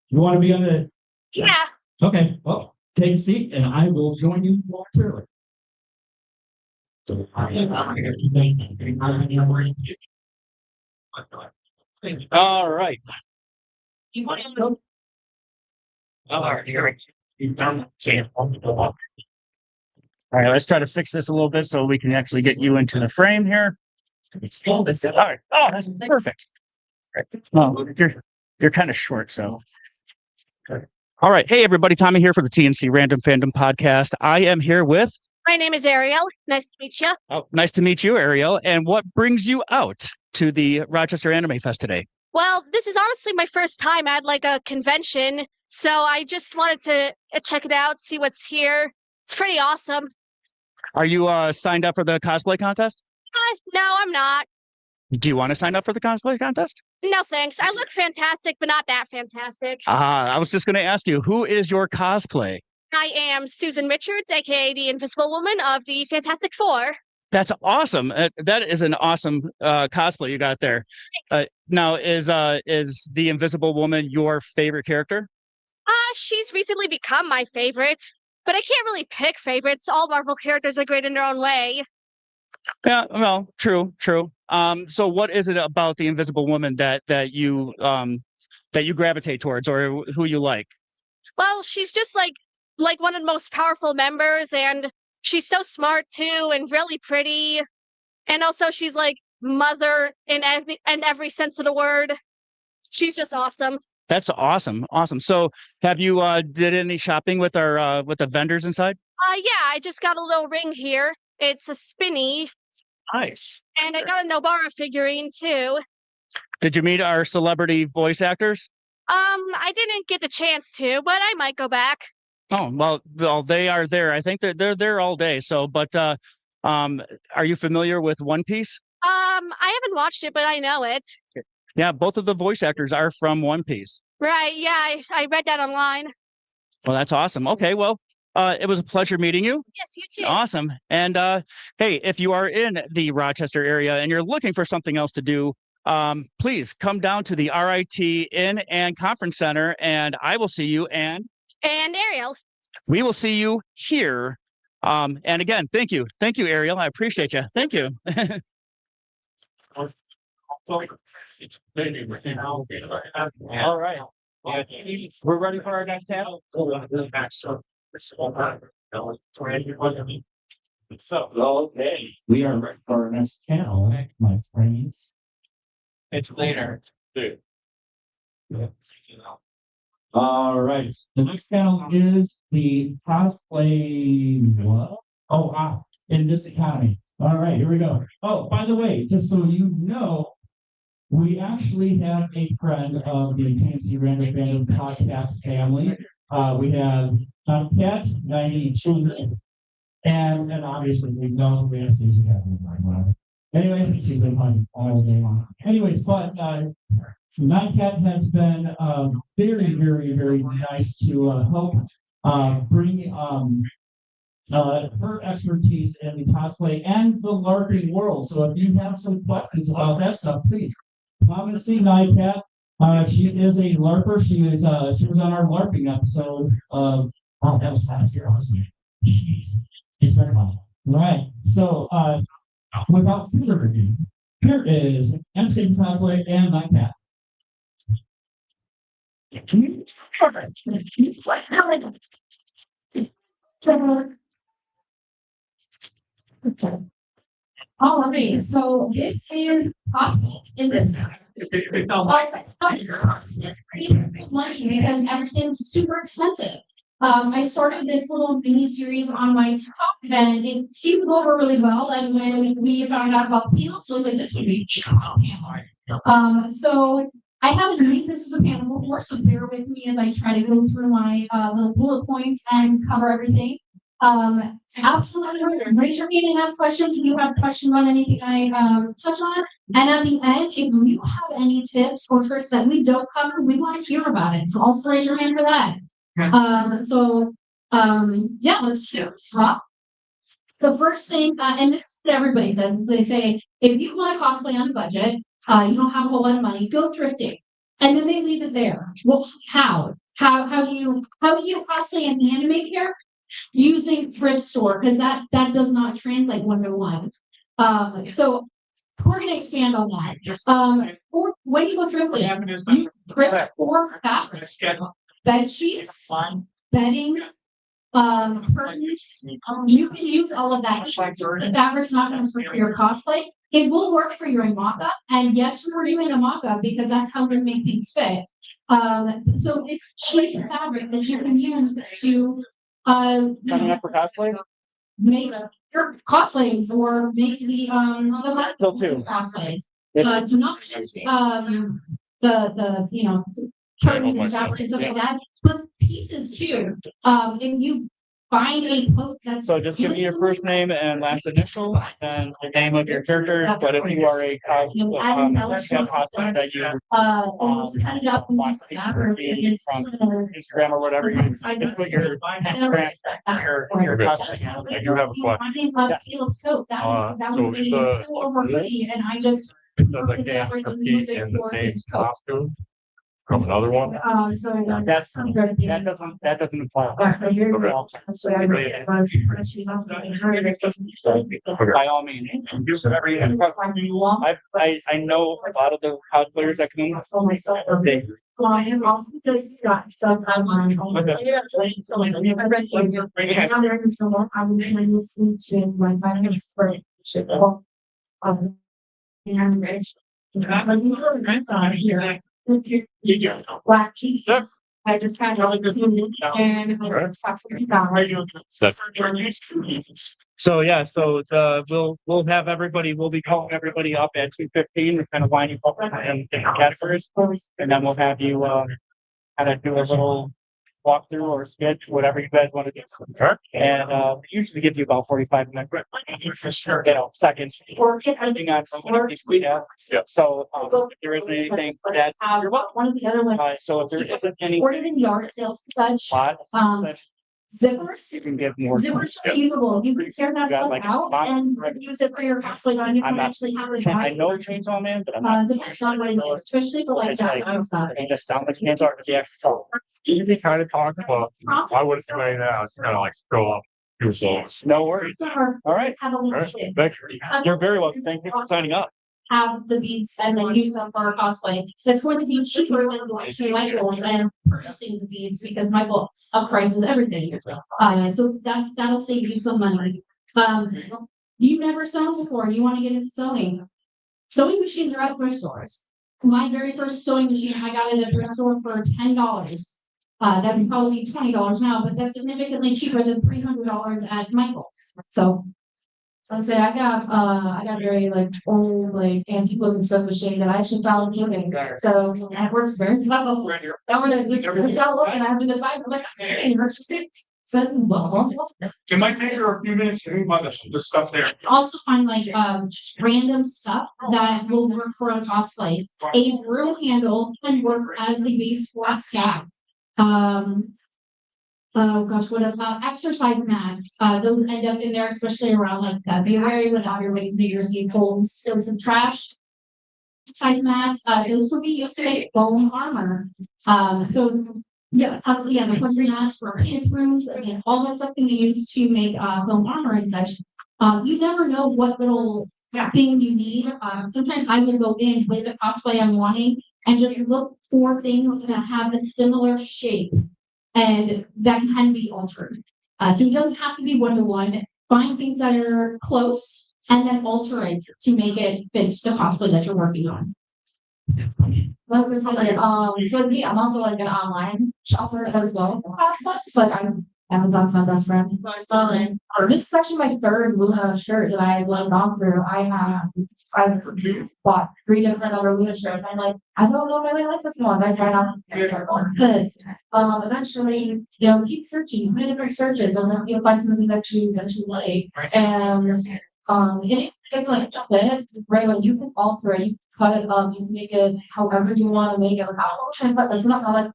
You want to be on the? Yeah. Okay. Well, take a seat, and I will join you momentarily. All right. You want to go? All right, let's try to fix this a little bit so we can actually get you into the frame here. All right. Oh, that's perfect. Well, you're kind of short, so. All right. Hey, everybody. Tommy here for the TNC Random Fandom podcast. I am here with. My name is Ariel. Nice to meet you. Oh, nice to meet you, Ariel. And what brings you out to the Rochester Anime Fest today? Well, this is honestly my first time at like a convention, so I just wanted to check it out, see what's here. It's pretty awesome. Are you signed up for the cosplay contest? No, I'm not. Do you want to sign up for the cosplay contest? No, thanks. I look fantastic, but not that fantastic. I was just going to ask you, who is your cosplay? I am Susan Richards, aka the Invisible Woman of the Fantastic Four. That's awesome. That is an awesome cosplay you got there. Now, is the Invisible Woman your favorite character? She's recently become my favorite, but I can't really pick favorites. All Marvel characters are great in their own way. Yeah, well, true. So what is it about the Invisible Woman that you gravitate towards, or who you like? Well, she's just like one of the most powerful members, and she's so smart too, and really pretty. And also, she's like mother in every sense of the word. She's just awesome. That's awesome. So, have you did any shopping with the vendors inside? Yeah, I just got a little ring here. It's a spinny. Nice. And I got a Nobara figurine too. Did you meet our celebrity voice actors? I didn't get the chance to, but I might go back. Oh, well, they are there. I think that they're there all day. So, but are you familiar with One Piece? I haven't watched it, but I know it. Yeah, both of the voice actors are from One Piece. Right. Yeah, I read that online. Well, that's awesome. Okay, well, it was a pleasure meeting you. Yes, you too. Awesome. And hey, if you are in the Rochester area and you're looking for something else to do, please come down to the RIT Inn and Conference Center, and I will see you. And Ariel. We will see you here. And again, thank you, Ariel. I appreciate you. Thank you. All right. We're ready for our next panel. Okay, we are ready for our next panel, my friends. It's later. Yeah. All right. The next panel is the cosplay. What? Oh, in this economy. All right, here we go. Oh, by the way, just so you know, we actually have a friend of the C Random Fandom podcast family. We have Cat 92, and obviously we know we have Stacey Catherine. Anyway, she's been on all day long. Anyways, but Cat has been very, very, very nice to help bring her expertise in the cosplay and the LARPing world. So if you have some questions about that stuff, please come and see Cat. She is a LARPer. She was on our LARPing episode of that was last year, wasn't it? Jeez. It's very fun. Right. So without further ado, here is MC Cosplay and Cat. Perfect. All right, so this is possible in this. Money because everything's super expensive. I started this little mini series on my TikTok and it seemed to go over really well. And when we found out about peanuts, I was like, this would be so I haven't made this as a panel before, so bear with me as I try to go through my little bullet points and cover everything. Absolutely raise your hand and ask questions if you have questions on anything I touch on. And at the end, if you have any tips or tricks that we don't cover, we want to hear about it. So also raise your hand for that. Yeah, let's do it. The first thing, and this is what everybody says, is they say, if you want to cosplay on a budget, you don't have a whole lot of money, go thrifting. And then they leave it there. Well, how? How do you cosplay an anime character? Using thrift store, because that does not translate 1-to-1. So we're going to expand on that. Or when you go thrifting, you thrift for fabrics, bed sheets, bedding, curtains. You can use all of that. The fabric's not going to work for your cosplay. It will work for your mock-up, and yes, we're doing a mock-up because that's how we make things fit. So it's cheap fabric that you can use to Signing up for cosplay? make your cosplays or make the cosplays. Do not just the curtains and fabric and stuff like that, but pieces too. If you find a post that's So just give me your first name and last initial and the name of your character. But if you are a cosplay that you cut it up and fabric from Instagram or whatever, you just put your cosplay. I do have a question. That was a over hoodie, and I just Does I can't compete in the same costume from another one? So That doesn't apply. By all means. I know a lot of the cosplayers that come in. Well, I have also just got stuff online. I'm listening to my finance for here. Black cheese. I just had really good and So yeah, we'll have everybody, we'll be calling everybody up at 2:15. We're kind of winding up in different categories, and then we'll have you kind of do a little walkthrough or sketch, whatever you guys want to do. And we usually give you about 45 minutes, seconds. Depending on we have. So if there isn't anything that one of the other ones. so if there isn't any Or even yard sales such. Zippers. you can give more. Zippers are usable. You can tear that stuff like out and use it for your cosplay on. You can actually have it. I know Chainsaw Man, but I'm not. Depends on what it is, especially for like that kind of stuff. They just sound like Chainsaw, but the actual. Easy kind of talk about, I would explain that, it's kind of like scroll up. No worries. All right. Have a little Alright, bit. thanks. You're very welcome. Thank you for signing up. Have the beads and then use them for a cosplay. That's going to be cheaper than going to Michael's and purchasing the beads because Michael's up prices everything. So that'll save you some money. You've never sewn before and you want to get into sewing. Sewing machines are at thrift stores. My very first sewing machine, I got it at a thrift store for $10. That would probably be $20 now, but that's significantly cheaper than $300 at Michael's. So let's say I got very like old, like antique looking sofa machine that I actually found living. So that works very well. I want to just look and I have to buy like so well. It might take her a few minutes to move on the stuff there. Also find like just random stuff that will work for a cosplay. A broom handle can work as the base for a staff. Oh gosh, what else? Exercise masks. Those end up in there, especially around like February when everybody's New Year's Eve holds still some trash. Exercise masks. Those would be used to make foam armor. So yeah, possibly the country masks for kids' rooms. Again, all that stuff can be used to make foam armor and such. You never know what little thing you need. Sometimes I will go in with the cosplay I'm wanting and just look for things that have a similar shape. And that can be altered. So it doesn't have to be one-to-one. Find things that are close and then alter it to make it fit the cosplay that you're working on. So me, I'm also like an online shopper as well. So like I'm Amazon's my best friend. This is actually my third Luna shirt that I've gone through. I've bought 3 different other Luna shirts. And I'm like, I don't know if I really like this one. I tried out because eventually, keep searching, do different searches, and then you'll find something that you like. And it's like fit, right? When you can alter it, you cut it up, you can make it however you want to make it. But that's not how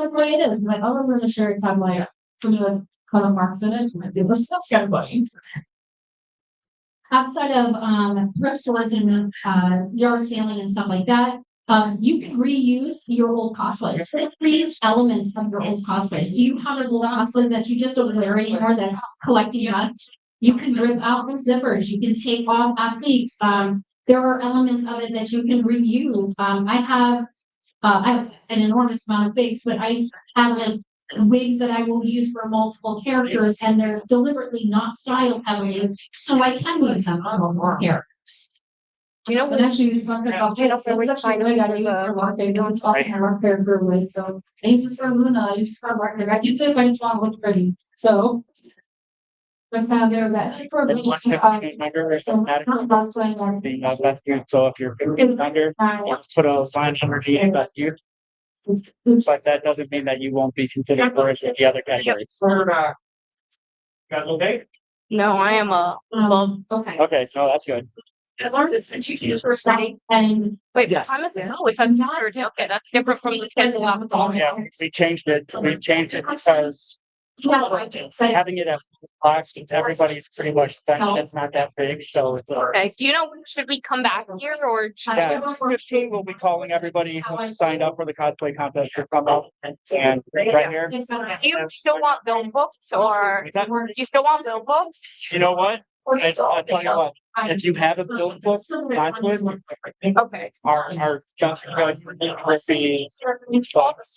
the way it is. Like other Luna shirts have like some of the color marks in it. That's kind of funny. Outside of thrift stores and yard selling and stuff like that, you can reuse your old cosplays. Reuse elements of your old cosplays. Do you have an old cosplay that you just don't wear anymore that's collecting dust? You can rip out the zippers. You can take off appliques. There are elements of it that you can reuse. I have an enormous amount of wigs, but I have like wigs that I will use for multiple characters, and they're deliberately not styled heavily, so I can use them for multiple characters. And actually, this is often a rough character wig, so I use this for Luna, I use it for Mark, I can say when it's wrong, looks pretty. So that's kind of there that for So if you're under, let's put a line underneath that you. But that doesn't mean that you won't be considered for the other categories. Guys, okay? No, I am Okay, so that's good. I learned this in 2 years for studying and wait, Yes. I'm if I'm not okay, that's different from the schedule. Yeah, we changed it. We changed it because having it at class, everybody's pretty much spent. It's not that big, so it's. Okay, do you know, should we come back here or? Yeah, 15 will be calling everybody who signed up for the cosplay contest to come up and right here. Do you still want build books or do you still want build books? You know what? I'll tell you what, if you have a build book, not with, Okay. our just good with the.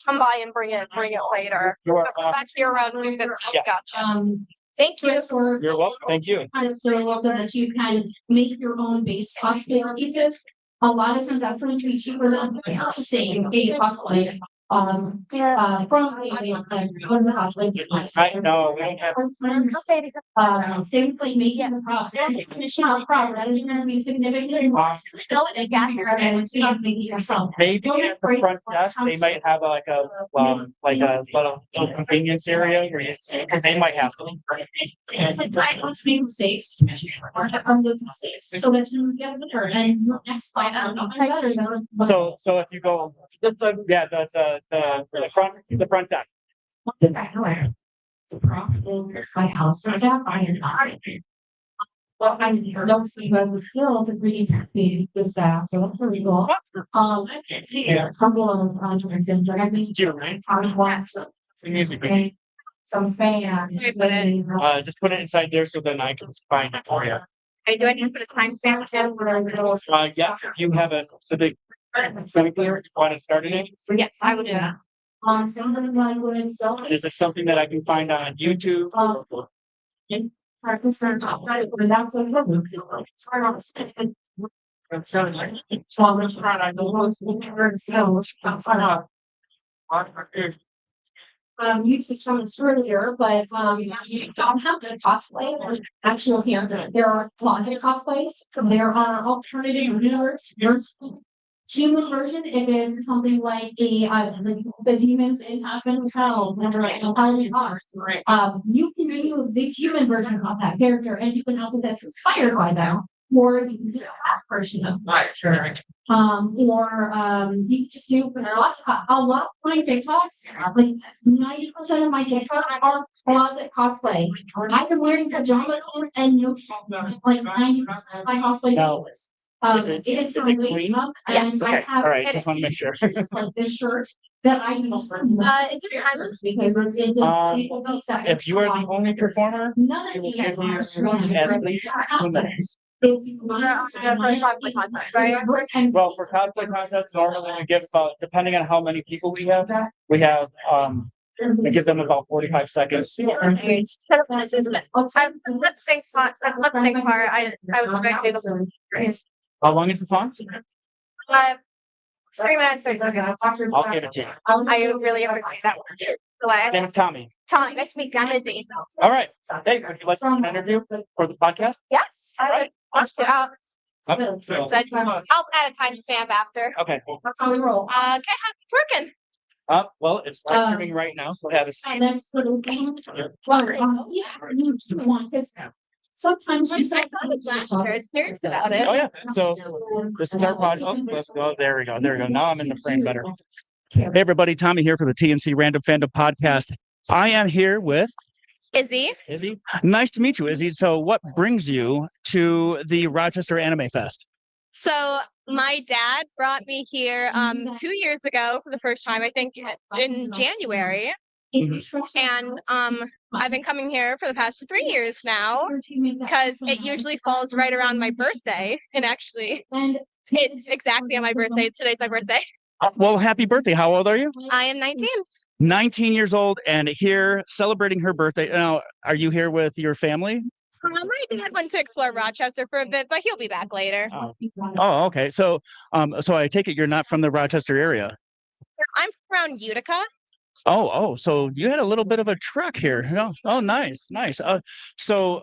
Come by and bring it later. You are, Come back here around 3:15. Yeah. Gotcha. Thank you. You're welcome. Thank you. kind of so that you can make your own base cosplay pieces. A lot of times that's going to be cheaper than purchasing a cosplay. From a I know, we have. same like making the props, finishing out prop, that is going to be significant. Still, it got here and it's not making yourself. Maybe at the front desk, they might have like a little convenience area where you, because they might have. I want to be safe. I'm looking safe. So that's when we get the turn and next slide. So if you go, yeah, the front desk. It's a problem. My house is that I well, I don't see that the skills to really the staff, so that's really cool. Yeah, it's couple of things like I think some fans. Just put it inside there so then I can find it for you. Okay, do I need to put a timestamp in? Yeah, you have a civic clear want to start it? Yes, I would do that. Something like what it's so. Is it something that I can find on YouTube? You touched on this earlier, but you don't have to cosplay or actual character. There are a lot of cosplays. There are alternative universe. There's human version if it's something like the demons in Aspen Hotel, remember like Halloween Cost. You can do the human version of that character and you can outfit that's inspired by them. Or you can do that version of sure. You can just do a lot of my TikToks, like 90% of my TikToks are closet cosplay. I've been wearing pajama clothes and no like 90% of my cosplay videos. It is from Wings Up, and I have All right, just want to make sure. it's like this shirt that I use. It's because it's a If you are the only performer, none it of will the give you at least 2 minutes. Well, for cosplay contests, normally we give about, depending on how many people we have, we give them about 45 seconds. Let's say spot. Let's say part. I was expecting. How long is the song? 3 minutes. I'll give it to you. I really appreciate that one too. Name is Tommy. Tommy, nice to meet you. I'm Izzy. All right. Hey, would you like an interview for the podcast? Yes. Right. I'll add Okay. a timestamp after. Okay. That's how we roll. Okay, how's it working? Well, it's live streaming right now, so have a seat. And there's little things. Well, yeah, you do want this. Sometimes I saw this last year. I was curious about it. Oh, yeah. So this is our pod. Oh, let's go. There we go. There we go. Now I'm in the frame better. Hey, everybody. Tommy here for the TNC Random Fandom podcast. I am here with Izzy. Izzy. Nice to meet you, Izzy. So what brings you to the Rochester Anime Fest? So my dad brought me here 2 years ago for the first time, I think in January. And I've been coming here for the past 3 years now because it usually falls right around my birthday. And actually, it's exactly on my birthday. Today's my birthday. Well, happy birthday. How old are you? I am 19. 19 years old and here celebrating her birthday. Now, are you here with your family? My dad went to explore Rochester for a bit, but he'll be back later. Oh, okay. So I take it you're not from the Rochester area. I'm from around Utica. Oh, so you had a little bit of a trek here. Oh, nice. So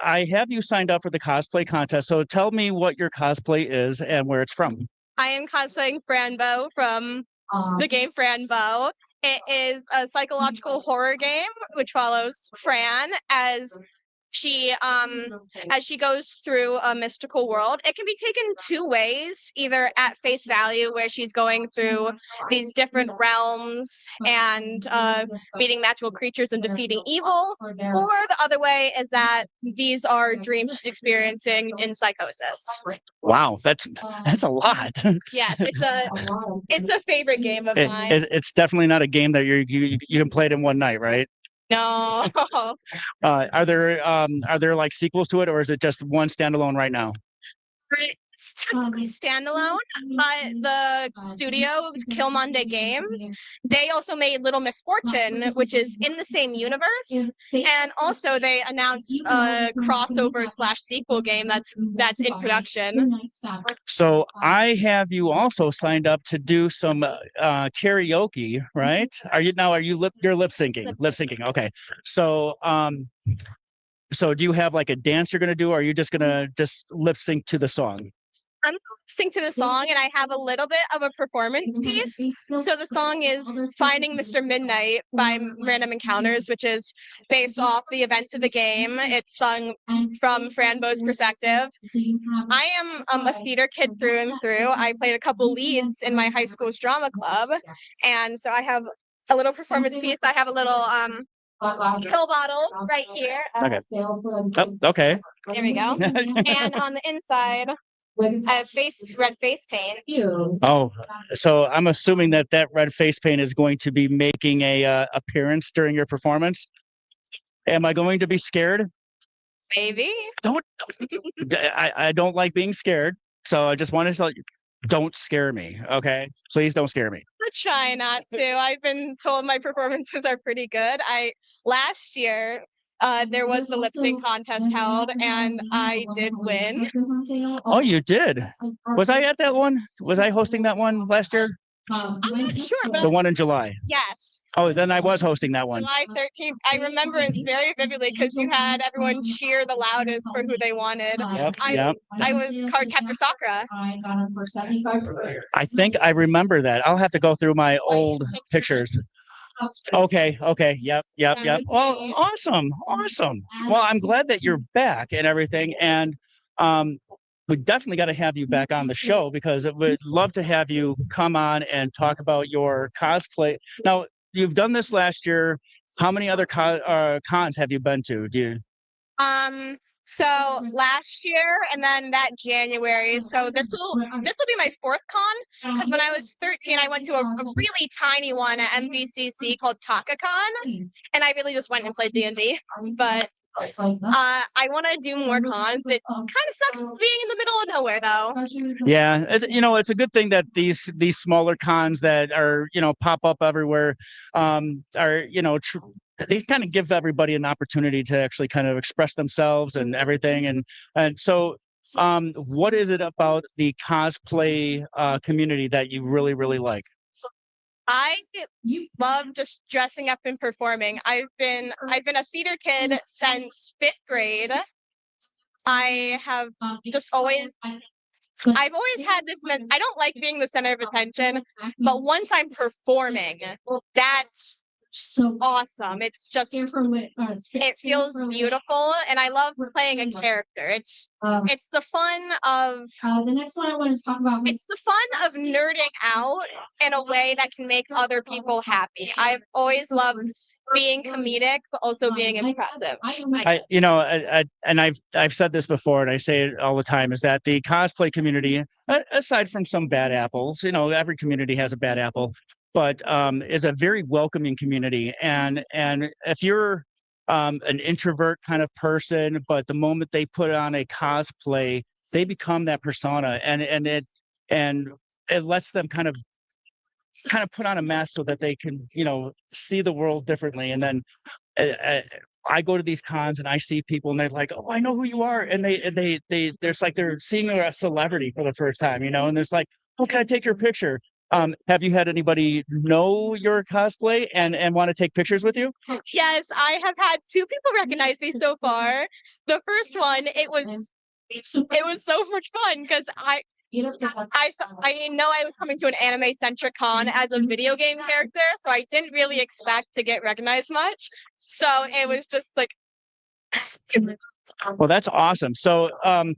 I have you signed up for the cosplay contest. So tell me what your cosplay is and where it's from. I am cosplaying Franbo from the game Franbo. It is a psychological horror game which follows Fran as she goes through a mystical world. It can be taken 2 ways, either at face value where she's going through these different realms and meeting magical creatures and defeating evil, or the other way is that these are dreams she's experiencing in psychosis. Wow, that's a lot. Yes, it's a favorite game of mine. It's definitely not a game that you can play it in one night, right? No. Are there like sequels to it, or is it just one standalone right now? It's technically standalone, but the studio, Killmonday Games, they also made Little Miss Fortune, which is in the same universe, and also they announced a crossover/sequel game that's in production. So I have you also signed up to do some karaoke, right? You're lip syncing? Okay. So do you have like a dance you're gonna do, or are you just gonna lip sync to the song? I'm sing to the song, and I have a little bit of a performance piece. So the song is Finding Mr. Midnight by Random Encounters, which is based off the events of the game. It's sung from Franbo's perspective. I am a theater kid through and through. I played a couple leads in my high school's drama club, and so I have a little performance piece. I have a little pill bottle right here. Okay. Oh, okay. There we go. And on the inside, I have red face paint. Oh, so I'm assuming that red face paint is going to be making a appearance during your performance. Am I going to be scared? Maybe. I don't like being scared, so I just want to tell you, don't scare me, okay? Please don't scare me. I try not to. I've been told my performances are pretty good. Last year, there was the lip sync contest held, and I did win. Oh, you did? Was I at that one? Was I hosting that one last year? I'm not sure, but The one in July. yes. Oh, then I was hosting that one. July 13th. I remember it very vividly because you had everyone cheer the loudest for who they wanted. Yep, I, yep. I was Cardcaptor Sakura. I think I remember that. I'll have to go through my old pictures. Okay, okay, yep. Well, awesome. Well, I'm glad that you're back and everything, and we definitely got to have you back on the show because we'd love to have you come on and talk about your cosplay. Now, you've done this last year. How many other cons have you been to? So last year and then that January. So this will be my fourth con because when I was 13, I went to a really tiny one at MVCC called TakaCon, and I really just went and played D&D. But I want to do more cons. It kind of sucks being in the middle of nowhere, though. Yeah, it's a good thing that these smaller cons that are pop up everywhere are they kind of give everybody an opportunity to actually kind of express themselves and everything. And so, what is it about the cosplay community that you really, really like? I love just dressing up and performing. I've been a theater kid since 5th grade. I have just always I've always had this I don't like being the center of attention, but once I'm performing, that's so awesome. It's just it feels beautiful, and I love playing a character. It's the fun of the next one I want to talk about. It's the fun of nerding out in a way that can make other people happy. I've always loved being comedic, but also being impressive. I've said this before, and I say it all the time, is that the cosplay community, aside from some bad apples, every community has a bad apple, but is a very welcoming community. And if you're an introvert kind of person, but the moment they put on a cosplay, they become that persona, and it lets them kind of put on a mask so that they can see the world differently. And then I go to these cons and I see people and they're like, oh, I know who you are, and there's like they're seeing a celebrity for the first time, and there's like, oh, can I take your picture? Have you had anybody know your cosplay and want to take pictures with you? Yes, I have had 2 people recognize me so far. The first one, it was so much fun because I know I was coming to an anime-centric con as a video game character, so I didn't really expect to get recognized much. So it was just like... Well, that's awesome. So,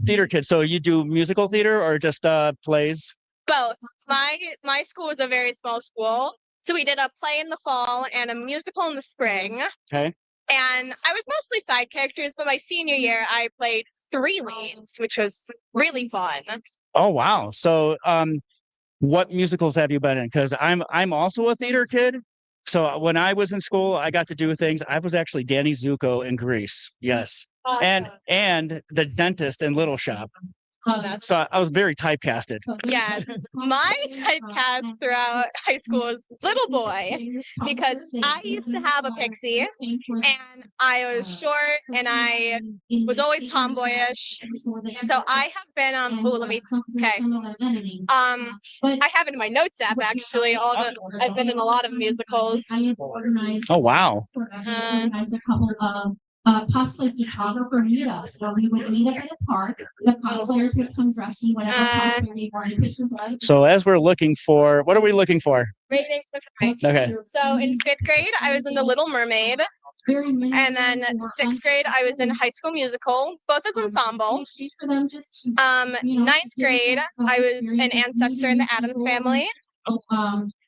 theater kids, so you do musical theater or just plays? Both. My school was a very small school, so we did a play in the fall and a musical in the spring. Okay. And I was mostly side characters, but my senior year I played 3 leads, which was really fun. Oh wow! So, what musicals have you been in? Because I'm also a theater kid. So when I was in school, I got to do things. I was actually Danny Zuko in Grease. Yes, and the dentist in Little Shop. So I was very typecasted. Yeah, my typecast throughout high school was little boy because I used to have a pixie and I was short and I was always tomboyish. So I have been I have it in my notes app actually. I've been in a lot of musicals. Oh wow. Cosplay photographer meetups where we would meet up in a park. The cosplayers would come dressed in whatever cosplay they wanted pictures of. So as we're looking for, what are we looking for? Ratings. Okay. So in 5th grade, I was in The Little Mermaid. And then 6th grade, I was in High School Musical, both as ensemble. 9th grade, I was an ancestor in the Addams Family.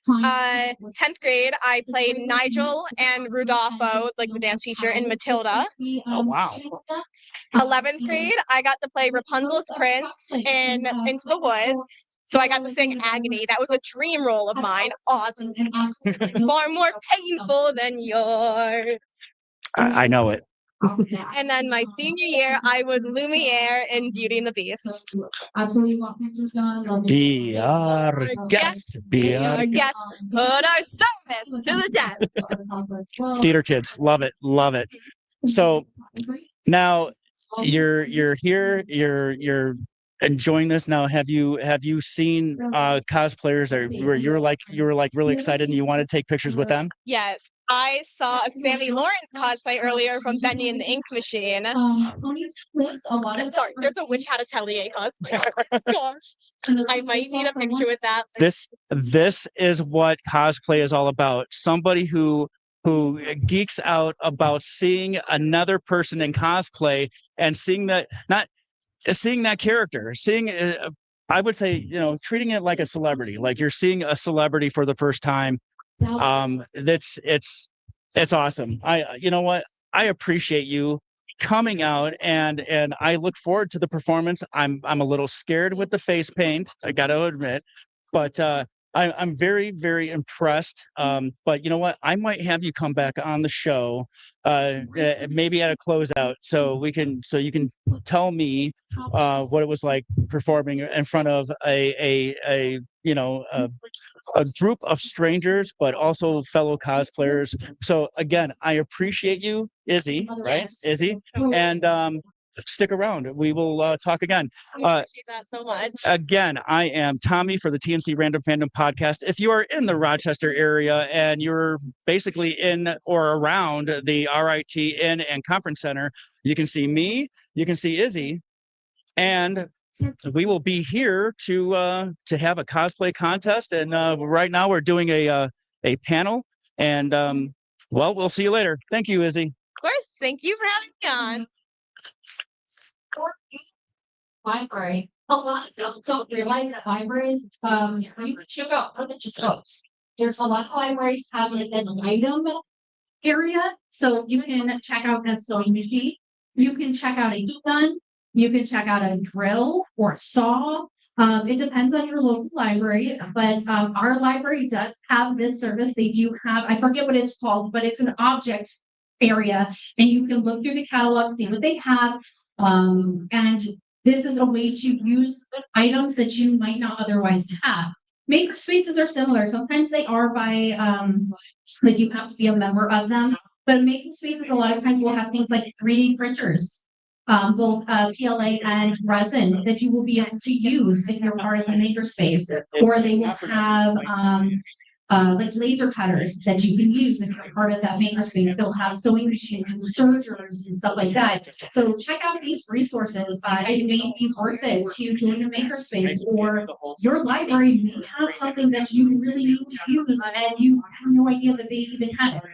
10th grade, I played Nigel and Rudolpho, like the dance teacher, in Matilda. Oh, wow. 11th grade, I got to play Rapunzel's prince in Into the Woods. So I got to sing Agony. That was a dream role of mine. Awesome. Far more painful than yours. I know it. And then my senior year, I was Lumiere in Beauty and the Beast. Be our guest. Be our guest. Put our service to the test. Theater kids, love it, love it. So now you're here. You're enjoying this now. Have you seen cosplayers where you were like really excited and you want to take pictures with them? Yes, I saw a Sammy Lawrence cosplay earlier from Bendy and the Ink Machine. I'm sorry, there's a Witch Hat Atelier cosplay. Gosh, I might need a picture with that. This is what cosplay is all about. Somebody who geeks out about seeing another person in cosplay and seeing that character, I would say, treating it like a celebrity, like you're seeing a celebrity for the first time. It's awesome. You know what? I appreciate you coming out and I look forward to the performance. I'm a little scared with the face paint, I got to admit, but I'm very, very impressed. But you know what? I might have you come back on the show, maybe at a closeout, so you can tell me what it was like performing in front of a group of strangers, but also fellow cosplayers. So again, I appreciate you, Izzy, right? Izzy, and stick around. We will talk again. I appreciate that so much. Again, I am Tommy for the TNC Random Fandom podcast. If you are in the Rochester area and you're basically in or around the RIT Inn and Conference Center, you can see me, you can see Izzy, and we will be here to have a cosplay contest. And right now we're doing a panel, and well, we'll see you later. Thank you, Izzy. Of course, thank you for having me on. Library. A lot of people don't realize that libraries, you can check out other just books. There's a lot of libraries have like an item area, so you can check out that sewing machine. You can check out a heat gun. You can check out a drill or a saw. It depends on your local library, but our library does have this service. They do have, I forget what it's called, but it's an object area, and you can look through the catalog, see what they have, and this is a way to use items that you might not otherwise have. Maker spaces are similar. Sometimes they are by like you have to be a member of them, but making spaces a lot of times will have things like 3D printers, both PLA and resin that you will be able to use if you're part of the maker space, or they will have like laser cutters that you can use if you're part of that maker space. They'll have sewing machines and sergers and stuff like that. So check out these resources. It may be worth it to join a maker space, or your library may have something that you really need to use and you have no idea that they even have it.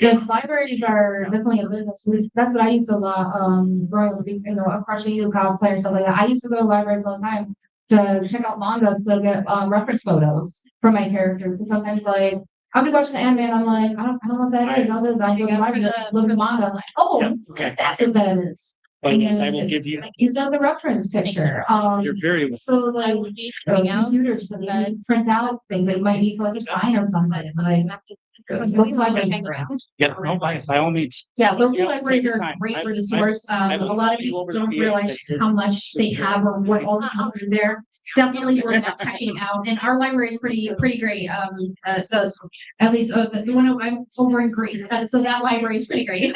Yes, libraries are definitely a business. That's what I used to love, growing up, approaching you cosplay or stuff like that. I used to go to libraries all the time to check out mangas to get reference photos for my character. And sometimes like I'll be watching the anime and I'm like, I don't know what that is. I'll go to the library, look at the manga, like, oh, that's what that is. But yes, I will give you. Use on the reference picture. You're very welcome. So like computers print out things that might need like a sign or something. Like local libraries are around. Yeah, no, by all means. Yeah, local libraries are a great resource. A lot of people don't realize how much they have or what all the are there. It's definitely worth checking out. And our library is pretty great. At least the one I'm over in Greece. So that library is pretty great.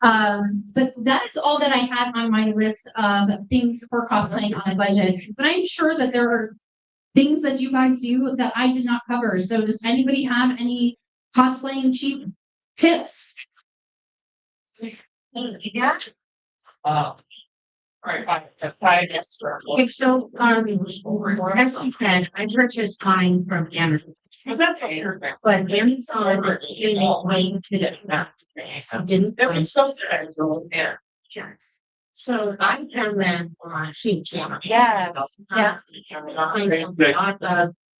But that is all that I had on my list of things for cosplaying on a budget. But I'm sure that there are things that you guys do that I did not cover. So does anybody have any cosplaying cheap tips? Yeah. Okay, so as we said, I purchased mine from Amazon. That's okay, but Amazon gave me way to the didn't. It was so there. Yes. So I can then on sheet. Yeah. Yeah.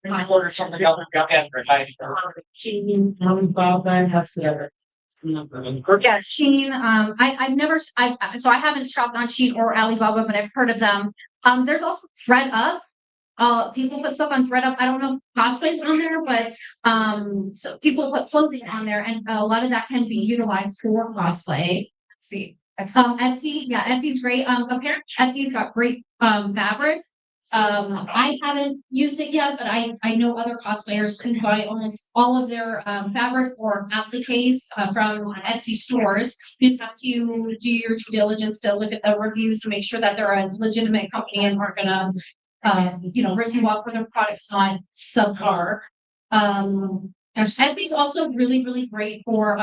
I ordered something else and got advertised. Yeah, Shein. I've never. So I haven't shopped on Shein or Alibaba, but I've heard of them. There's also ThreadUp. People put stuff on ThreadUp. I don't know if cosplay's on there, but so people put clothing on there, and a lot of that can be utilized for cosplay. Let's see. Etsy, yeah, Etsy's great. Apparently Etsy's got great fabric. I haven't used it yet, but I know other cosplayers who buy almost all of their fabric or appliques from Etsy stores. You just have to do your due diligence to look at the reviews to make sure that they're a legitimate company and aren't gonna rip you off for their products not subpar. Etsy is also really, really great for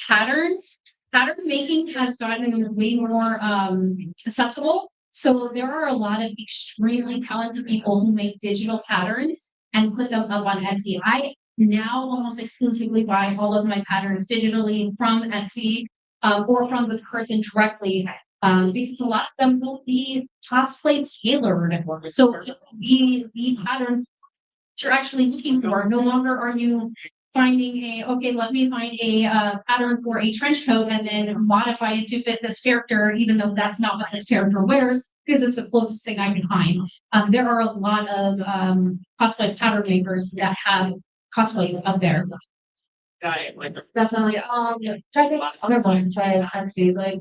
patterns. Pattern making has gotten way more accessible. So there are a lot of extremely talented people who make digital patterns and put them up on Etsy. I now almost exclusively buy all of my patterns digitally from Etsy or from the person directly because a lot of them will be cosplay tailored. So the pattern you're actually looking for, no longer are you finding let me find a pattern for a trench coat and then modify it to fit this character, even though that's not what this character wears, because it's the closest thing I can find. There are a lot of cosplay pattern makers that have cosplays up there. Definitely. I think other ones I see like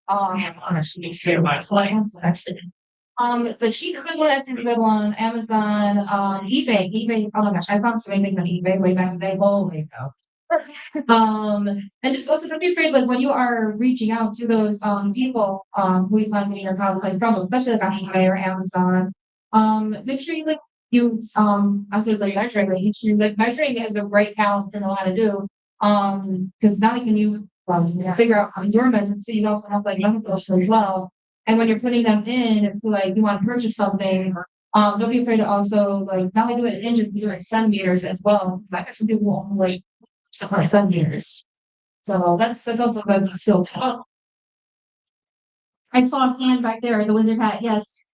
honestly the cheap good one, that's a good one. Amazon, eBay. Oh my gosh, I found so many things on eBay way back in the day. Holy cow. And just also don't be afraid, like when you are reaching out to those people who you plan to get your cosplay from, especially like on eBay or Amazon. Make sure you I said like measuring, measuring is a great talent to know how to do. Because not only can you figure out your measurements, so you also have like numbers as well. And when you're putting them in, if like you want to purchase something, don't be afraid to also like not only do it in inches, but do it in centimeters as well. Because I got some people who only like stuff like centimeters. So that's also good still. I saw a hand back there, the wizard hat, yes.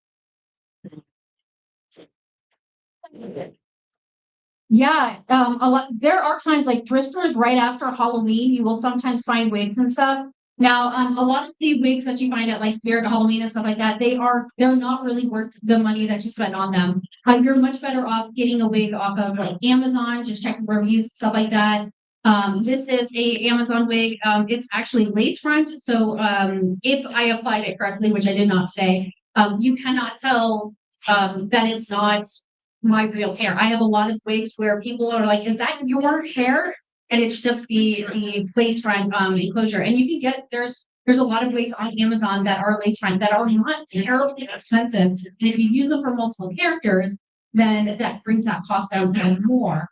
Yeah, a lot. There are times like thrift stores right after Halloween, you will sometimes find wigs and stuff. Now, a lot of the wigs that you find at like Spirit Halloween and stuff like that, they're not really worth the money that you spend on them. You're much better off getting a wig off of like Amazon, just checking reviews, stuff like that. This is a Amazon wig. It's actually late front, so if I applied it correctly, which I did not say, you cannot tell that it's not my real hair. I have a lot of wigs where people are like, "Is that your hair?" And it's just the lace front enclosure. And you can get there's a lot of wigs on Amazon that are lace front that are not terribly expensive. And if you use them for multiple characters, then that brings that cost down even more.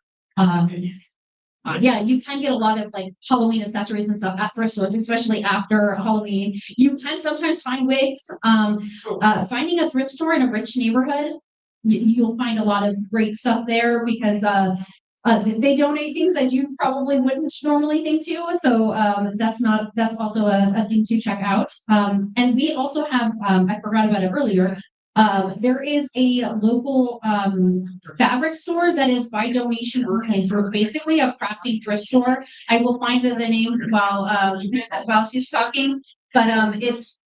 Yeah, you can get a lot of like Halloween accessories and stuff at thrift stores, especially after Halloween. You can sometimes find wigs. Finding a thrift store in a rich neighborhood, you'll find a lot of great stuff there because they donate things that you probably wouldn't normally think to. So that's also a thing to check out. And we also have I forgot about it earlier. There is a local fabric store that is by donation only. So it's basically a crafty thrift store. I will find the name while she's talking, but it's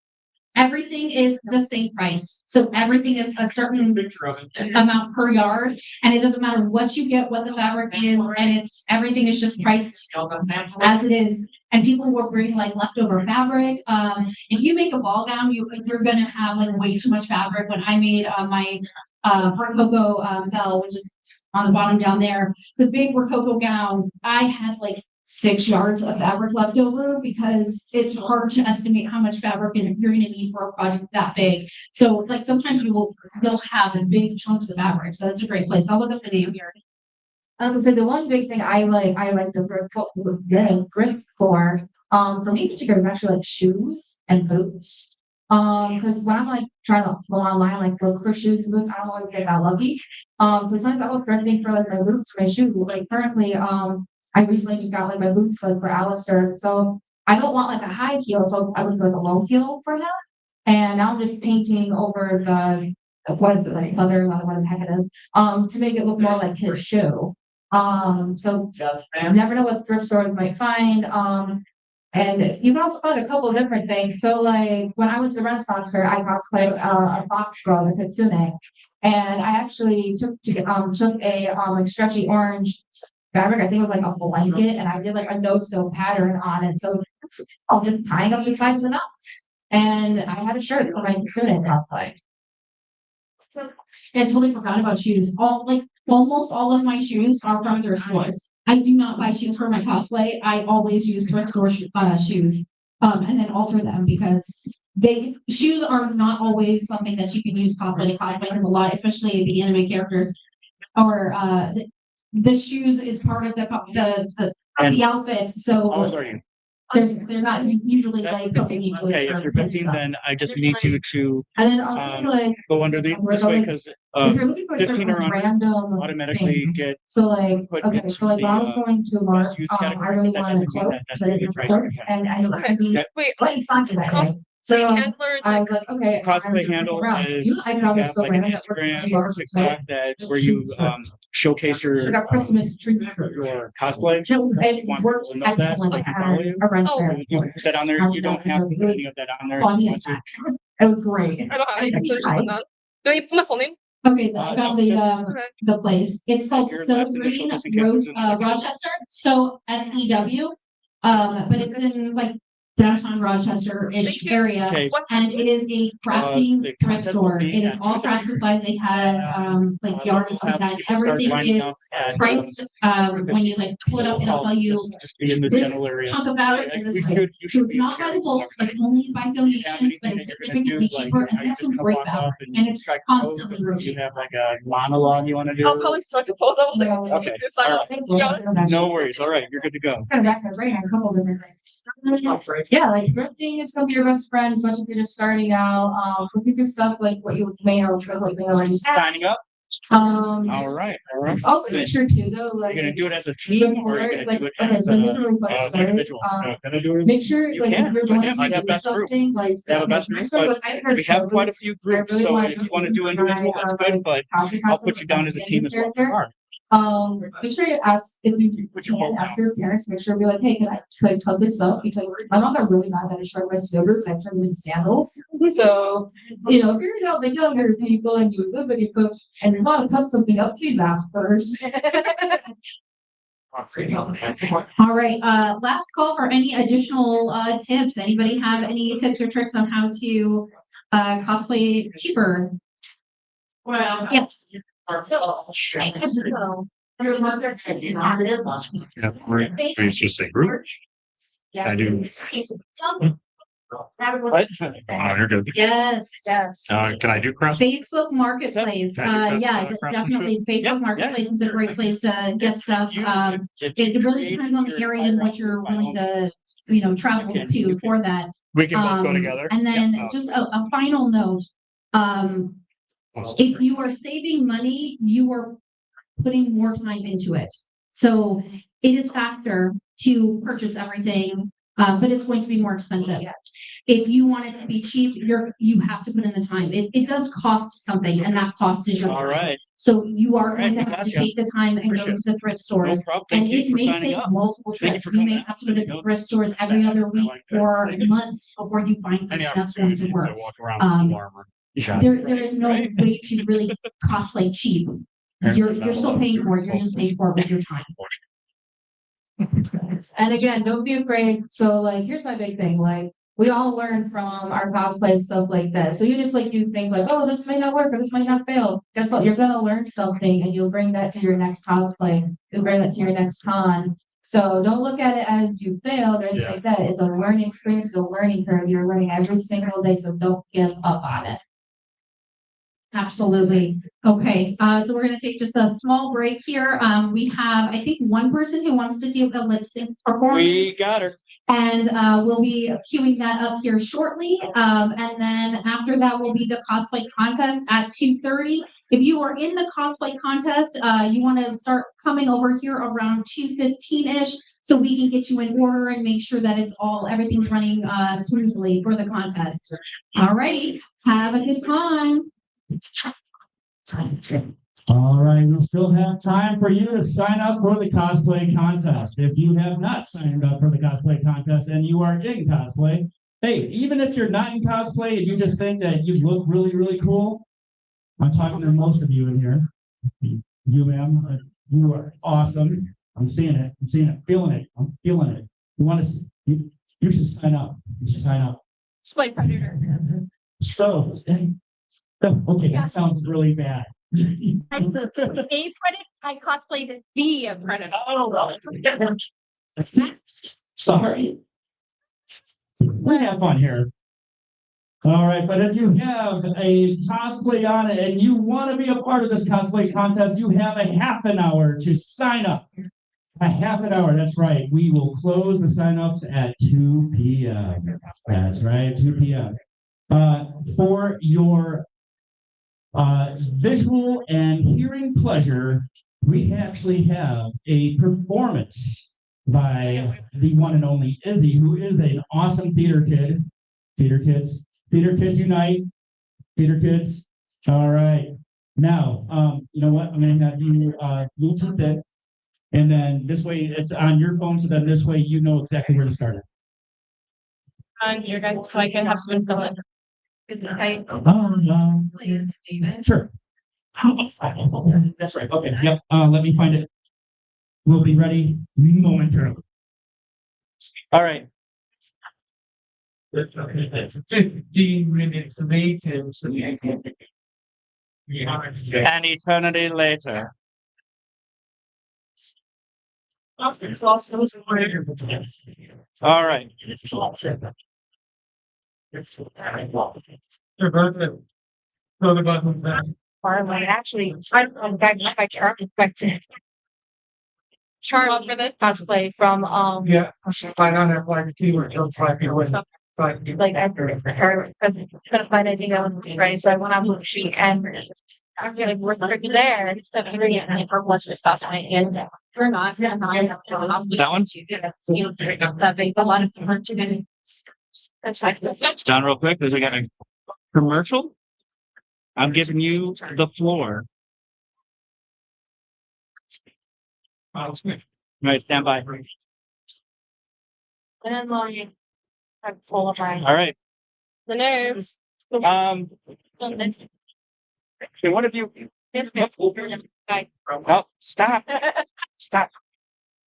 everything is the same price. So everything is a certain amount per yard, and it doesn't matter what you get, what the fabric is, and everything is just priced as it is. And people will bring like leftover fabric. If you make a ball gown, you're gonna have like way too much fabric. When I made my Rococo bell, which is on the bottom down there, the big Rococo gown, I had like 6 yards of fabric left over because it's hard to estimate how much fabric you're going to need for a project that big. So like sometimes you'll have big chunks of fabric. So that's a great place. I'll look up the name here. So the one big thing I like the thrift for me in particular is actually like shoes and boots. Because when I'm like trying to go online, like look for shoes and boots, I don't always get that lucky. So sometimes I look for anything for like my boots, my shoes. Like currently, I recently just got like my boots like for Alistair. So I don't want like a high heel, so I would do like a low heel for him. And now I'm just painting over the what is it like leather, what the heck it is, to make it look more like his shoe. So you never know what thrift stores might find. And you can also find a couple of different things. So like when I went to the Renaissance Fair, I cosplayed a fox girl, a kitsune. And I actually took a like stretchy orange fabric. I think it was like a blanket, and I did like a no-sew pattern on it. So I'll just tying up the side of the nuts. And I had a shirt for my kitsune cosplay. I totally forgot about shoes. Almost all of my shoes are from thrift stores. I do not buy shoes for my cosplay. I always use thrift store shoes. And then alter them because shoes are not always something that you can use cosplay to cosplay because a lot, especially the anime characters, or the shoes is part of the outfits. So How old are you? they're not usually like something Okay, if you're 15, then I just need you to and then also go under this way because if you're looking for 15 or under random automatically thing. get So like, put okay, into so like when I was the, going to Mark, use I category, really that wanted a doesn't mean cloak, that that's but the it was price cloak, you get. and I know I mean, Okay. Wait, what excited that day. So handlers, I was like, okay, Cosplay handle is I you probably have still like an ran it. Instagram or TikTok that where you showcase I your got Christmas trees. your cosplay. No, it Want worked people to know that so excellent they can follow as you. a rent Oh, fair. You can put that on there. You don't have to put any of that on there. if you want to. It was great. I don't have any pictures of that. Do you put my full name? Okay, I got the place. It's called Your Stone last initial, Green just in case there's another Rochester. So SEW. But it's in like downtown Rochester-ish area. Okay. And it is a crafting the thrift contest will store. be It is at all craft supplies. They have like yarn and stuff like that. Everything is priced when you like pull it up, it'll tell you just be in the this general area. chunk about it is this price. So it's not by the bulk, it's only by donations, but it's significantly cheaper and that's some great value. And it's constantly You rotating. have like a monologue you want to do. I'll probably start the polls out there. Okay. It's like, All to be honest, No worries. All right, you're good to go. Kind of right on a couple different things. Yeah, like thrifting is gonna be your best friend, especially if you're just starting out. Looking for stuff like what you may or what you already have. Signing up. All right. Also make sure too though, You're like. gonna do it as a team or are you gonna do it Okay, as so a make it really fun, right? individual? Can I do it? Make sure You like can, if you're but going yeah, to I have do best group. something like. They have a best group, but we have quite a few groups, so if you want to do individual, that's good, but I'll put you down as a team as well. All right. Make sure you ask if you can ask your parents, make sure be like, hey, can I cut this up? Because my mom got really mad that I showed my sneakers, I turned them into sandals. So, if you're out the younger people and you live with your folks and you want to cut something up, please ask first. All right, last call for any additional tips. Anybody have any tips or tricks on how to cosplay cheaper? Well. Yes. Yeah, please just say group. I do. What? Oh, you're good. Yes. Can I do cross? Facebook Marketplace, Can I do yeah, cross- cross definitely. Facebook Marketplace is a great place to get stuff. It really depends on the area and what you're willing to, travel to for that. We can both go together. And then Yeah. just a final note, if you are saving money, you are putting more time into it. So it is faster to purchase everything, but it's going to be more expensive. If you want it to be cheap, you have to put in the time. It does cost something, and that cost is your All time. right. So you are All going right, to have to gotcha. take the time and go Appreciate to the thrift No stores. problem. And Thank you it for may signing take up. multiple Thank you trips. for You may coming out. have to go to the thrift stores every other week for months before you find something Any that's going opportunity to work. to walk around with armor. Yeah. There is no Right. way to really cosplay cheap. You're still paying for it. You're just paying for it with your time. And again, don't be afraid. So like, here's my big thing. Like, we all learn from our cosplay and stuff like that. So even if like you think like, oh, this may not work or this might not fail, guess what? You're gonna learn something and you'll bring that to your next cosplay. You'll bring that to your next con. So don't look at it as you failed or anything like that. It's a learning experience, it's a learning curve. You're learning every single day, so don't give up on it. Absolutely. Okay, so we're gonna take just a small break here. We have, I think, one person who wants to do a lip sync performance. We got her. And we'll be queuing that up here shortly. And then after that will be the cosplay contest at 2:30. If you are in the cosplay contest, you want to start coming over here around 2:15-ish so we can get you in order and make sure that everything's running smoothly for the contest. All righty, have a good time. All right, we'll still have time for you to sign up for the cosplay contest. If you have not signed up for the cosplay contest and you are in cosplay, hey, even if you're not in cosplay and you just think that you look really, really cool, I'm talking to most of you in here. You, ma'am, you are awesome. I'm seeing it, feeling it, I'm feeling it. You should sign up. You should sign up. Display predator. So, okay, that sounds really bad. I cosplayed the Predator. Oh, sorry. We have fun here. All right, but if you have a cosplay on it and you want to be a part of this cosplay contest, you have a half an hour to sign up. A half an hour, that's right. We will close the signups at 2 p.m. That's right, 2 p.m. For your visual and hearing pleasure, we actually have a performance by the one and only Izzy, who is an awesome theater kid. Theater kids unite. Theater kids. All right. Now, you know what? I'm going to have you Bluetooth it, and then this way it's on your phone, so then this way you know exactly where to start it. On your guys, so I can have some fun. Okay. Sure. That's right. Okay. Yep. Let me find it. We'll be ready momentarily. All right. 15 minutes later, so I can. An eternity later. All right. Farmland, actually, I'm back by Charlie Quentin. Charlie cosplay from Yeah, I don't have like a keyword, don't try to win. like after her couldn't find anything else, right? So I went on with she and I'm gonna work there. 7 and her was this cosplay and we're not. That one? That makes a lot of her to do. That's like It's done real quick because we got a commercial. I'm giving you the floor. All right, stand by. and then like I'm full of my All right. the nerves. Okay, one of you. Yes, ma'am. Bye. Oh, stop. Stop.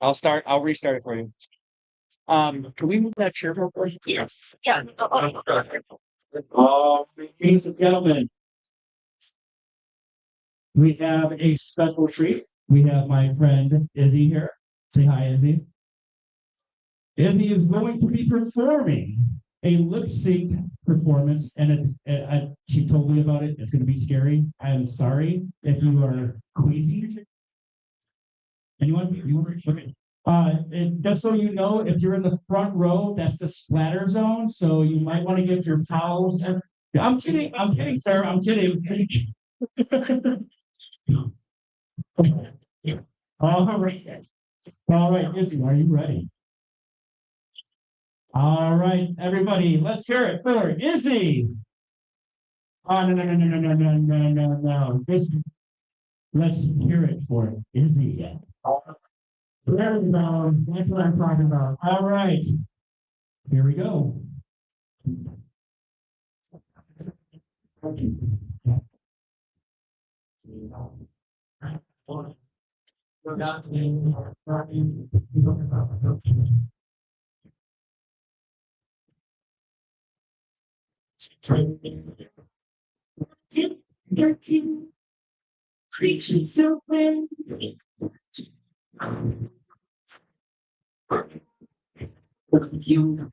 I'll restart it for you. Can we move that chair real quick? Yes. Yeah. Ladies and gentlemen, we have a special treat. We have my friend Izzy here. Say hi, Izzy. Izzy is going to be performing a lip sync performance, and she told me about it. It's going to be scary. I'm sorry if you are queasy. Anyone? Okay. And just so you know, if you're in the front row, that's the splatter zone. So you might want to get your towels. I'm kidding, sir. I'm kidding. All right. All right, Izzy, are you ready? All right, everybody, let's hear it for Izzy. Oh, no. Let's hear it for Izzy. There we go. That's what I'm talking about. All right. Here we go. Creatures so friendly. You.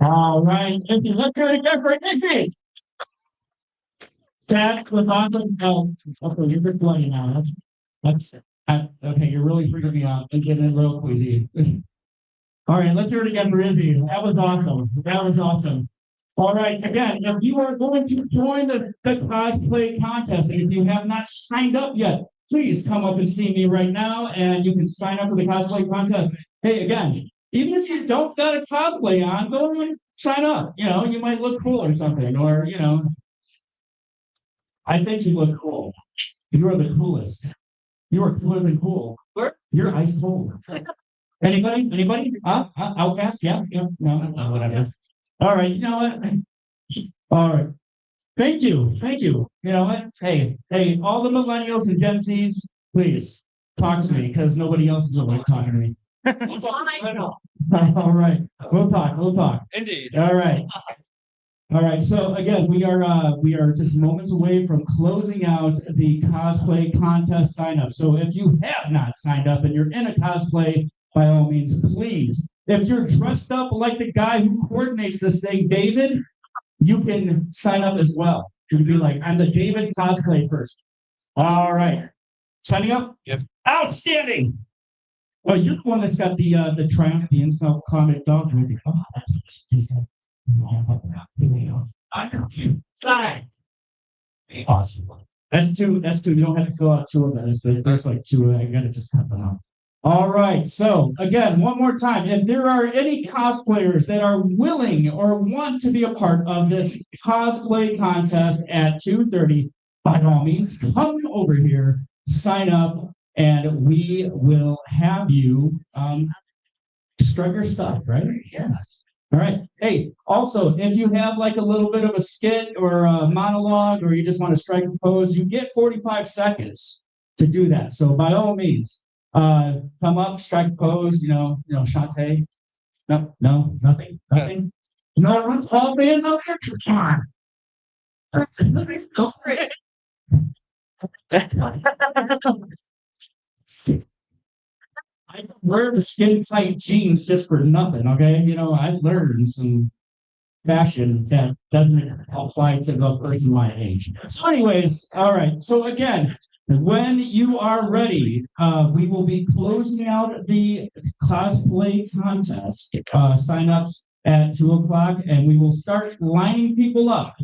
All right, Nikki, let's do it again for Nikki. That was awesome. Oh, okay, you're good playing now. Okay, you're really freaking me out and getting real queasy. All right, let's hear it again for Izzy. That was awesome. That was awesome. All right, again, if you are going to join the cosplay contest, and if you have not signed up yet, please come up and see me right now, and you can sign up for the cosplay contest. Hey, again, even if you don't got a cosplay on, go and sign up. You know, you might look cool or something, or, you know, I think you look cool. You are the coolest. You are cooler than cool. You're ice cold. Anybody? Anybody? Outcast? Yeah, yeah, no, whatever. All right, you know what? All right. Thank you. Thank you. You know what? Hey, all the millennials and Gen Zs, please talk to me because nobody else is going to talk to me. All right. We'll talk. We'll talk. Indeed. All right. All right. So again, we are just moments away from closing out the cosplay contest sign up. So if you have not signed up and you're in a cosplay, by all means, please. If you're dressed up like the guy who coordinates this thing, David, you can sign up as well. You can be like, I'm the David cosplay person. All right. Signing up? Yep. Outstanding. Well, you're the one that's got the Triumph, the Insult comic dog movie. Oh, that's fine. Awesome. That's two. You don't have to fill out two of those. There's like two. I gotta just have them out. All right. So again, one more time. If there are any cosplayers that are willing or want to be a part of this cosplay contest at 2:30, by all means, come over here, sign up, and we will have you strut your stuff, right? Yes. All right. Hey, also, if you have like a little bit of a skit or a monologue, or you just want to strike a pose, you get 45 seconds to do that. So by all means, come up, strike a pose, Shantae. No, nothing. No, all bands up here. Come on. I wear the skin tight jeans just for nothing, okay? I learned some fashion that doesn't apply to the person my age. So anyways, all right. So again, when you are ready, we will be closing out the cosplay contest sign-ups at 2:00, and we will start lining people up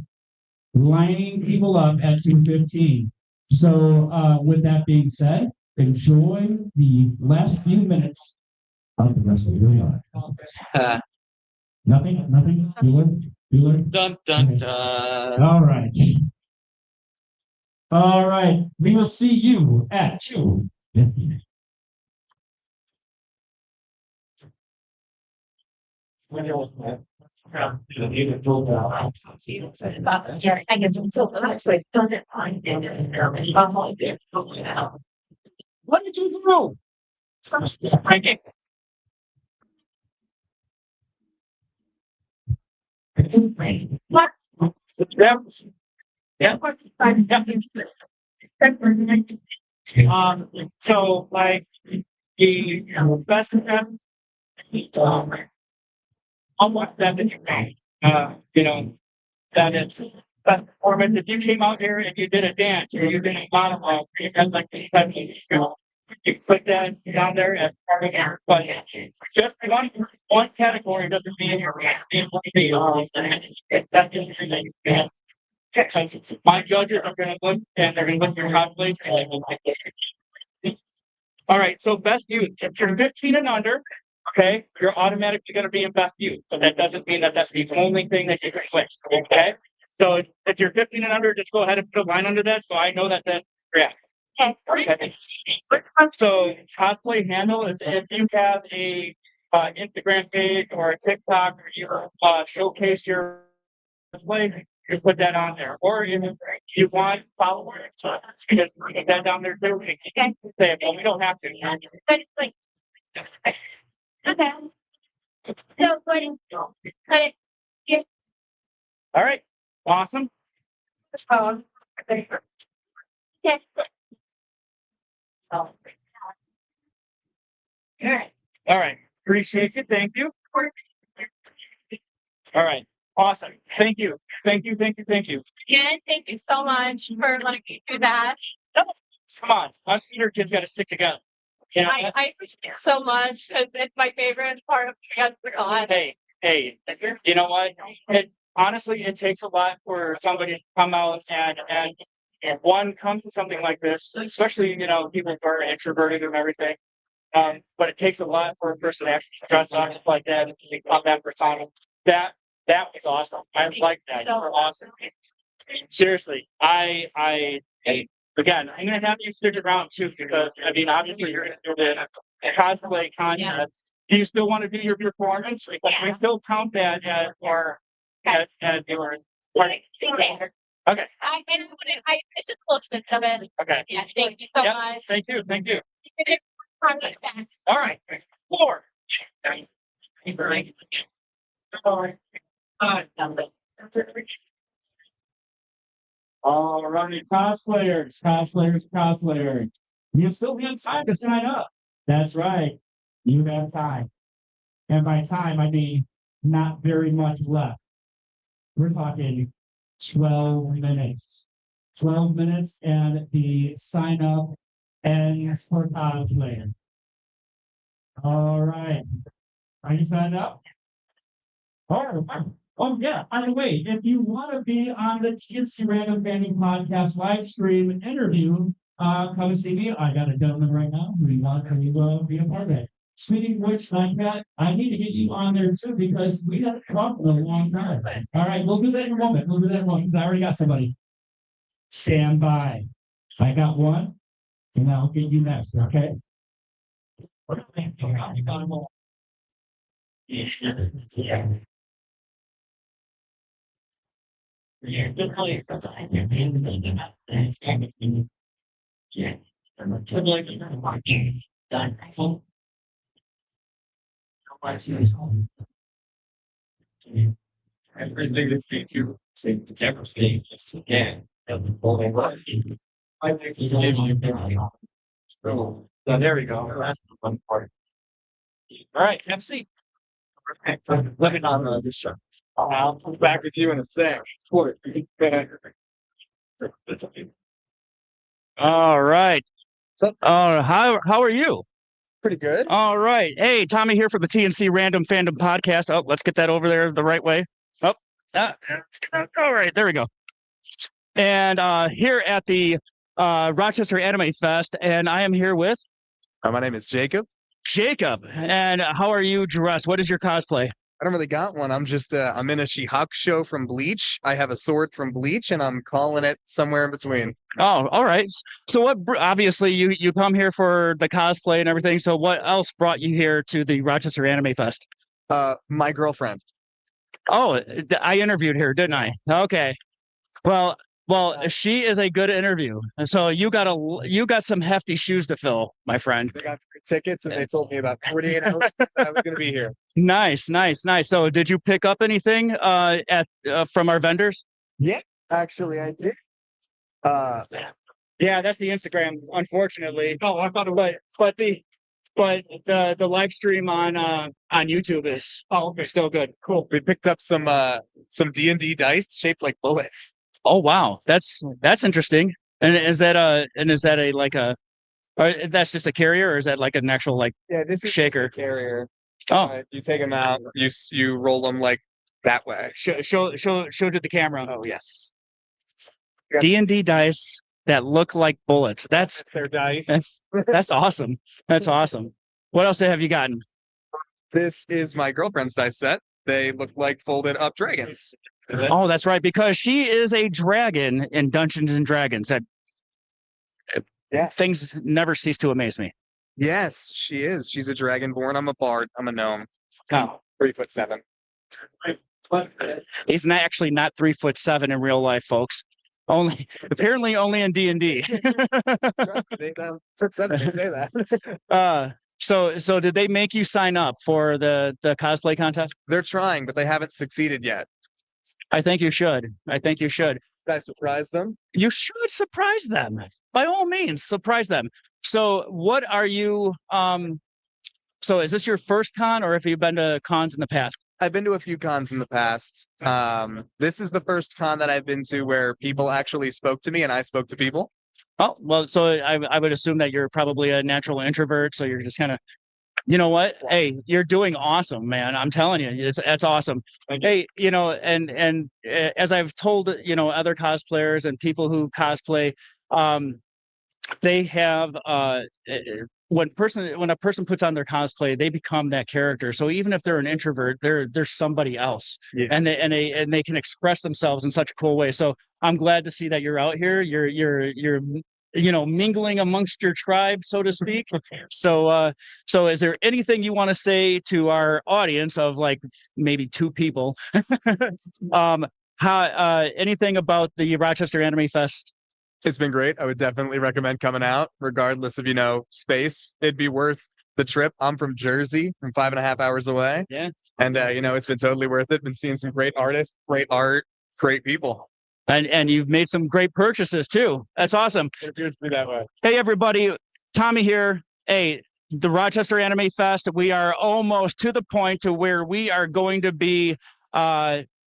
at 2:15. So with that being said, enjoy the last few minutes of the rest of your life. Nothing? Bueller? Dun dun Okay. dun. All right. We will see you at 2:15. Yeah, I guess it's so much like doesn't find it. What did you do? What? Yeah. So like the best of them, how much that you pay? That is best performance. If you came out here and you did a dance or you did a monologue, you had like you put that down there as part of your budget. Just one category doesn't mean you're that's the thing that you can. My judges are going to look and they're going to look at your cosplays and they will pick it. All right, so best youth. If you're 15 and under, okay, you're automatically going to be in best youth. So that doesn't mean that that's the only thing that you can switch. Okay, so if you're 15 and under, just go ahead and put a line under that. So I know that then, yeah. Okay. So cosplay handle is if you have a Instagram page or a TikTok, or you showcase your play, you put that on there. Or if you want followers, you just put that down there too. You can't say, well, we don't have to. But it's like, okay. So, cut it. Yeah. All right. Awesome. Yes. All right. All right. Appreciate you. Thank you. All right. Awesome. Thank you. Thank you. Thank you. Thank you. Again, thank you so much for letting me do that. Come on. Us theater kids got to stick together. You know, I appreciate it so much because it's my favorite part of the con. hey, you know what? Honestly, it takes a lot for somebody to come out and one come to something like this, especially, you know, people who are introverted and everything. But it takes a lot for a person to actually dress up like that and to come that persona. That was awesome. I like that. You were awesome. Seriously, again, I'm gonna have you stick around too because I mean, obviously you're gonna do the cosplay contest. Do you still want to do your performance? We still count that as your Okay. I should close this of it. Okay. Yeah, thank you so Yep. much. Thank you. Thank you. All right. 4. All right, cosplayers. You still have time to sign up. That's right. You have time. And by time, I mean not very much left. We're talking 12 minutes. 12 minutes and the sign up ends for cosplayer. All right. Are you signed up? Oh yeah. By the way, if you want to be on the C Random Fandom podcast live stream interview, come see me. I got a gentleman right now who wants to be a part of it. Speaking of which, like that, I need to get you on there too because we got to talk for a long time. All right, we'll do that in a moment. I already got somebody. Stand by. I got one, and I'll get you next. Okay. Everything that's being you say it's ever staying again. I think it's so there we go. That's the fun part. All right, MC. Let me know this show. I'll come back with you in a sec. All right. How are you? Pretty good. All right. Hey, Tommy here for the TNC Random Fandom podcast. Oh, let's get that over there the right way. Oh, all right. There we go. And here at the Rochester Anime Fest, and I am here with. My name is Jacob. Jacob. And how are you dressed? What is your cosplay? I don't really got one. I'm just I'm in a She-Hulk from Bleach. I have a sword from Bleach, and I'm calling it somewhere in between. Oh, all right. So what? Obviously, you come here for the cosplay and everything. So what else brought you here to the Rochester Anime Fest? My girlfriend. Oh, I interviewed her, didn't I? Okay. Well, she is a good interview. And so you got some hefty shoes to fill, my friend. They got tickets, and they told me about 48 hours that I was going to be here. Nice. So did you pick up anything from our vendors? Yeah, actually, I did. Yeah, that's the Instagram, unfortunately. Oh, I thought it was, but the live stream on YouTube is still good. Cool. We picked up some D&D dice shaped like bullets. Oh wow, that's interesting. And is that that's just a carrier, or is that like an actual this is shaker? A carrier. Oh, you take them out, you roll them like that way. Show to the camera. Oh yes. D&D dice that look like bullets. That's their dice. That's awesome. That's awesome. What else have you gotten? This is my girlfriend's dice set. They look like folded up dragons. Oh, that's right, because she is a dragon in Dungeons and Dragons. Things never cease to amaze me. Yes, she is. She's a dragonborn. I'm a bard. I'm a gnome. Oh. 3'7". He's not actually not 3'7" in real life, folks. Apparently only in D&D. They say that. So did they make you sign up for the cosplay contest? They're trying, but they haven't succeeded yet. I think you should. I think you should. Did I surprise them? You should surprise them. By all means, surprise them. So what are you so is this your first con, or have you been to cons in the past? I've been to a few cons in the past. This is the first con that I've been to where people actually spoke to me and I spoke to people. Oh, well, so I would assume that you're probably a natural introvert, so you're just kind of, you know what? Hey, you're doing awesome, man. I'm telling you, that's awesome. Hey, and as I've told, other cosplayers and people who cosplay, they have when a person puts on their cosplay, they become that character. So even if they're an introvert, they're somebody else, and they can express themselves in such a cool way. So I'm glad to see that you're out here. You're mingling amongst your tribe, so to speak. So is there anything you want to say to our audience of like maybe 2 people? Anything about the Rochester Anime Fest? It's been great. I would definitely recommend coming out, regardless of, space. It'd be worth the trip. I'm from Jersey. I'm 5.5 hours away. Yeah. And, it's been totally worth it. Been seeing some great artists, great art, great people. And you've made some great purchases too. That's awesome. It appears to be that way. Hey, everybody. Tommy here. Hey, the Rochester Anime Fest. We are almost to the point to where we are going to be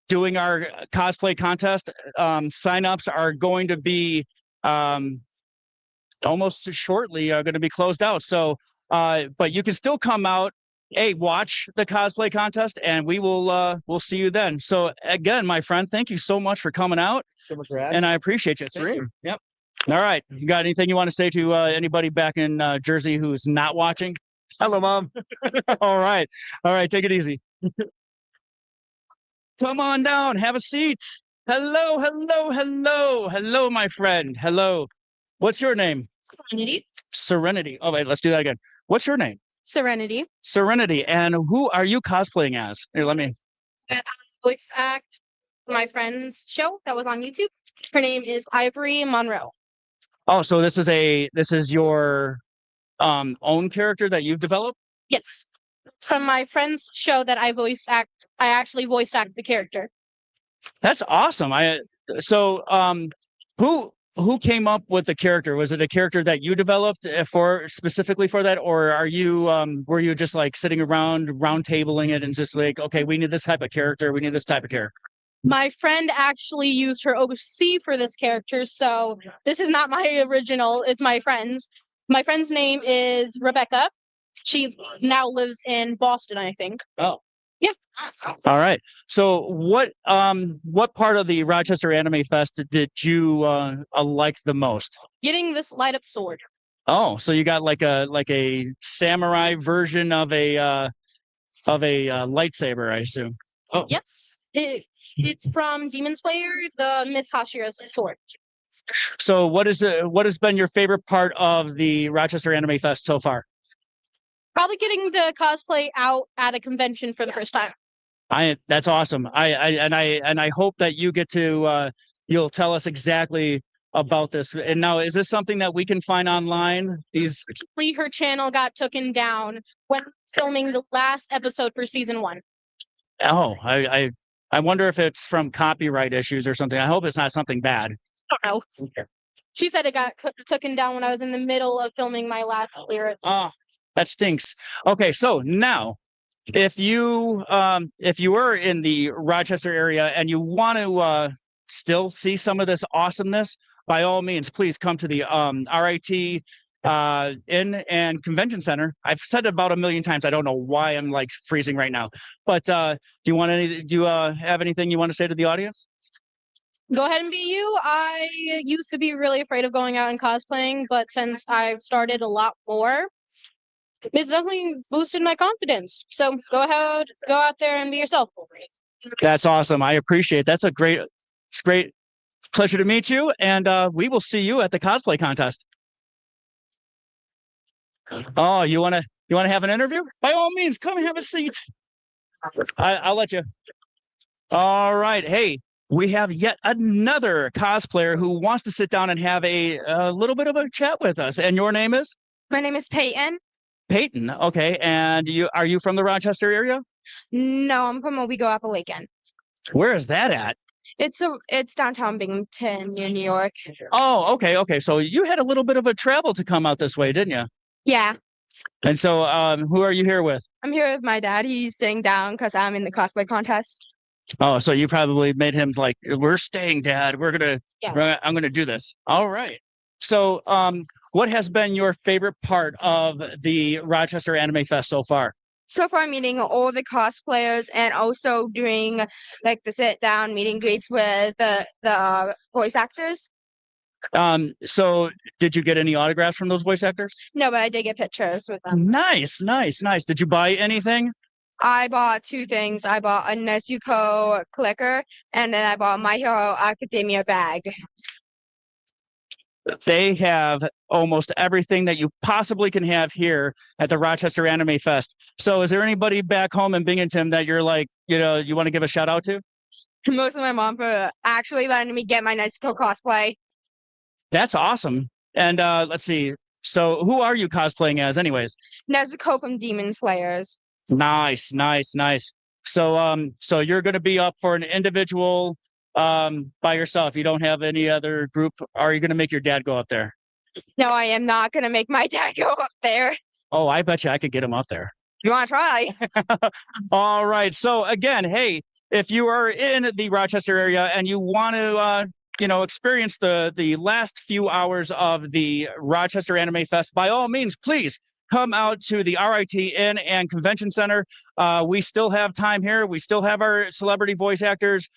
doing our cosplay contest. Sign-ups are going to be almost shortly going to be closed out. So, but you can still come out, watch the cosplay contest, and we'll see you then. So again, my friend, thank you so much for coming out. So much for having and I appreciate you. Dream. Yep. All right. You got anything you want to say to anybody back in Jersey who's not watching? Hello, Mom. All right. Take it easy. Come on down. Have a seat. Hello, my friend. Hello. What's your name? Serenity. Serenity. Oh, wait, let's do that again. What's your name? Serenity. Serenity. And who are you cosplaying as? Here, let me. Voice act my friend's show that was on YouTube. Her name is Ivory Monroe. Oh, so this is your own character that you've developed? Yes. It's from my friend's show that I actually voice act the character. That's awesome. Who came up with the character? Was it a character that you developed specifically for that, or were you just like sitting around round tabling it and just like, okay, we need this type of character, we need this type of character? My friend actually used her OC for this character, so this is not my original, it's my friend's. My friend's name is Rebecca. She now lives in Boston, I think. Oh. Yeah. All right. So what part of the Rochester Anime Fest did you like the most? Getting this light up sword. Oh, so you got like a samurai version of a lightsaber, I assume. Oh. Yes. It's from Demon Slayer, the Miss Hashira's sword. So what has been your favorite part of the Rochester Anime Fest so far? Probably getting the cosplay out at a convention for the first time. That's awesome. I hope that you get to you'll tell us exactly about this. And now, is this something that we can find online? Her channel got taken down when filming the last episode for season 1. Oh, I wonder if it's from copyright issues or something. I hope it's not something bad. I don't know. She said it got taken down when I was in the middle of filming my last clearance. Oh, that stinks. Okay, so now, if you are in the Rochester area and you want to still see some of this awesomeness, by all means, please come to the RIT Inn and Convention Center. I've said it about 1 million times. I don't know why I'm like freezing right now. But do you have anything you want to say to the audience? Go ahead and be you. I used to be really afraid of going out and cosplaying, but since I've started a lot more, it's definitely boosted my confidence. So go ahead, go out there and be yourself. That's awesome. I appreciate it. It's great pleasure to meet you, and we will see you at the cosplay contest. Oh, you wanna have an interview? By all means, come have a seat. I'll let you. All right. Hey, we have yet another cosplayer who wants to sit down and have a little bit of a chat with us. And your name is? My name is Peyton. Peyton. Okay. And are you from the Rochester area? No, I'm from Owego, Appalachian. Where is that at? It's downtown Binghamton, near New York. Oh, okay. Okay. So you had a little bit of a travel to come out this way, didn't you? Yeah, And so who are you here with? I'm here with my dad. He's sitting down because I'm in the cosplay contest. Oh, so you probably made him like, we're staying, Dad. I'm gonna do this. All right. So what has been your favorite part of the Rochester Anime Fest so far? So far, meeting all the cosplayers and also doing like the sit down meet and greets with the voice actors. So did you get any autographs from those voice actors? No, but I did get pictures with them. Nice, nice, nice. Did you buy anything? I bought two things. I bought a Nezuko clicker, and then I bought My Hero Academia bag. They have almost everything that you possibly can have here at the Rochester Anime Fest. So is there anybody back home in Binghamton that you're like, you want to give a shout out to? Most of my mom for actually letting me get my Nezuko cosplay. That's awesome. And let's see. So who are you cosplaying as anyways? Nezuko from Demon Slayers. Nice, nice, nice. So so you're going to be up for an individual by yourself. You don't have any other group. Are you going to make your dad go up there? No, I am not going to make my dad go up there. Oh, I bet you I could get him up there. You want to try? All right. So again, hey, if you are in the Rochester area and you want to experience the last few hours of the Rochester Anime Fest, by all means, please come out to the RIT Inn and Convention Center. We still have time here. We still have our celebrity voice actors.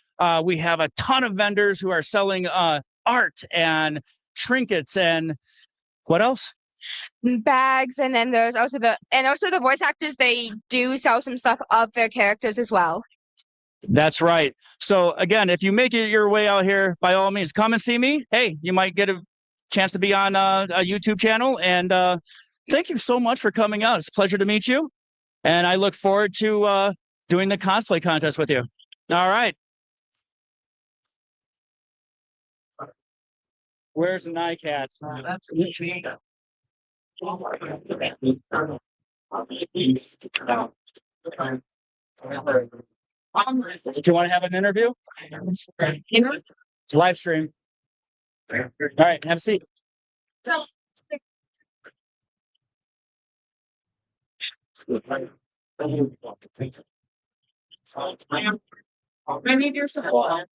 We have a ton of vendors who are selling art and trinkets and what else? Bags, and then there's also the voice actors. They do sell some stuff of their characters as well. That's right. So again, if you make it your way out here, by all means, come and see me. Hey, you might get a chance to be on a YouTube channel. And thank you so much for coming out. It's a pleasure to meet you. And I look forward to doing the cosplay contest with you. All right. Where's the NICAT? Did you want to have an interview? It's a live stream. All right, have a seat. I need your support.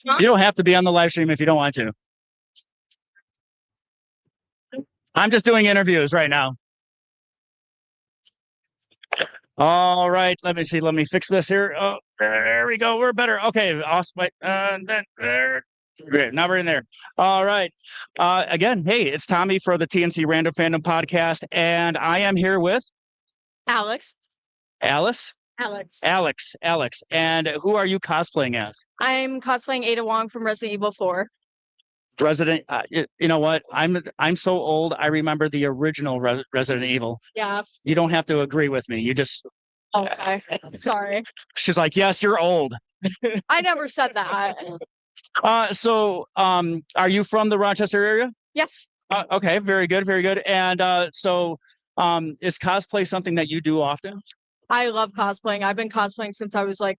You don't have to be on the live stream if you don't want to. I'm just doing interviews right now. All right, let me see. Let me fix this here. Oh, there we go. We're better. Okay, awesome. Wait, then there. Great. Now we're in there. All right. Again, hey, it's Tommy for the TNC Random Fandom podcast, and I am here with Alex. Alice. Alex. And who are you cosplaying as? I'm cosplaying Ada Wong from Resident Evil 4. Resident. You know what? I'm so old. I remember the original Resident Evil. Yeah. You don't have to agree with me. You just. Okay. Sorry. She's like, yes, you're old. I never said that. So, are you from the Rochester area? Yes. Okay, very good, very good. And so, is cosplay something that you do often? I love cosplaying. I've been cosplaying since I was like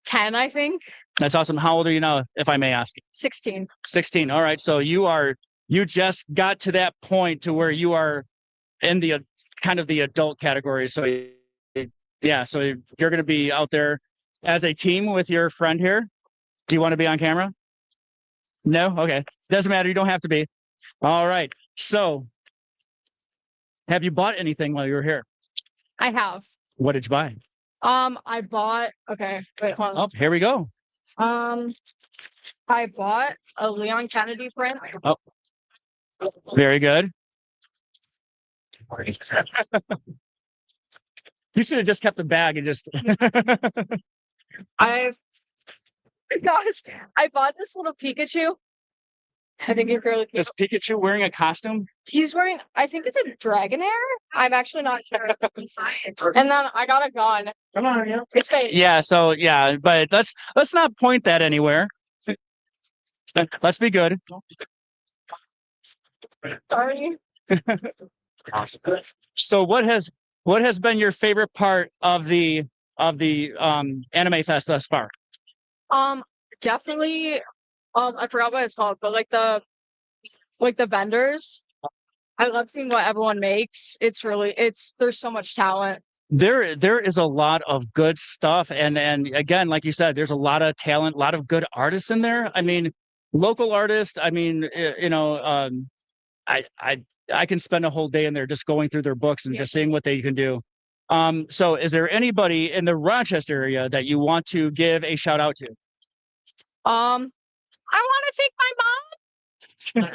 10, I think. That's awesome. How old are you now, if I may ask? 16. 16. All right. So you just got to that point to where you are in the kind of the adult category. So yeah, so you're going to be out there as a team with your friend here. Do you want to be on camera? No? Okay. Doesn't matter. You don't have to be. All right. So have you bought anything while you were here? I have. What did you buy? I bought, okay, wait, hold on. Oh, here we go. I bought a Leon Kennedy print. Oh, very good. You should have just kept the bag and just. Gosh, I bought this little Pikachu. I think you're really cute. Is Pikachu wearing a costume? He's wearing, I think it's a Dragonair. I'm actually not sure. And then I got a gun. Come on, yeah. It's fake. Yeah. So yeah, but let's not point that anywhere. Let's be good. Sorry. So what has been your favorite part of the Anime Fest thus far? Definitely. I forgot what it's called, but like the vendors. I love seeing what everyone makes. There's so much talent. There is a lot of good stuff, and again, like you said, there's a lot of talent, a lot of good artists in there. I mean, local artists. I mean, I can spend a whole day in there just going through their books and just seeing what they can do. So is there anybody in the Rochester area that you want to give a shout out to? I want to thank my mom.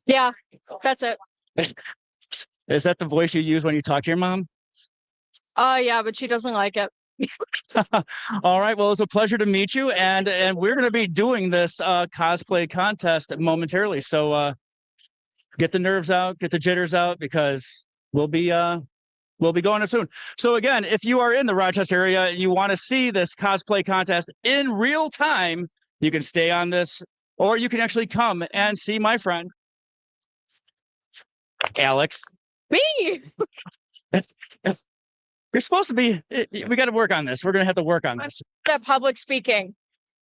Yeah, that's it. Is that the voice you use when you talk to your mom? Yeah, but she doesn't like it. All right. Well, it's a pleasure to meet you, and we're going to be doing this cosplay contest momentarily. So get the nerves out, get the jitters out, because we'll be going it soon. So again, if you are in the Rochester area and you want to see this cosplay contest in real time, you can stay on this, or you can actually come and see my friend Alex. Me. You're supposed to be. We got to work on this. We're going to have to work on this. That public speaking.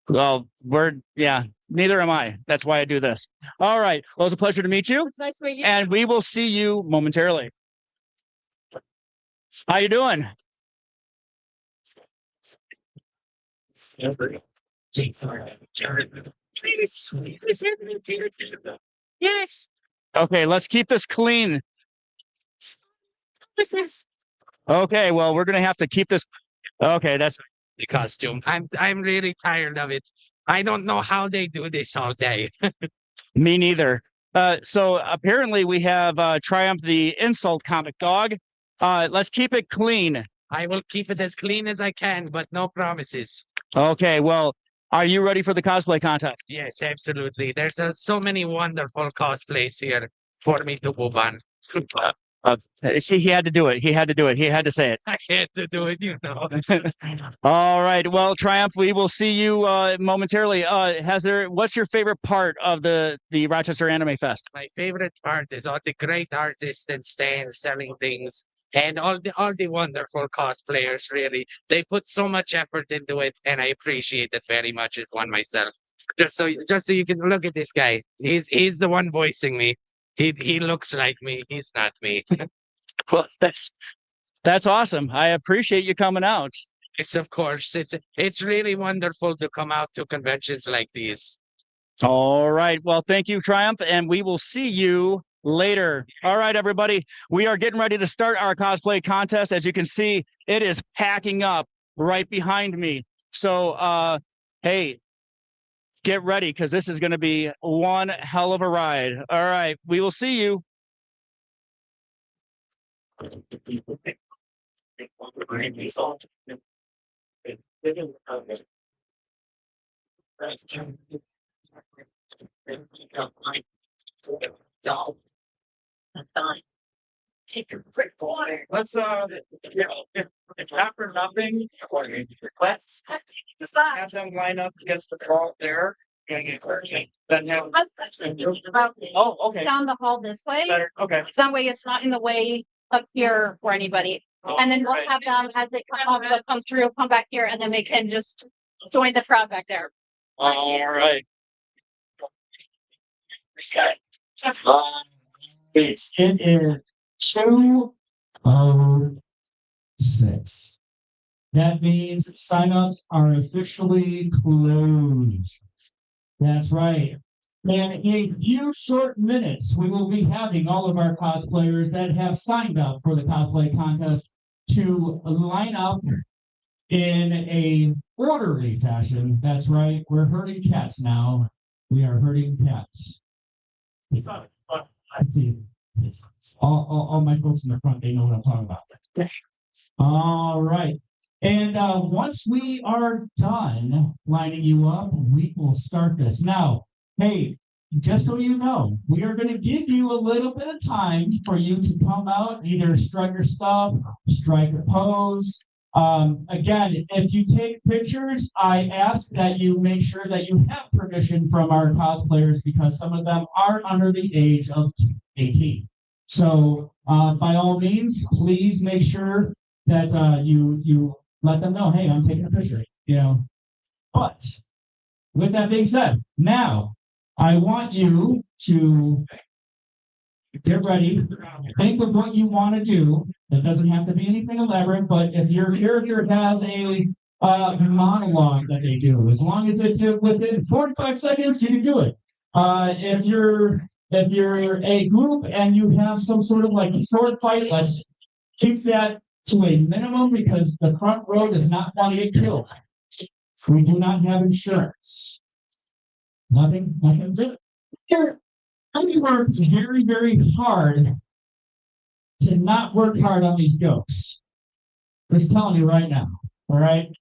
Well, neither am I. That's why I do this. All right. Well, it's a pleasure to meet you. It's nice to meet you. And we will see you momentarily. How you doing? Yes. Okay, let's keep this clean. Okay, well, we're gonna have to keep this. Okay, that's the costume. I'm really tired of it. I don't know how they do this all day. Me neither. So apparently we have Triumph the Insult Comic Dog. Let's keep it clean. I will keep it as clean as I can, but no promises. Okay, well, are you ready for the cosplay contest? Yes, absolutely. There's so many wonderful cosplays here for me to move on. See, he had to do it. He had to do it. He had to say it. I had to do it, you know. All right. Well, Triumph, we will see you momentarily. What's your favorite part of the Rochester Anime Fest? My favorite part is all the great artists and stands selling things, and all the wonderful cosplayers. Really, they put so much effort into it, and I appreciate it very much as one myself. Just so you can look at this guy. He's the one voicing me. He looks like me. He's not me. Well, that's awesome. I appreciate you coming out. Yes, of course. It's really wonderful to come out to conventions like these. All right. Well, thank you, Triumph, and we will see you later. All right, everybody. We are getting ready to start our cosplay contest. As you can see, it is packing up right behind me. So, hey, get ready, because this is going to be one hell of a ride. All right. We will see you. Take a quick water. Let's if after nothing requests, just have them line up against the wall there. Then have. Oh, okay. Down the hall this way. Better. Okay. That way it's not in the way up here for anybody. And then we'll have them as they come through, come back here, and then they can just join the crowd back there. All right. It is 2:06. That means signups are officially closed. That's right. And in a few short minutes, we will be having all of our cosplayers that have signed up for the cosplay contest to line up in a orderly fashion. That's right. We're herding cats now. We are herding cats. I see. All my folks in the front, they know what I'm talking about. All right. And once we are done lining you up, we will start this. Now, hey, just so you know, we are going to give you a little bit of time for you to come out, either strike your stuff, strike a pose. Again, if you take pictures, I ask that you make sure that you have permission from our cosplayers because some of them are under the age of 18. So by all means, please make sure that you let them know, hey, I'm taking a picture, you know. But with that being said, now I want you to get ready, think of what you want to do. It doesn't have to be anything elaborate, but if your character has a monologue that they do, as long as it's within 45 seconds, you can do it. If you're a group and you have some sort of like sword fight, let's keep that to a minimum because the front row does not want to get killed. We do not have insurance. Nothing to do. I worked very, very hard to not work hard on these jokes. Just telling you right now. All right.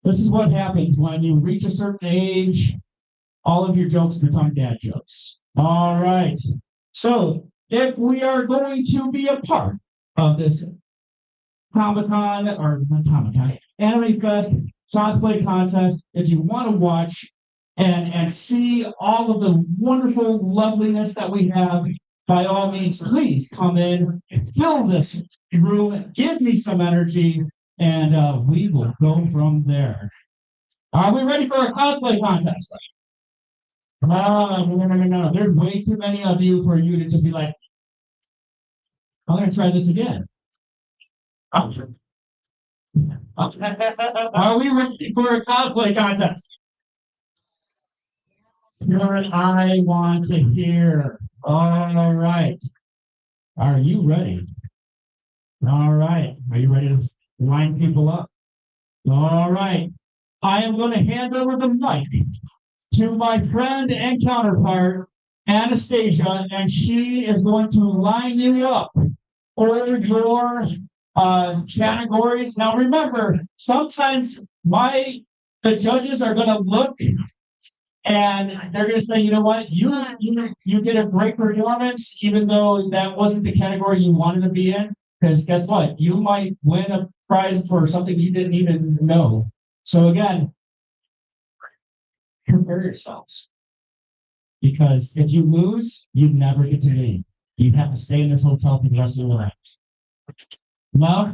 This is what happens when you reach a certain age. All of your jokes become dad jokes. All right. So if we are going to be a part of this Comic-Con or not Comic-Con, Anime Fest cosplay contest, if you want to watch and see all of the wonderful loveliness that we have, by all means, please come in, fill this room, give me some energy, and we will go from there. Are we ready for a cosplay contest? No. There's way too many of you for you to just be like, I'm going to try this again. Are we ready for a cosplay contest? What I want to hear. All right. Are you ready? All right. Are you ready to line people up? All right. I am going to hand over the mic to my friend and counterpart, Anastasia, and she is going to line you up for your categories. Now remember, sometimes the judges are going to look and they're going to say, you know what, you did a great performance, even though that wasn't the category you wanted to be in. Because guess what, you might win a prize for something you didn't even know. So again, prepare yourselves. Because if you lose, you never get to leave. You have to stay in this hotel for the rest of your lives. No,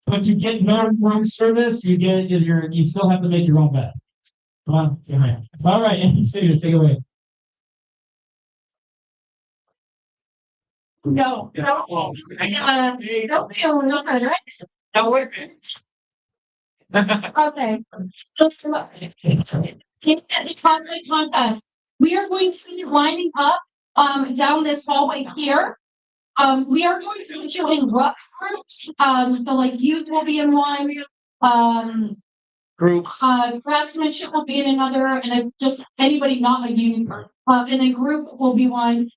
but you get no room service. You still have to make your own bed. Come on, all right, Anastasia, take it away. No. Okay. In the cosplay contest, we are going to be lining up down this hallway here. We are going to be doing rough groups. So like youth will be in one, groups. Craftsmanship will be in another, and just anybody not a youth. And a group will be one.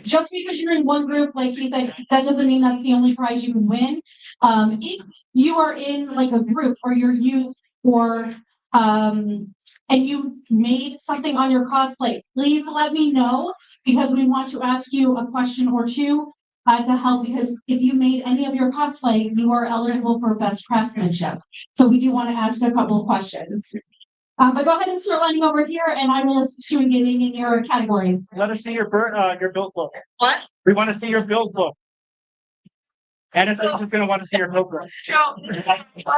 Just because you're in one group, like he said, that doesn't mean that's the only prize you can win. If you are in like a group or you're youth or and you made something on your cosplay, please let me know because we want to ask you a question or two to help, because if you made any of your cosplay, you are eligible for best craftsmanship. So we do want to ask a couple of questions. But go ahead and start lining over here, and I will assist you in getting in your categories. Let us see your build book. What? We want to see your build book. And it's just going to want to see your build book. Oh,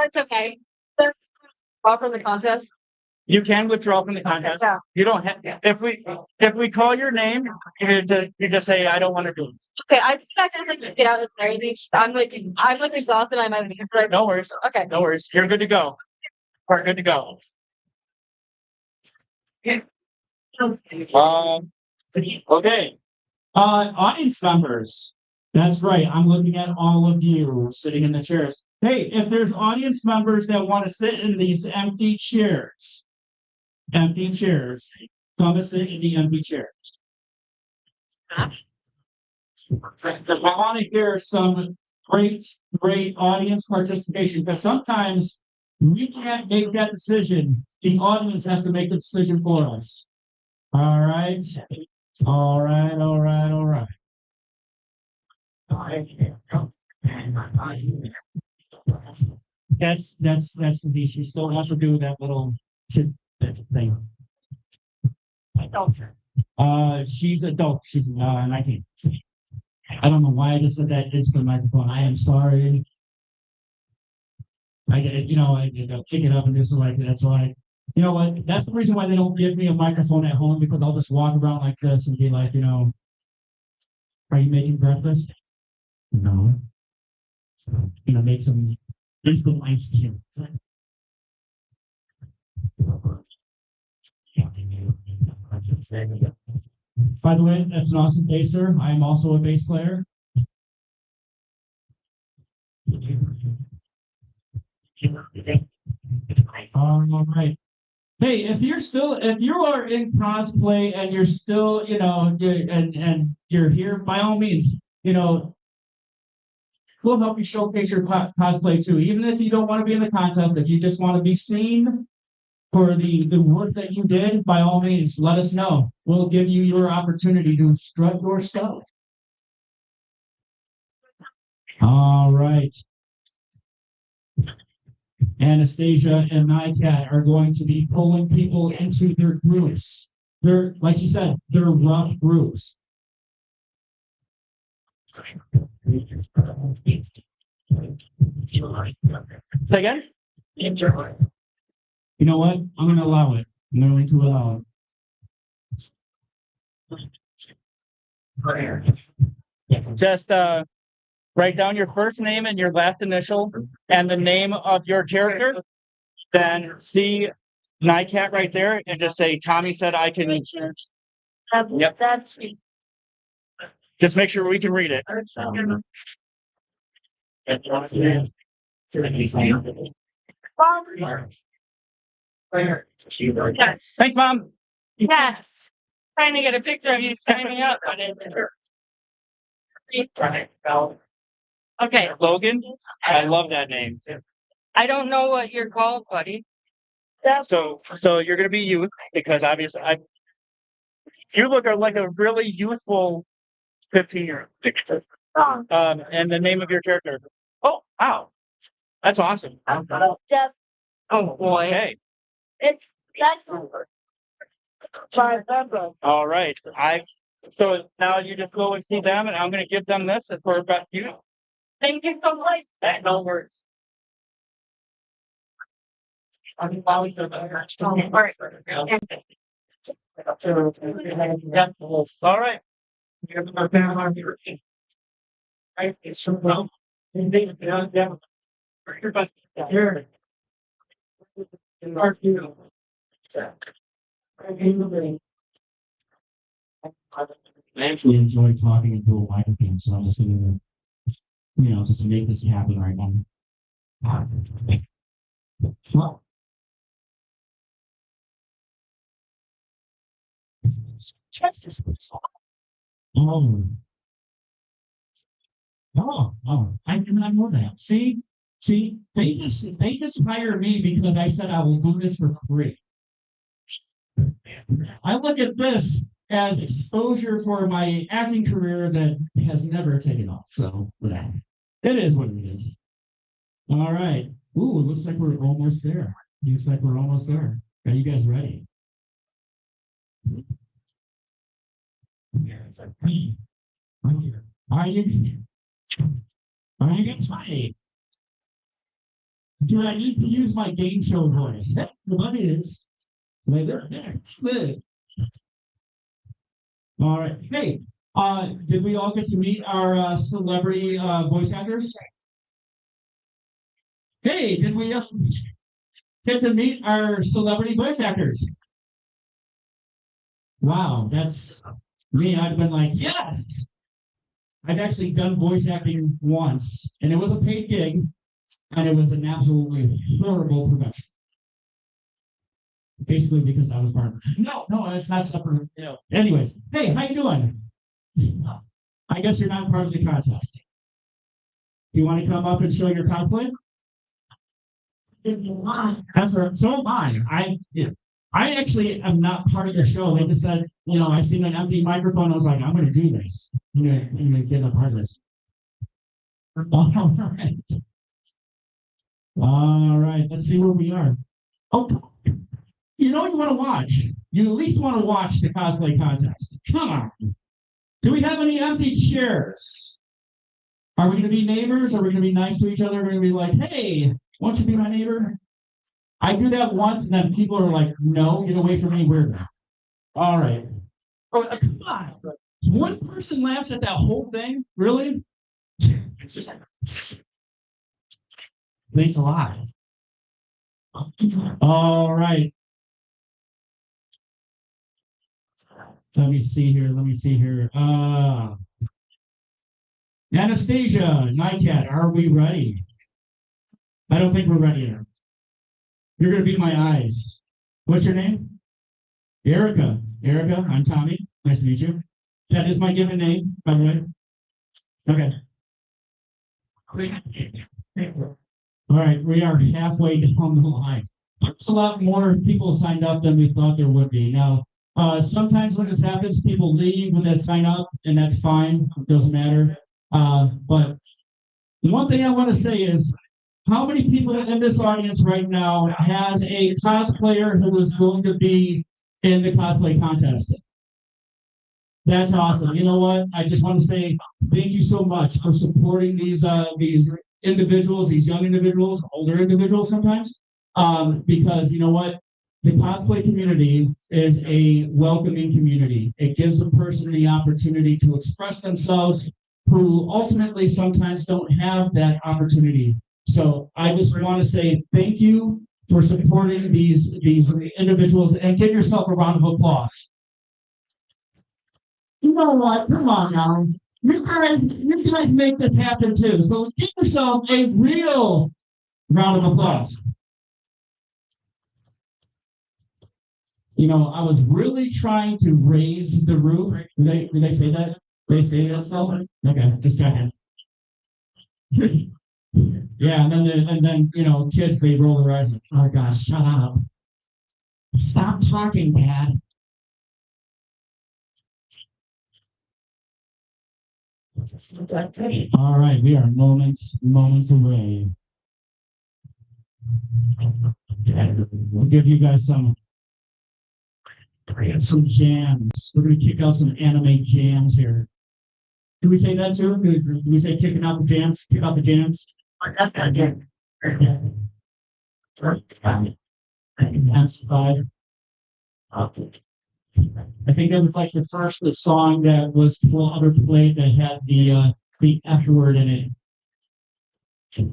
it's okay. Draw from the contest. You can withdraw from the contest. Yeah. You don't have. If we call your name, you just say I don't want to do it. Okay, I think I can like get out of there. I'm like exhausted. I might be like, No worries. Okay. No worries. You're good to go. We're good to go. Okay. Audience members. That's right. I'm looking at all of you sitting in the chairs. Hey, if there's audience members that want to sit in these empty chairs, come and sit in the empty chairs. I want to hear some great audience participation, because sometimes we can't make that decision. The audience has to make the decision for us. All right. All right. All right. All right. That's the issue. Still has to do that little thing. She's adult. She's 19. I don't know why I just said that into the microphone. I am sorry. I pick it up and do something like that. So you know what? That's the reason why they don't give me a microphone at home, because I'll just walk around like this and be like, are you making breakfast? No. Make some iced tea. By the way, that's an awesome baser. I am also a bass player. All right. Hey, if you are in cosplay and you're still, and you're here, by all means, we'll help you showcase your cosplay too. Even if you don't want to be in the contest, if you just want to be seen for the work that you did, by all means, let us know. We'll give you your opportunity to strut your stuff. All right. Anastasia and NICAT are going to be pulling people into their groups. They're, like you said, they're rough groups. Say again? You know what? I'm going to allow it. I'm going to allow it. Just write down your first name and your last initial and the name of your character. Then see NICAT right there and just say, Tommy said I can. Yep. That's. Just make sure we can read it. Yes. Thanks, Mom. Yes. Trying to get a picture of you signing up. Okay. Logan. I love that name. I don't know what you're called, buddy. So you're gonna be youth, because obviously you look like a really youthful 15-year-old. And the name of your character. Oh, wow. That's awesome. Just Oh boy. Okay. that's All right. So now you just go and see them, and I'm gonna give them this for about you. thank you so much. No worries. All right. I actually enjoy talking into a microphone, so I'm just gonna, just to make this happen right now. Well, I did not know that. See, they just hire me because I said I will do this for free. I look at this as exposure for my acting career that has never taken off. So it is what it is. All right. Ooh, it looks like we're almost there. Are you guys ready? Are you excited? Do I need to use my game show voice? The money is. All right. Hey, did we all get to meet our celebrity voice actors? Hey, did we get to meet our celebrity voice actors? Wow, that's me. I've been like, yes. I've actually done voice acting once, and it was a paid gig, and it was an absolutely horrible production. Basically, because I was part of it. No, it's not separate. Anyways, hey, how you doing? I guess you're not part of the contest. You want to come up and show your cosplay? That's right. So am I. I actually am not part of the show. They just said, you know, I seen an empty microphone. I was like, I'm going to do this. I'm going to get a part of this. All right. All right. Let's see where we are. Oh, you know what you want to watch? You at least want to watch the cosplay contest. Come on. Do we have any empty chairs? Are we going to be neighbors? Are we going to be nice to each other? Are we going to be like, hey, won't you be my neighbor? I do that once, and then people are like, no, get away from me, weird. All right. Oh, come on. One person laughs at that whole thing? Really? Thanks a lot. All right. Let me see here. Anastasia, Nightcat, are we ready? I don't think we're ready yet. You're going to be my eyes. What's your name? Erica. Erica, I'm Tommy. Nice to meet you. That is my given name, by the way. Okay. All right, we are halfway down the line. There's a lot more people signed up than we thought there would be. Now, sometimes when this happens, people leave when they sign up, and that's fine. It doesn't matter. But the one thing I want to say is, how many people in this audience right now has a cosplayer who is going to be in the cosplay contest? That's awesome. You know what? I just want to say thank you so much for supporting these individuals, these young individuals, older individuals sometimes, because you know what? The cosplay community is a welcoming community. It gives a person the opportunity to express themselves who ultimately sometimes don't have that opportunity. So I just want to say thank you for supporting these individuals, and give yourself a round of applause. You know what? Come on now. You guys make this happen too. So give yourself a real round of applause. You know, I was really trying to raise the roof. Did they say that? They say that so? Okay, just checking. Yeah, and then you know, kids, they roll their eyes like, oh gosh, shut up. Stop talking, Dad. All right, we are moments away. We'll give you guys some jams. We're gonna kick out some anime jams here. Can we say that too? Can we say kicking out the jams? Kick out the jams? That's five. I think that was like the song that was played that had the F word in it.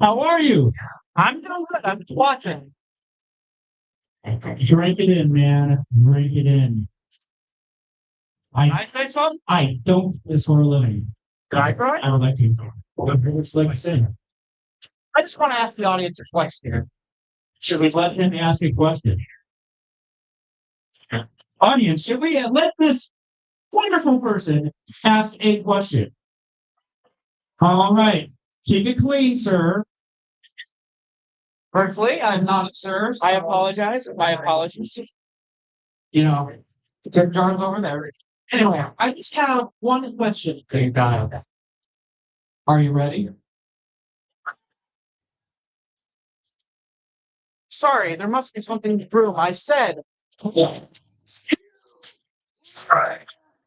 How are you? I'm doing good. I'm just watching. Drink it in, man. Drink it in. I say something? I don't do this for a living. Can I try? I would like to. What would you like to say? I just want to ask the audience a question. Should we let him ask a question? Audience, should we let this wonderful person ask a question? All right. Keep it clean, sir. Firstly, I'm not a sir. So I apologize. My apologies. You know, get John's over there. Anyway, I just have one question for you guys. Are you ready? Sorry, there must be something in the room. I said. Yeah.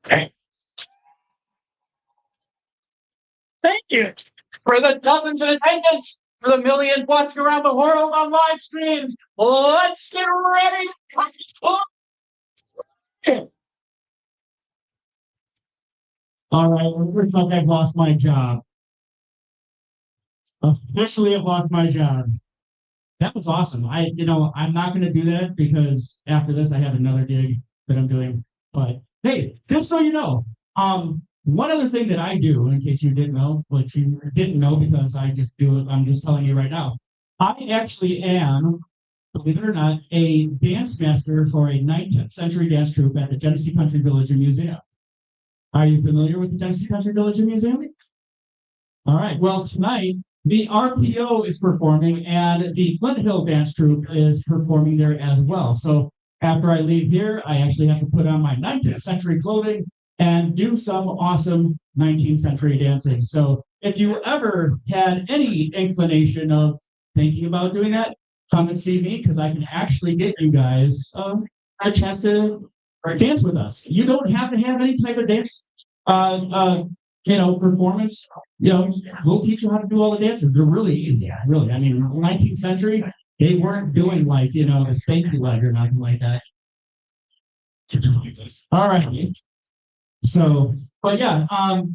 Okay. Thank you for the dozens in attendance, for the millions watching around the world on live streams. Let's get ready. All right, looks like I've lost my job. Officially, I've lost my job. That was awesome. I'm not going to do that because after this, I have another gig that I'm doing. But hey, just so you know, one other thing that I do, in case you didn't know, but you didn't know because I just do it, I'm just telling you right now. I actually am, believe it or not, a dance master for a 19th century dance troupe at the Genesee Country Village and Museum. Are you familiar with the Genesee Country Village and Museum? All right. Well, tonight the RPO is performing, and the Flint Hill Dance Troupe is performing there as well. So after I leave here, I actually have to put on my 19th century clothing and do some awesome 19th century dancing. So if you ever had any inclination of thinking about doing that, come and see me, because I can actually get you guys a chance to dance with us. You don't have to have any type of dance performance. We'll teach you how to do all the dances. They're really easy. Really. I mean, 19th century, they weren't doing like, the stanky leg or nothing like that. All right. So, but yeah,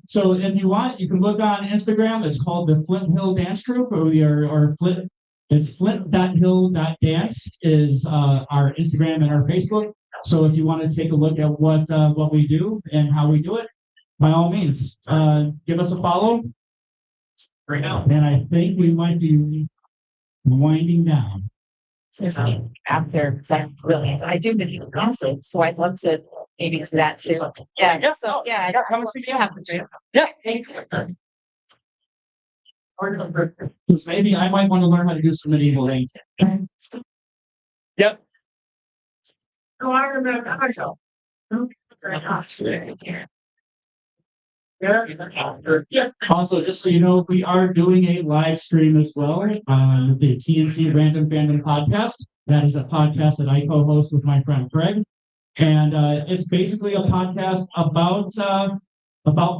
so if you want, you can look on Instagram. It's called the Flint Hill Dance Troupe, or Flint. It's flint.hill.dance is our Instagram and our Facebook. So if you want to take a look at what we do and how we do it, by all means, give us a follow. Right now. And I think we might be winding down. After I do video gossip, so I'd love to maybe do that too. Yeah. So come and see you. Yeah. Maybe I might want to learn how to do some medieval things. Yep. Oh, I remember. Also, just so you know, we are doing a live stream as well on the C Random Fandom podcast. That is a podcast that I co-host with my friend Craig, and it's basically a podcast about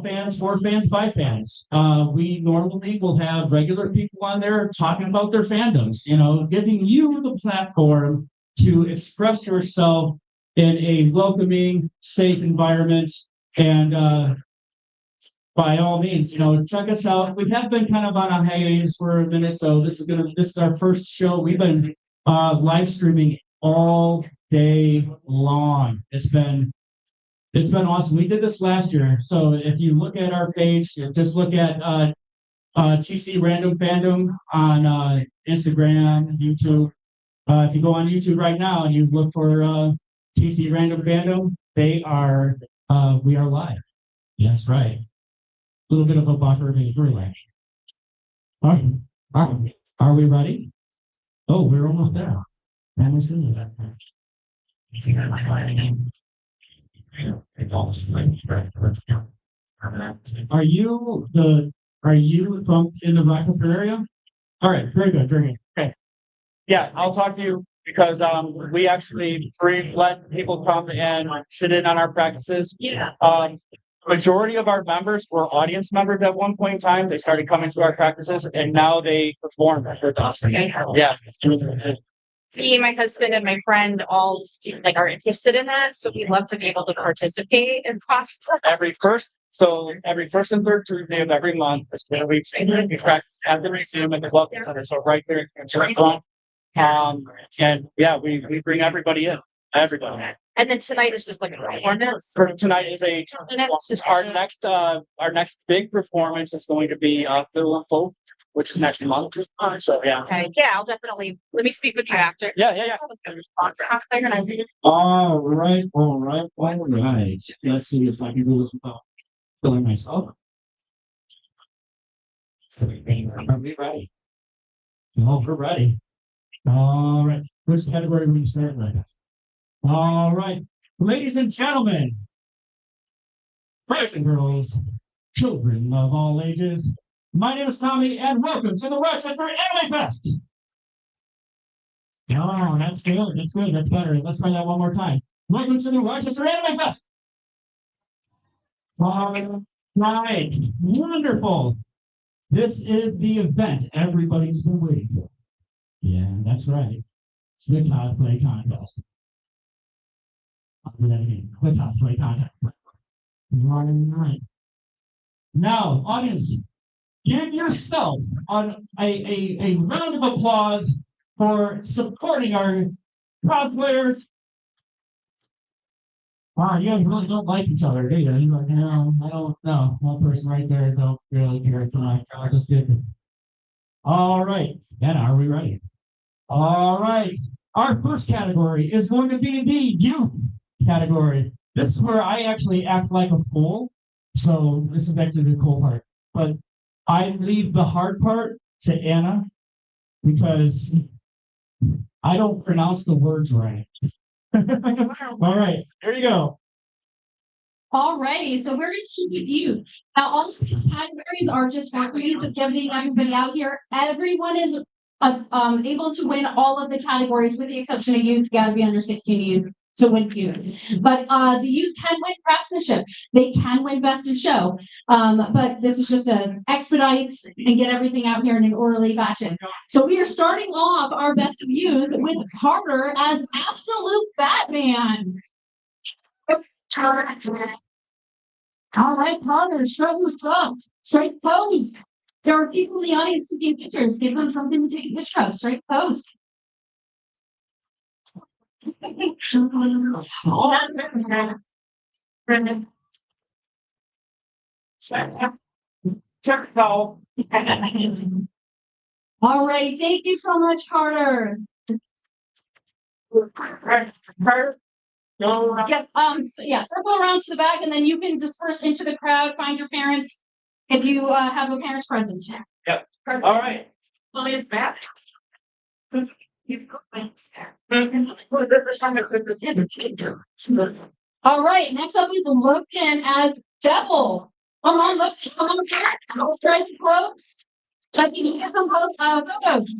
fans, for fans, by fans. We normally will have regular people on there talking about their fandoms. Giving you the platform to express yourself in a welcoming, safe environment, and by all means, check us out. We have been kind of on a hiatus for a minute, so this is our first show. We've been live streaming all day long. It's been awesome. We did this last year, so if you look at our page, just look at C Random Fandom on Instagram, YouTube. If you go on YouTube right now and you look for C Random Fandom, we are live. That's right. A little bit of a buffer of a relay. Are we ready? Oh, we're almost there. And we're seeing that. Are you from in the Rochester area? All right, very good, very good. Okay. Yeah, I'll talk to you because we actually let people come and sit in on our practices. Yeah. Majority of our members were audience members at one point in time. They started coming to our practices, and now they perform with us. Yeah. Me, my husband, and my friend all are interested in that, so we'd love to be able to participate in cosplay. Every first and third Tuesday of every month is where we practice at the museum at the Welcome Center. So right there in front. And yeah, we bring everybody in. Everybody. And then tonight is just like a performance. Tonight is our next big performance is going to be Phil and Folk, which is next month. So yeah. Okay. Yeah, I'll definitely let me speak with you after. Yeah. All right. Let's see if I can do this without killing myself. Are we ready? Oh, we're ready. All right. Which category are we starting with? All right, ladies and gentlemen, boys and girls, children of all ages, my name is Tommy, and welcome to the Rochester Anime Fest. Oh, that's good. That's good. That's better. Let's try that one more time. Welcome to the Rochester Anime Fest. All right, wonderful. This is the event everybody's been waiting for. Yeah, that's right. It's the cosplay contest. I'll do that again. Quick cosplay contest. Right. Now, audience, give yourself a round of applause for supporting our cosplayers. Wow, you guys really don't like each other, do you? You're like, no, I don't know. One person right there don't really care for my just did. All right, then are we ready? All right. Our first category is going to be the youth category. This is where I actually act like a fool. So this is back to the cool part. But I leave the hard part to Anna because I don't pronounce the words right. All right, here you go. Alrighty, so we're gonna shoot with you. Now, all of these categories are just for you, just getting everybody out here. Everyone is able to win all of the categories with the exception of youth. Gotta be under 16 youth to win youth. But the youth can win craftsmanship. They can win best in show. But this is just to expedite and get everything out here in an orderly fashion. So we are starting off our best of youth with Carter as Absolute Batman. All right, Connor, show us up. Straight pose. There are people in the audience taking pictures. Give them something to take a picture of. Straight pose. All right, thank you so much, Carter. Yeah, circle around to the back and then you can disperse into the crowd, find your parents if you have a parent's present. Yep. All right. Well, it's bad. All right, next up is Logan as Devil. Come on, look, come on, straight close. So you can get some close photos.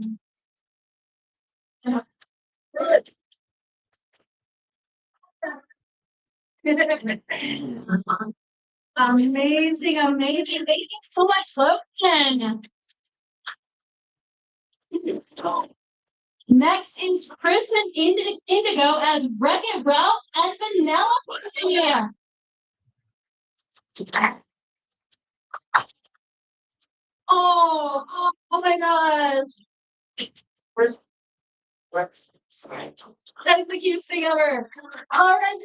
Amazing, amazing. Thank you so much, Logan. Next is Chris and Indigo as Wreck-It Ralph and Vanilla. Yeah. Oh my gosh. That's the cutest thing ever. All right.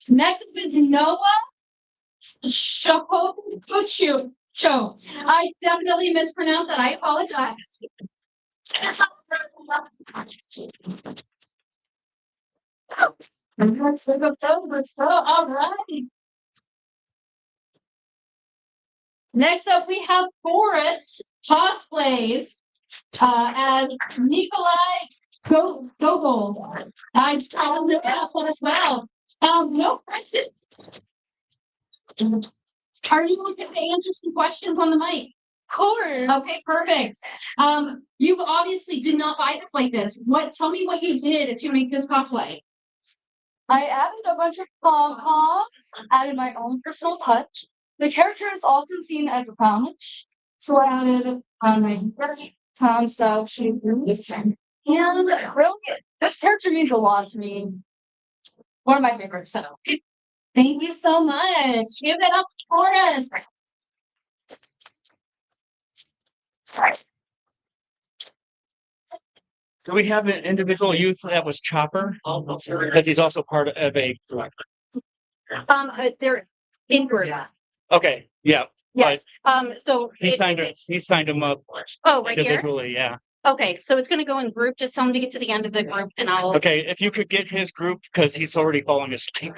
Next up is Noah Shokochu. I definitely mispronounced that. I apologize. All right. Next up, we have Forrest Cosplays as Nikolai Gogol. I'm calling this out as well. No question. Are you looking to answer some questions on the mic? Cool. Okay, perfect. You obviously did not buy this like this. Tell me what you did to make this cosplay. I added a bunch of pom-poms, added my own personal touch. The character is often seen as a clown, so I added my clown style shape. And really, this character means a lot to me. One of my favorites. So. Thank you so much. Give it up for us. Do we have an individual youth that was Chopper? Because he's also part of a. They're in group. Okay, yeah. Yes. So He signed him up. Oh, right here? Individually, yeah. Okay, so it's gonna go in group. Just tell him to get to the end of the group and I'll. Okay, if you could get his group, because he's already falling asleep.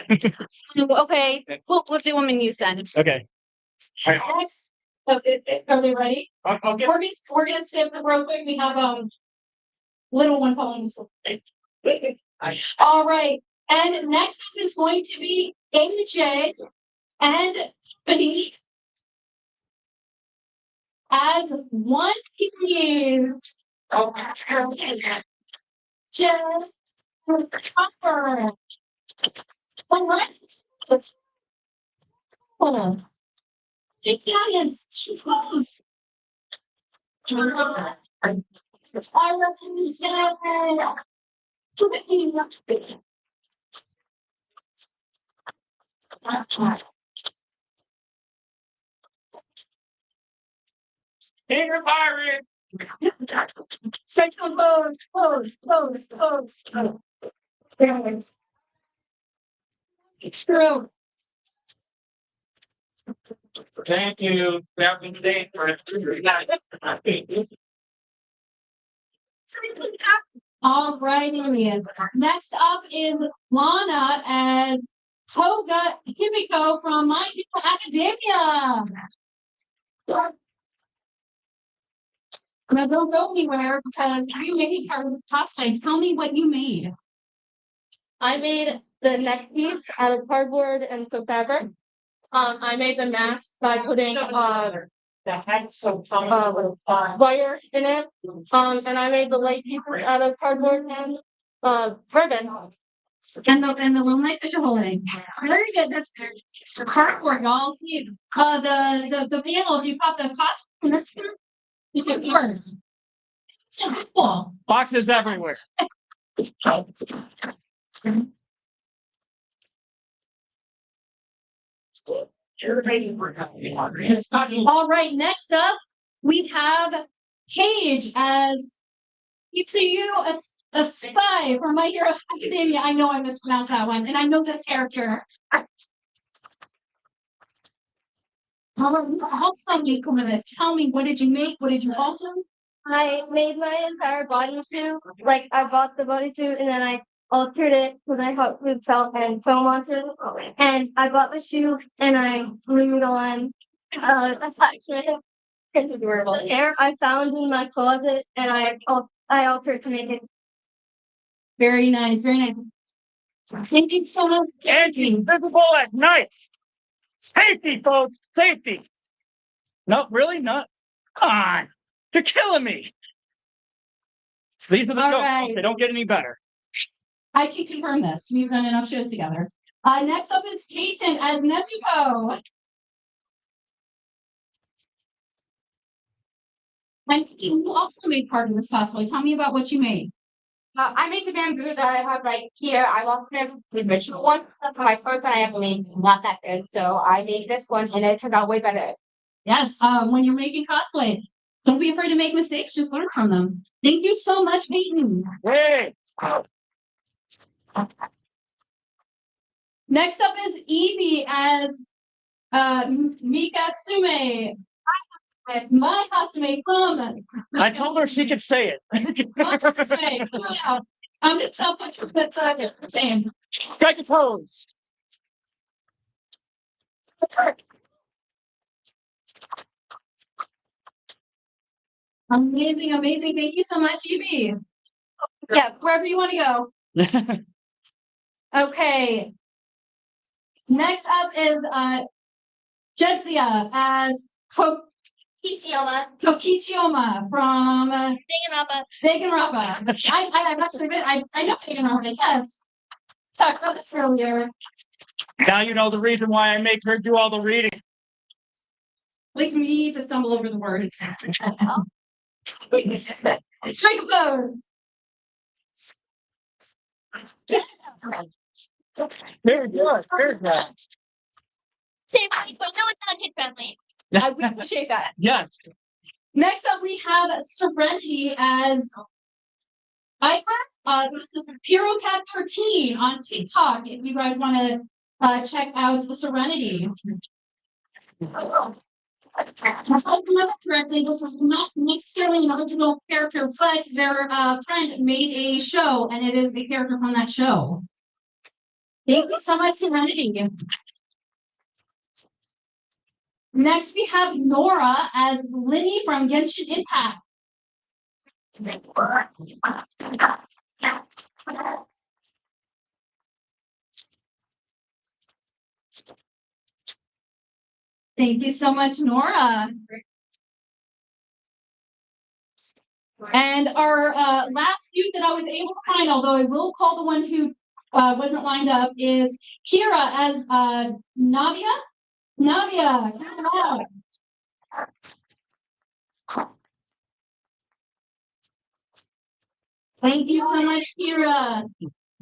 Okay, we'll do them in use then. Okay. Yes. Are they ready? We're gonna skip it real quick. We have little one falling asleep. All right. And next up is going to be AJ and Beneath as One Piece. Jen Copper. All right. It is too close. I reckon Finger pirate. Sexual pose. It's true. Thank you. Happy day for All right, Next up is Lana as Toga Himiko from My Hero Academia. Now don't go anywhere because you made part of the cosplay. Tell me what you made. I made the neck piece out of cardboard and some fabric. I made the mask by putting wire in it. And I made the leg pieces out of cardboard and ribbon. And the illuminate that you're holding. Very good. That's cardboard, y'all. See the panel. If you pop the costume in this one, you can burn. So cool. Boxes everywhere. All right, next up, we have Paige as Itsuyu Asai from My Hero Academia. I know I mispronounced that one, and I know this character. Also, me come this. Tell me, what did you make? What did you also? I made my entire bodysuit. Like I bought the bodysuit and then I altered it with my hot glue felt and foam onto it. And I bought the shoe and I glued on attachment. It's adorable. Hair I found in my closet and I altered to make it. Very nice, very nice. Thank you so much. Invisible at night. Safety, folks, safety. No, really not. Come on, you're killing me. These are the All jokes. right. They don't get any better. I can confirm this. We've done enough shows together. Next up is Peyton as Nezuko. And you also made part of this cosplay. Tell me about what you made. I made the bamboo that I have right here. I lost the original one. That's my first one I ever made. Not that good. So I made this one and it turned out way better. Yes, when you're making cosplay, don't be afraid to make mistakes. Just learn from them. Thank you so much, Peyton. Hey. Next up is Evie as Mika Sume. My Hatsume from. I told her she could say it. Hatsume, yeah. I'm gonna tell you that's same. Strike a pose. Amazing, amazing. Thank you so much, Evie. Yeah, wherever you want to go. Okay. Next up is Jetsia as Kokichiyama from Danganronpa. I've actually been, I know Danganronpa, yes. Talked about this earlier. Now you know the reason why I make her do all the reading. At least we need to stumble over the words. Strike a pose. Very good. Very good. Same place, but no, it's not kid friendly. I would appreciate that. Yes. Next up, we have Serenity as Iker. This is PuroCat 13 on TikTok. If you guys want to check out the Serenity. If I remember correctly, this is not necessarily an original character, but their friend made a show, and it is a character from that show. Thank you so much, Serenity. Next, we have Nora as Linny from Genshin Impact. Thank you so much, Nora. And our last youth that I was able to find, although I will call the one who wasn't lined up, is Kira as Navia. Navia, come on. Thank you so much, Kira.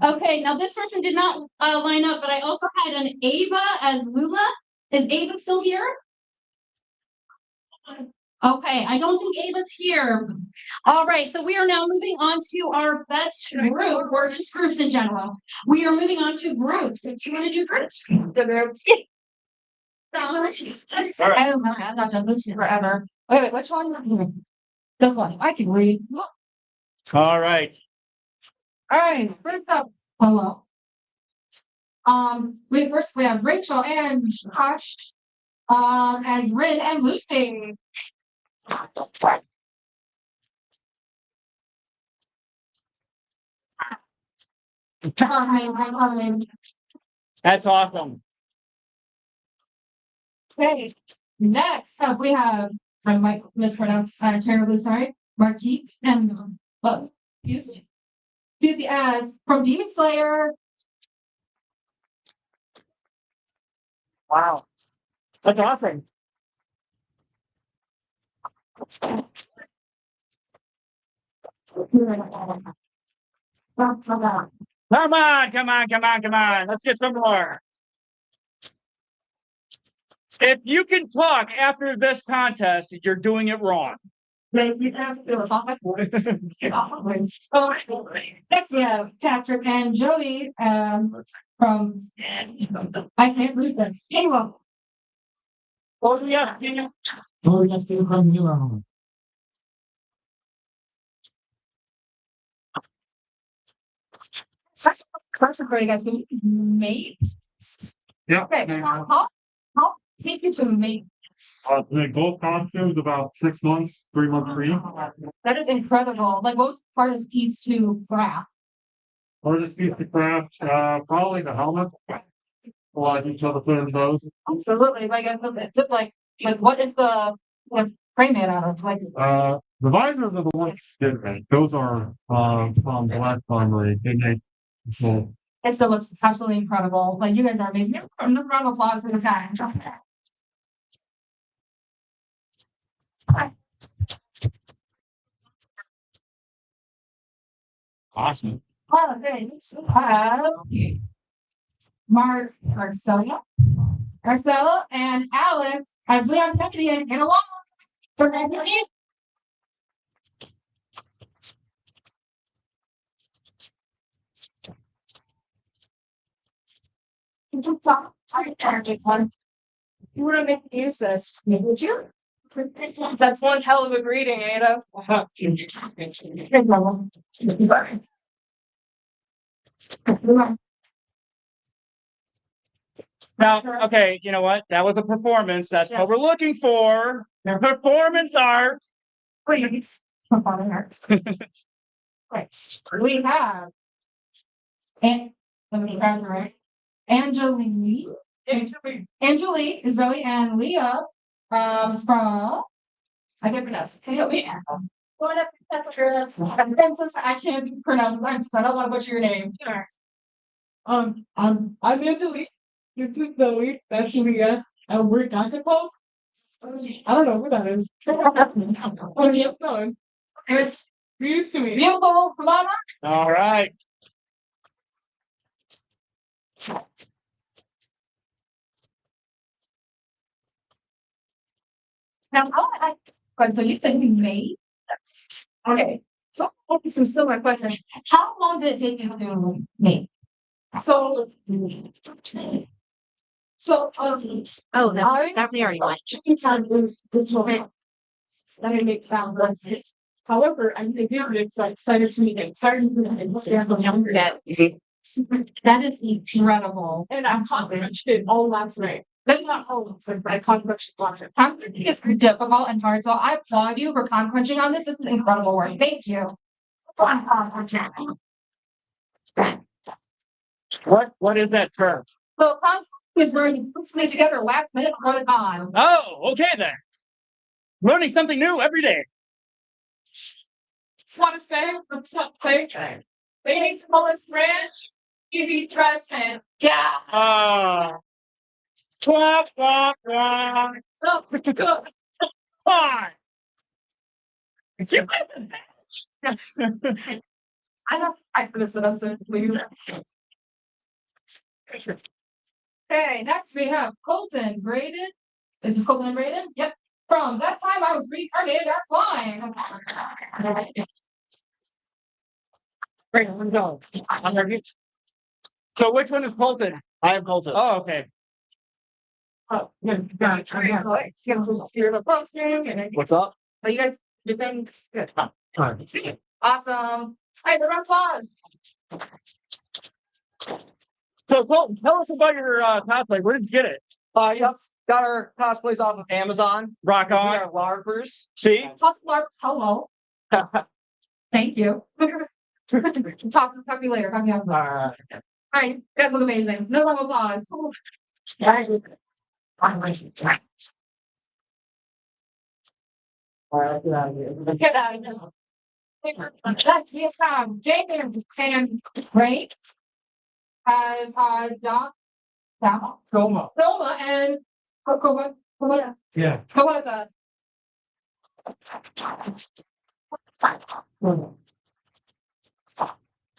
Okay, now this person did not line up, but I also had an Ava as Lula. Is Ava still here? Okay, I don't think Ava's here. All right, so we are now moving on to our best group, or just groups in general. We are moving on to groups. If you want to do groups, the groups. I don't know. I'm not done losing forever. Wait, which one? This one. I can read. All right. All right, first up. Hello. We have Rachel and Josh, and Rin and Lucy. That's awesome. Okay, next up we have, I might mispronounce, I'm terribly sorry, Marquise and, Fusey as from Demon Slayer. Wow. That's awesome. Come on. Let's get some more. If you can talk after this contest, you're doing it wrong. Next we have Patrick and Joey, from, I can't read this. Anyway. Oh, yeah. Oh, yes, they come here. Such a question for you guys. Can you make? Yeah. Okay, how take you to make? To make both costumes about 6 months, 3 months free. That is incredible. Like, what was the hardest piece to craft? Hardest piece to craft, probably the helmet. A lot of detail to put in those. Absolutely. Like, it's like what is the frame made out of? Like, The visors are the ones they did make. Those are from Black Foundry. They make so it still looks absolutely incredible. Like, you guys are amazing. Another round of applause for the guy. Awesome. Okay, so Marcella and Alice as Leon Kennedy and get along for Anthony. One. You would have made me use this, would you? That's one hell of a greeting, Ada. Now, okay, you know what? That was a performance. That's what we're looking for. Performance art. Please. Performing arts. Right. We have and let me grab the right. Angelique, Zoe, and Leah, from I can't pronounce it. Can you help me? I can't pronounce it, so I don't want to butcher your name. I'm Angelique. This is Zoe. That's Leah. And we're Dr. Pope. I don't know who that is. Oh, yeah, no. It's beautiful. Beautiful. Come on. All right. Now, so you said you made? Okay. So, some similar question. How long did it take you to make? So, oh, that we already went. Let me make that one. However, I'm excited to meet entirely that is incredible. And I'm confident it all last night. That's not all, but I con crunch it. Conquering is difficult and hard, so I applaud you for con crunching on this. This is incredible work. Thank you. What is that term? So con is where you put things together last minute before the con. Oh, okay then. Learning something new every day. Just want to say, they need to pull this bridge. You be trusted. Yeah. Blah, blah, blah. Fine. Yes. I could have said us please. Okay, next we have Colton Braden. Is this Colton Braden? Yep. From that time I was retarded, that's fine. Great, let's go. I'm ready. So which one is Colton? I am Colton. Oh, okay. Oh, yeah. What's up? So you guys, you've been good. Awesome. All right, the applause. So tell us about your cosplay. Where did you get it? Yep. Got our cosplays off of Amazon. Rock We on. are LARPers. See? Hello. Thank you. Talk to you later. Talk to you after. All right. You guys look amazing. No love applause. Get out of here. That's yes, Jacob and Ray as Doc, Soma. and Coco. Yeah.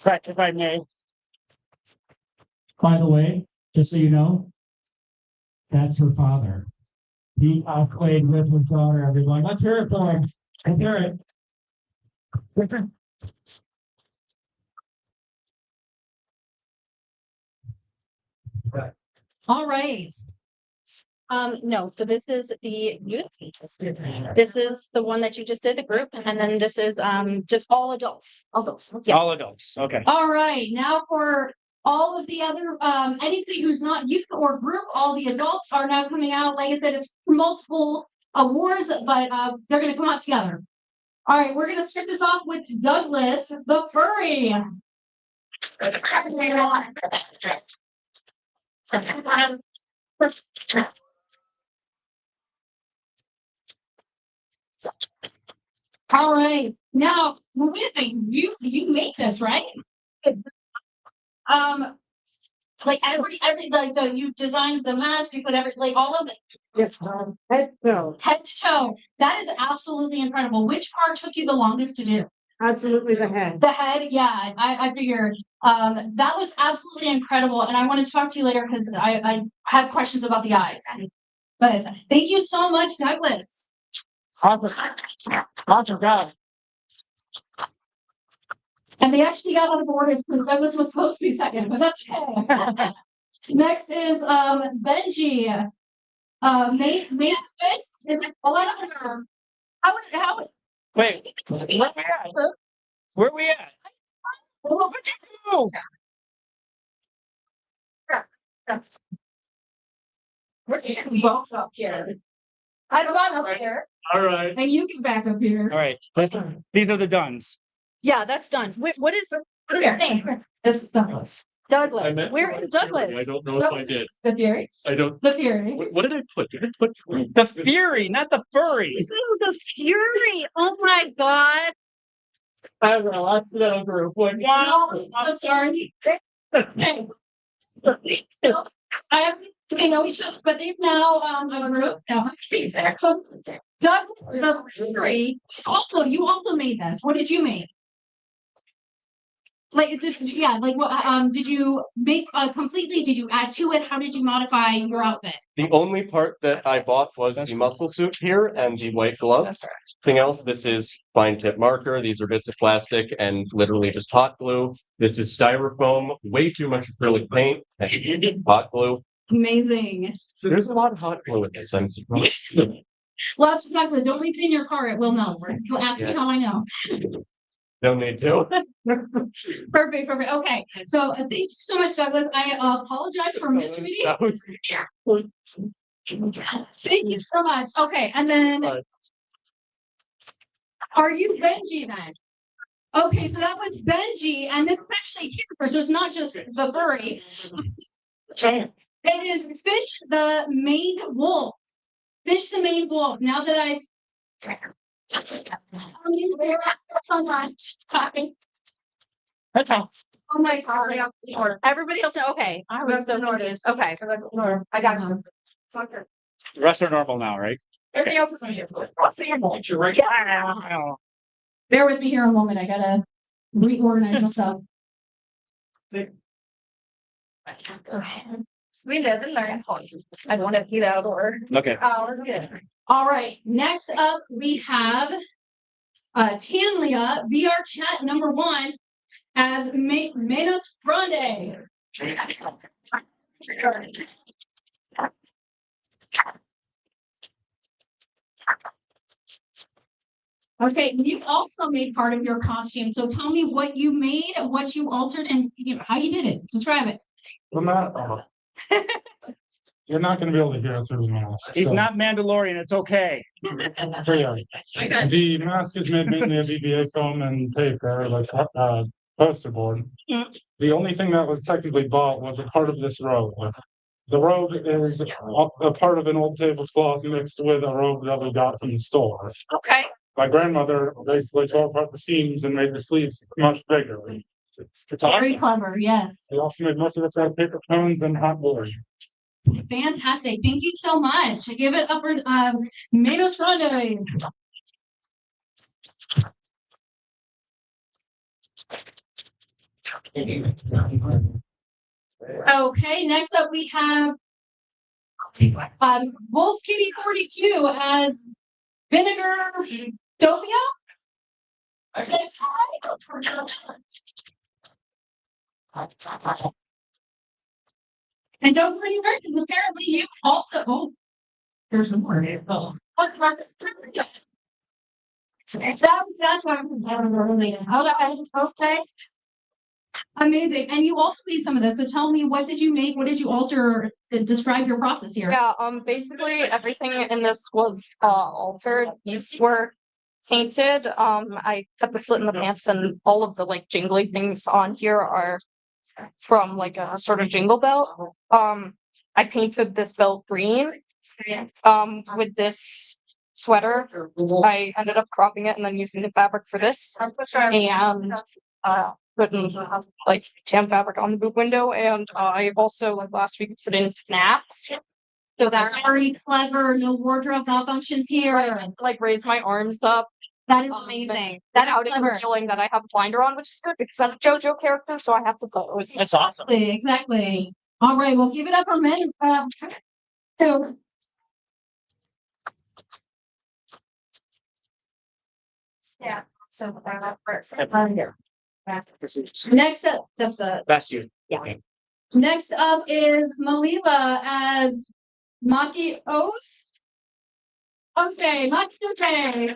Right, if I may. By the way, just so you know, that's her father. He played with his daughter, everyone. Let's hear it for him. Let's hear it. All right. No, so this is the youth. This is the one that you just did, the group, and then this is just all adults. Adults. Yeah. All adults. Okay. All right, now for all of the other, anybody who's not youth or group, all the adults are now coming out. Like I said, it's multiple awards, but they're gonna come out together. All right, we're gonna start this off with Douglas, the furry. All right, now wait a second, you make this, right? Like every like you designed the mask, you put like all of it. Yes, head to toe. Head to toe. That is absolutely incredible. Which part took you the longest to do? Absolutely the head. The head, yeah, I figured. That was absolutely incredible, and I want to talk to you later because I have questions about the eyes. But thank you so much, Douglas. Awesome job. And they actually got on the board because Douglas was supposed to be second, but that's okay. Next is Benji. May is it how Wait, where we at? Where we at? What did you do? We're both up here. I don't want up here. All right. And you can back up here. All right. These are the duns. Yeah, that's done. What is Your name? This is Douglas. Douglas? Where is Douglas? I don't know if I did. The Fury. I don't. The Fury. What did I put? Did I put? The Fury, not the furry. The Fury. Oh my God. I have a lot of group. I'm sorry. I have they know each other, but they've now a group now. So Doug the Fury. Also, you also made this. What did you make? Like it just yeah, like what did you make completely? Did you add to it? How did you modify your outfit? The only part that I bought was the muscle suit here and the white gloves. Everything else, this is fine tip marker. These are bits of plastic and literally just hot glue. This is styrofoam, way too much acrylic paint, and hot glue. Amazing. So there's a lot of hot glue in this. I'm surprised. Last exactly. Don't leave it in your car. It will melt. Ask me how I know. No need to. Perfect. Okay. So thank you so much, Douglas. I apologize for misreading. Thank you so much. Okay, and then are you Benji then? Okay, so that was Benji, and this is actually Kipper, so it's not just the furry. It is Fish the maned wolf. Fish the maned wolf. Now that I've so much talking. That's all. Oh my God. Everybody else, okay. I was so confused. Okay. I got you. The rest are normal now, right? Everything else is on here. Yeah. Bear with me here a moment. I gotta reorganize myself. We live and learn. I don't want to get out or. Okay. Oh, we're good. All right. Next up, we have Tanlia, VR chat number 1 as Menux Grande. Okay, you also made part of your costume. So tell me what you made, what you altered, and how you did it. Describe it. The you're not going to be able to hear it through the mask. He's so. not Mandalorian. It's okay. The mask is made mainly of EVA foam and paper, like poster board. The only thing that was technically bought was a part of this robe. The robe is a part of an old tablecloth mixed with a robe that we got from the store. Okay. My grandmother basically tore apart the seams and made the sleeves much bigger. It's Very awesome. clever, yes. We also made most of it out of paper cones and hot glue. Fantastic. Thank you so much. Give it up for Matos Grande. Okay, next up we have Wolf Kitty 42 as Vinegar Dopia. And don't worry, because apparently you also there's more. That's why I'm telling earlier. Okay. Amazing. And you also made some of this. So tell me, what did you make? What did you alter? Describe your process here. Yeah, basically everything in this was altered. These were painted. I cut the slit in the pants, and all of the like jingly things on here are from like a sort of jingle bell. I painted this belt green with this sweater. I ended up cropping it and then using the fabric for this, and putting like tan fabric on the boob window. And I also like last week put in snaps. So that very clever. No wardrobe malfunctions here. Like raise my arms up. That is amazing. That outing feeling that I have a binder on, which is good because I'm a JoJo character, so I have to pose. That's awesome. Exactly. All right, well, give it up for men. So, yeah. So next up, That's you. Yeah. Next up is Malila as Maki Os. Okay, Matsuke.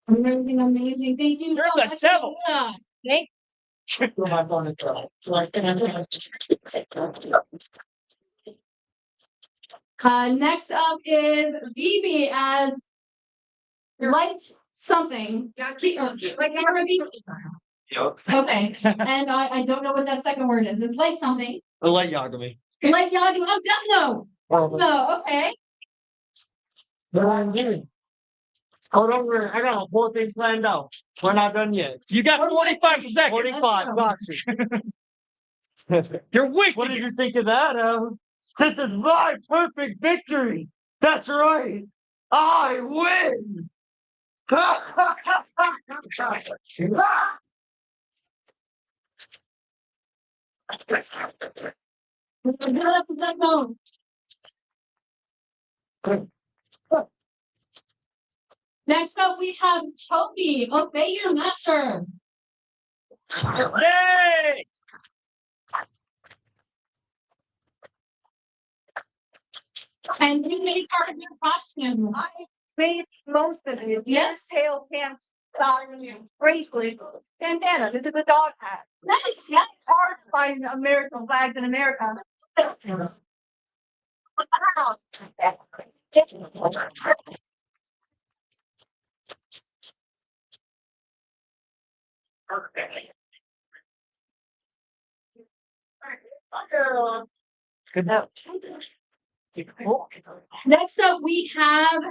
Amazing, amazing. Thank you so much. Malila. Thank next up is Vivi as Light something. Like okay. And I don't know what that second word is. It's Light something. A light Yagami. Light Yagi. Oh, no, okay. Hold over. I got a whole thing planned out. We're not done yet. You got 45 seconds. 45. Got you. You're wasting. What did you think of that? This is my perfect victory. That's right. I win. Next up, we have Toby. Obey your master. Hey! And you made part of your costume. I made most of it. Yes. Tail, pants, bracelet, bandana. This is a dog hat. Nice. Yeah, it's hard to find American flags in America. Next up, we have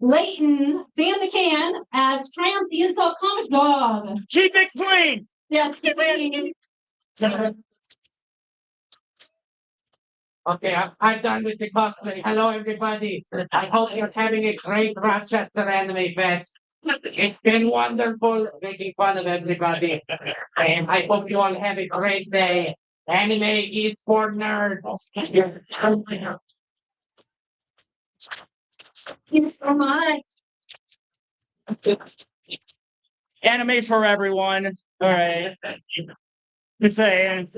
Leighton Fan the Can as Triumph the Insult Comic Dog. Keep it clean. Yes, get ready. Okay, I'm done with the cosplay. Hello, everybody. I hope you're having a great Rochester Anime Fest. It's been wonderful making fun of everybody. And I hope you all have a great day. Anime is for nerds. Thank you so much. Anime's for everyone. All right. Just saying.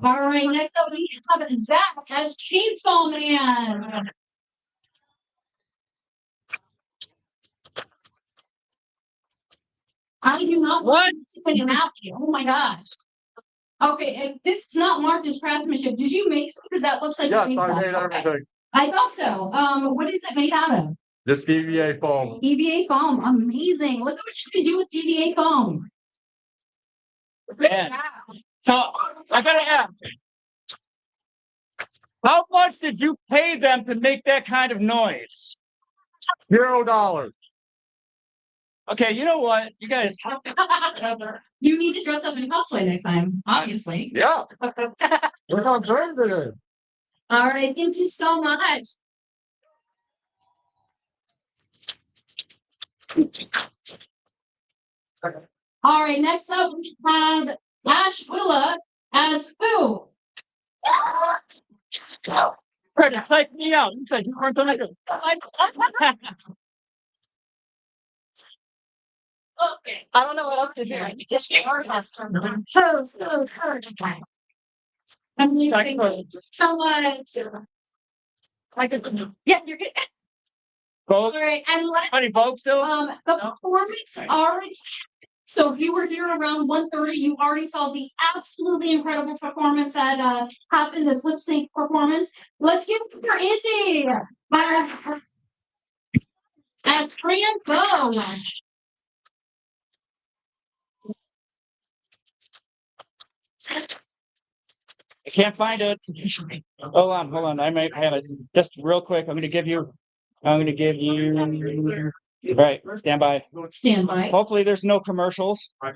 All right, next up we have Zach as Chainsaw Man. I do not want to take a napkin. Oh my gosh. Okay, and this is not marked as craftsmanship. Did you make some? Because that looks like. Yes, you I that. made Okay. everything. I thought so. What is it made out of? This EVA foam. EVA foam. Amazing. Look at what you can do with EVA foam. Man. So I gotta ask, how much did you pay them to make that kind of noise? $0. Okay, you know what? You guys. You need to dress up in cosplay next time, obviously. Yeah. Look how great it is. All right, thank you so much. All right, next up we have Ash Willa as who? Fred, psych me out. You said you weren't gonna do it. Okay, I don't know what else to do. Just start us. I mean, thank you so much. Yeah, you're good. Vogue? All right, and let Honey, Vogue still? the performance already. So if you were here around 1:30, you already saw the absolutely incredible performance that happened, this lip sync performance. Let's give it for Izzy. As Rainbow. I can't find it. Hold on. I might have it. Just real quick, I'm gonna give you. Right, stand by. Stand by. Hopefully there's no commercials. I'm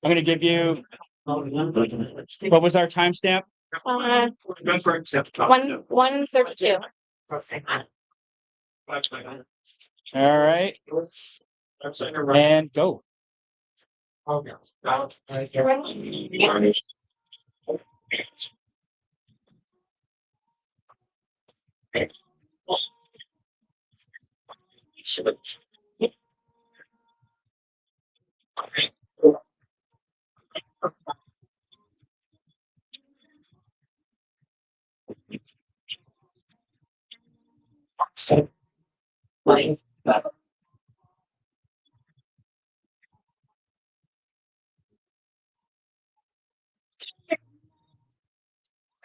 gonna give you. What was our timestamp? 1:32. All right. And go.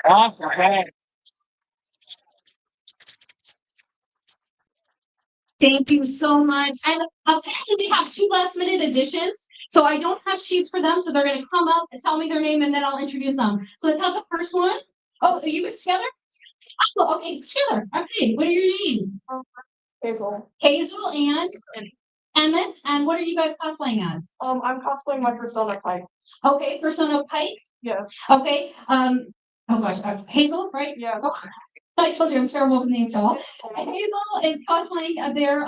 Okay. Thank you so much. And unfortunately, we have 2 last-minute additions, so I don't have sheets for them. So they're going to come up and tell me their name, and then I'll introduce them. So let's have the first one. Oh, are you guys together? Oh, okay, together. Okay, what are your names? Hazel and Emmett. And what are you guys cosplaying as? I'm cosplaying my Persona Pike. Okay, Persona Pike. Yes. Okay. Oh gosh, Hazel, right? Yeah. Oh, I told you I'm terrible with names, y'all. Hazel is cosplaying their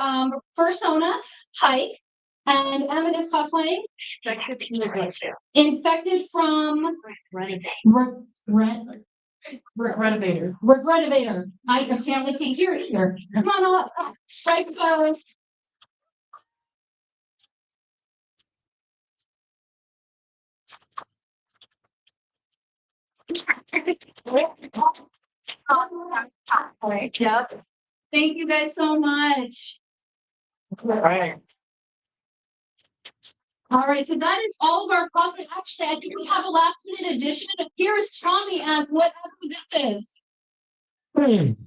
Persona Pike, and Emmett is cosplaying Infected from Regretivator. I apparently can't hear it either. Come on up. Psycho. Yep. Thank you guys so much. All right, so that is all of our cosplay. Actually, I think we have a last minute addition. Here is Tommy as whatever this is. I'm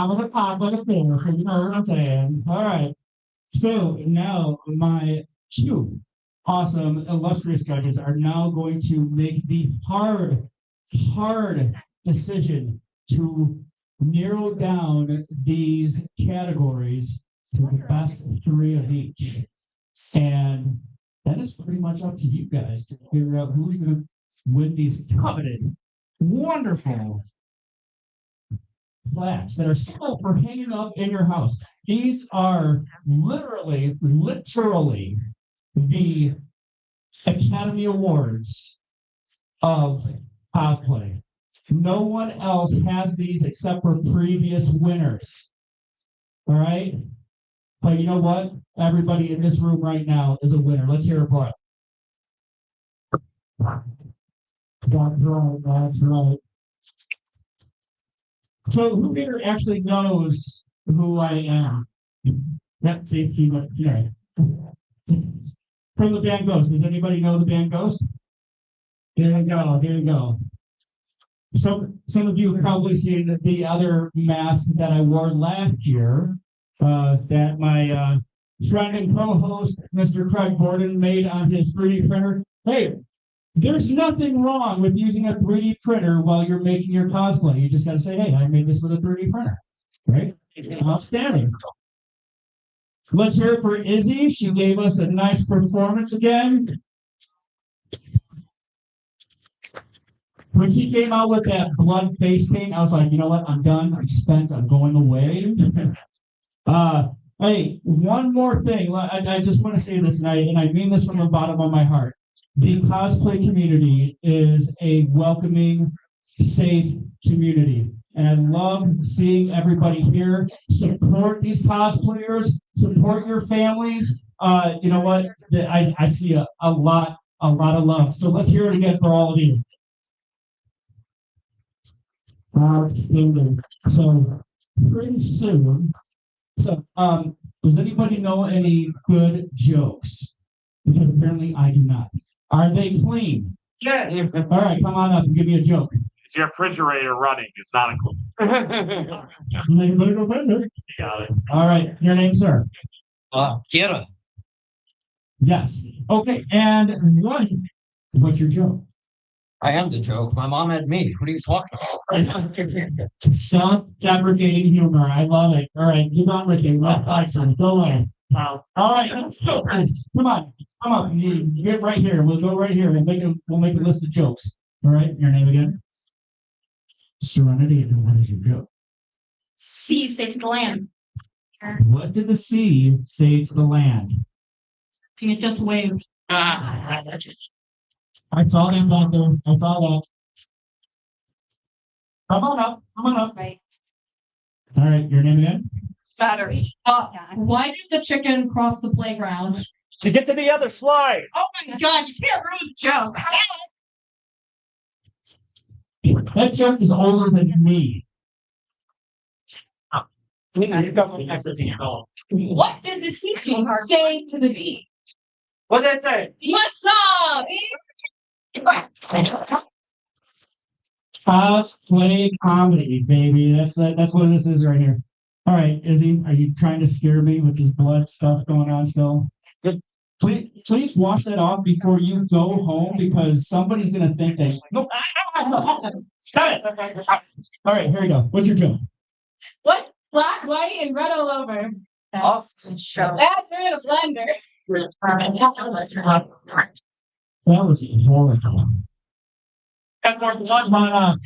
gonna pop on the finger, you know what I'm saying? All right. So now my 2 awesome, illustrious judges are now going to make the hard decision to narrow down these categories to the best 3 of each. And that is pretty much up to you guys to figure out who's going to win these coveted, wonderful plaques that are still for hanging up in your house. These are literally the Academy Awards of cosplay. No one else has these except for previous winners. All right? But you know what? Everybody in this room right now is a winner. Let's hear it for it. That's right. So who here actually knows who I am? That safety, but yeah. From the band Ghost. Does anybody know the band Ghost? There you go. There you go. Some of you have probably seen the other mask that I wore last year. That my friend co-host, Mr. Craig Gordon, made on his 3D printer. Hey, there's nothing wrong with using a 3D printer while you're making your cosplay. You just got to say, hey, I made this with a 3D printer. Right? Outstanding. Let's hear it for Izzy. She gave us a nice performance again. When he came out with that blood face paint, I was like, you know what? I'm done. I'm spent. I'm going away. Hey, one more thing. I just want to say this, and I mean this from the bottom of my heart. The cosplay community is a welcoming, safe community. And I love seeing everybody here. Support these cosplayers. Support your families. You know what? I see a lot of love. So let's hear it again for all of you. So pretty soon. So does anybody know any good jokes? Because apparently I do not. Are they clean? Yes. All right, come on up and give me a joke. Is your refrigerator running? It's not a clue. Got it. All right, your name, sir? Kira. Yes. Okay, and what's your joke? I am the joke. My mom had me. What are you talking about? Self-deprecating humor. I love it. All right, get on with it. Excellent. Go away. All right, let's go. Come on. You get right here. We'll go right here. We'll make a list of jokes. All right, your name again? Serenity. And what is your joke? Sea say to the land. What did the sea say to the land? It just waved. I saw them back there. I saw that. Come on up. Right. All right, your name again? Battery. Why did the chicken cross the playground? To get to the other slide. Oh my god, you can't ruin the joke. That joke is older than me. What did the sea say to the bee? What did it say? What's up? Cosplay comedy, baby. That's what this is right here. All right, Izzy, are you trying to scare me with this blood stuff going on still? Please wash that off before you go home because somebody's gonna think that. No, stop it. All right, here we go. What's your joke? What? Black, white, and red all over. Off the show. That's in a blender. That was horrible. Got more blood.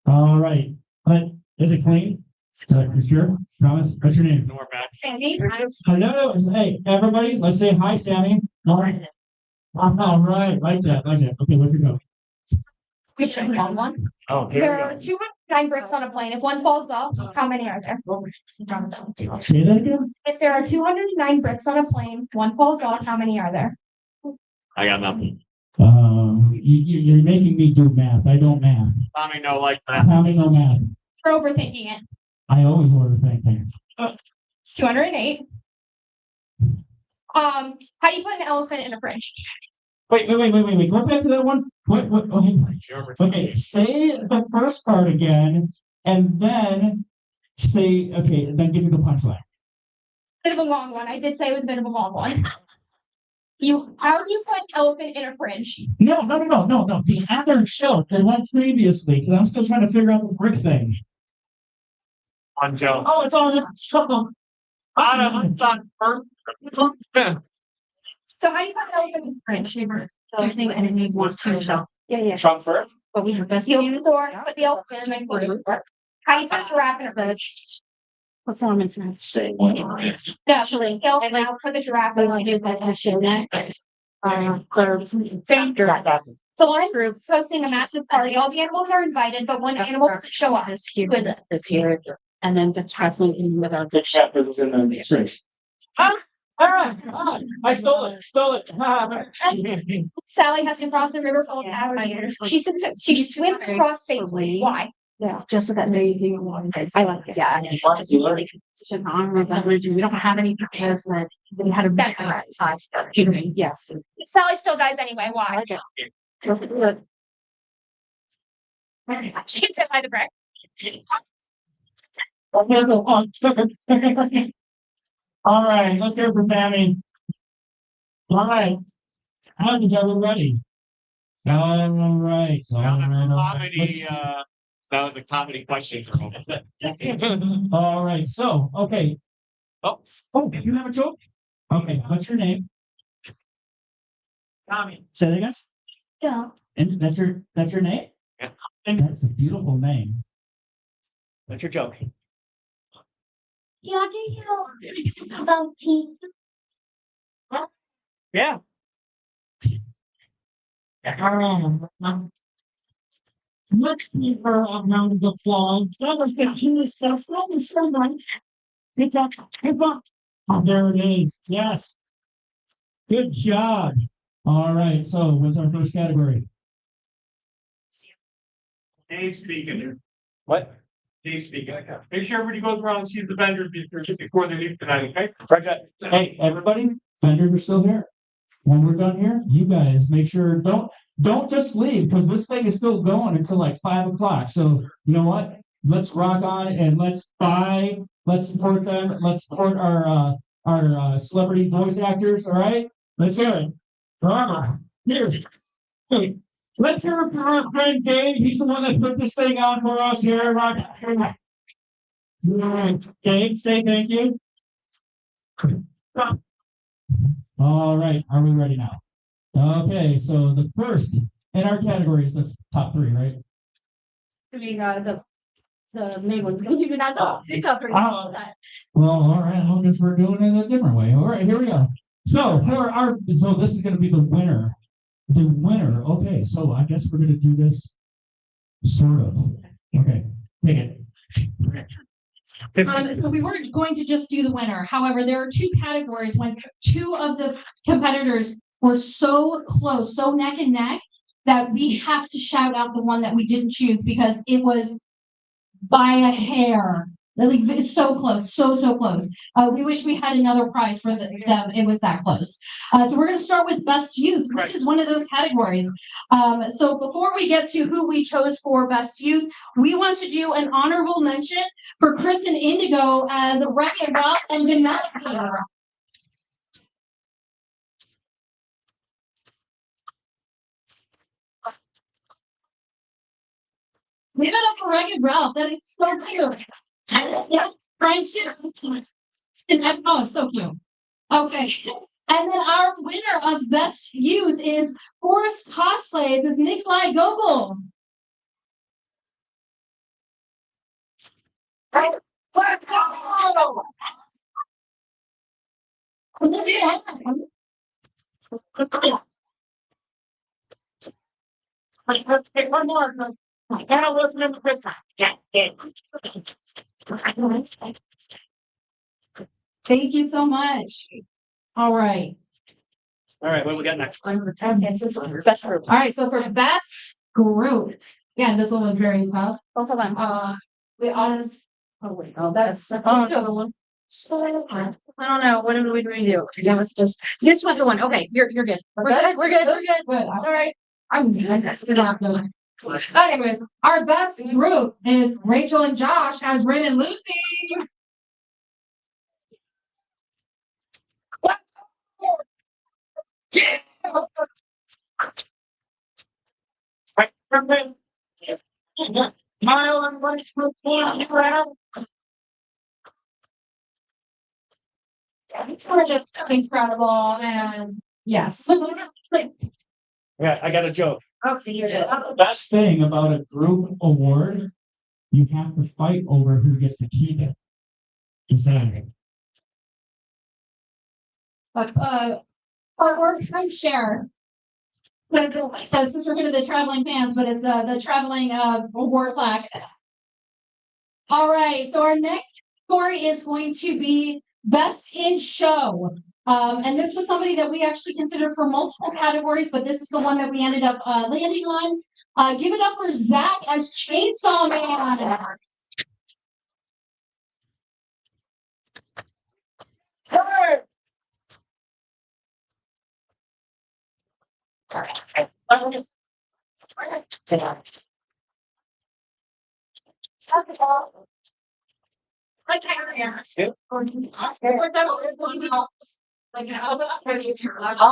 All right, but is it clean? You sure? Promise? What's your name? Sandy. Hello. Hey, everybody, let's say hi, Sammy. All right. All right, like that. Okay, what's your go? We should have one. Oh, There are 209 bricks on a plane. If one falls off, how many are there? Say that again? If there are 209 bricks on a plane, one falls off, how many are there? I got nothing. You're making me do math. I don't math. Tommy, no, like that. Tommy, no math. You're overthinking it. I always overthink things. It's 208. How do you put an elephant in a fridge? Wait. Go back to that one. Okay, say the first part again, and then say, okay, then give me the punchline. Bit of a long one. I did say it was a bit of a long one. How do you put an elephant in a fridge? No. The other show, the one previously, because I'm still trying to figure out the brick thing. On Joe. Oh, it's on trouble. It's on first. So how do you put an elephant in the fridge? Everything and then you want to show. Yeah. Trump first. But we have best. You open the door, put the elephant in the fridge. How do you put a giraffe in a fridge? Performance now. Say Actually, and now put the giraffe in the fridge. Same giraffe. So one group's hosting a massive party. All the animals are invited, but one animal doesn't show up. This here, this here, and then that's passing in with our. the chapter was in the fridge. All right. I stole it. Sally has to cross the river full of alligators. She swims across safely. Why? Yeah, just so that they do one. I like it. Yeah. We don't have any because they had a That's bad time. Yes. Sally still dies anyway. Why? She gets hit by the brick. All right, let's hear from Tammy. All right, how did everybody? All right, so Comedy, now the comedy questions are over. all right, so okay. Oh, you have a joke? Okay, what's your name? Tommy. Say that again. Yeah. And that's your name? Yeah. And that's a beautiful name. What's your joke? Yeah, do you know about pizza? Yeah. Let's give her a round of applause. That was the cutest stuff. That was so much. Good job. Good job. Oh, there it is. Yes. Good job. All right. So what's our first category? Dave speaking. What? Dave speaking. Make sure everybody goes around and sees the vendors before they leave tonight, okay? Hey, everybody, vendors are still here. When we're done here, you guys make sure don't just leave because this thing is still going until like 5 o'clock. So you know what? Let's rock on and let's buy. Let's support them. Let's support our celebrity voice actors. All right, let's hear it. Here. Hey, let's hear it for our friend Dave. He's the one that put this thing on for us here. Rock. Dave, say thank you. All right, are we ready now? Okay, so the first in our category is the top three, right? I mean, the main ones. Even that's all. It's all pretty. Well, all right, I guess we're doing it a different way. All right, here we go. So this is going to be the winner. The winner. Okay, so I guess we're going to do this sort of. Okay, take it. So we weren't going to just do the winner. However, there are two categories when two of the competitors were so close, so neck and neck, that we have to shout out the one that we didn't choose because it was by a hair. Like it's so close, so close. We wish we had another prize for them. It was that close. So we're going to start with best youth, which is one of those categories. So before we get to who we chose for best youth, we want to do an honorable mention for Kristen Indigo as Wreck-It Ralph and Vanellope. Give it up for Wreck-It Ralph. That is so cute. Yeah, friendship. Oh, it's so cute. Okay. And then our winner of Best Youth is Forrest Cosplays as Nikolai Gogol. Let's go! Okay, one more. Now let's remember this one. Thank you so much. All right. All right, what we got next? Best group. All right, so for best group, yeah, this one was very tough. Both of them. We honest. Oh wait, oh that's the other one. So I don't know. What are we going to do? Yeah, let's just this was the one. Okay, you're good. We're good. We're good. It's all right. I'm good. Anyways, our best group is Rachel and Josh as Ren and Lucy. It's incredible, and yes. Yeah, I got a joke. Okay, you're good. Best thing about a group award, you have to fight over who gets to keep it. Exactly. Or share. Because this is rid of the traveling fans, but it's the traveling award plaque. All right, so our next story is going to be Best in Show. And this was somebody that we actually considered for multiple categories, but this is the one that we ended up landing on. Give it up for Zach as Chainsaw Man.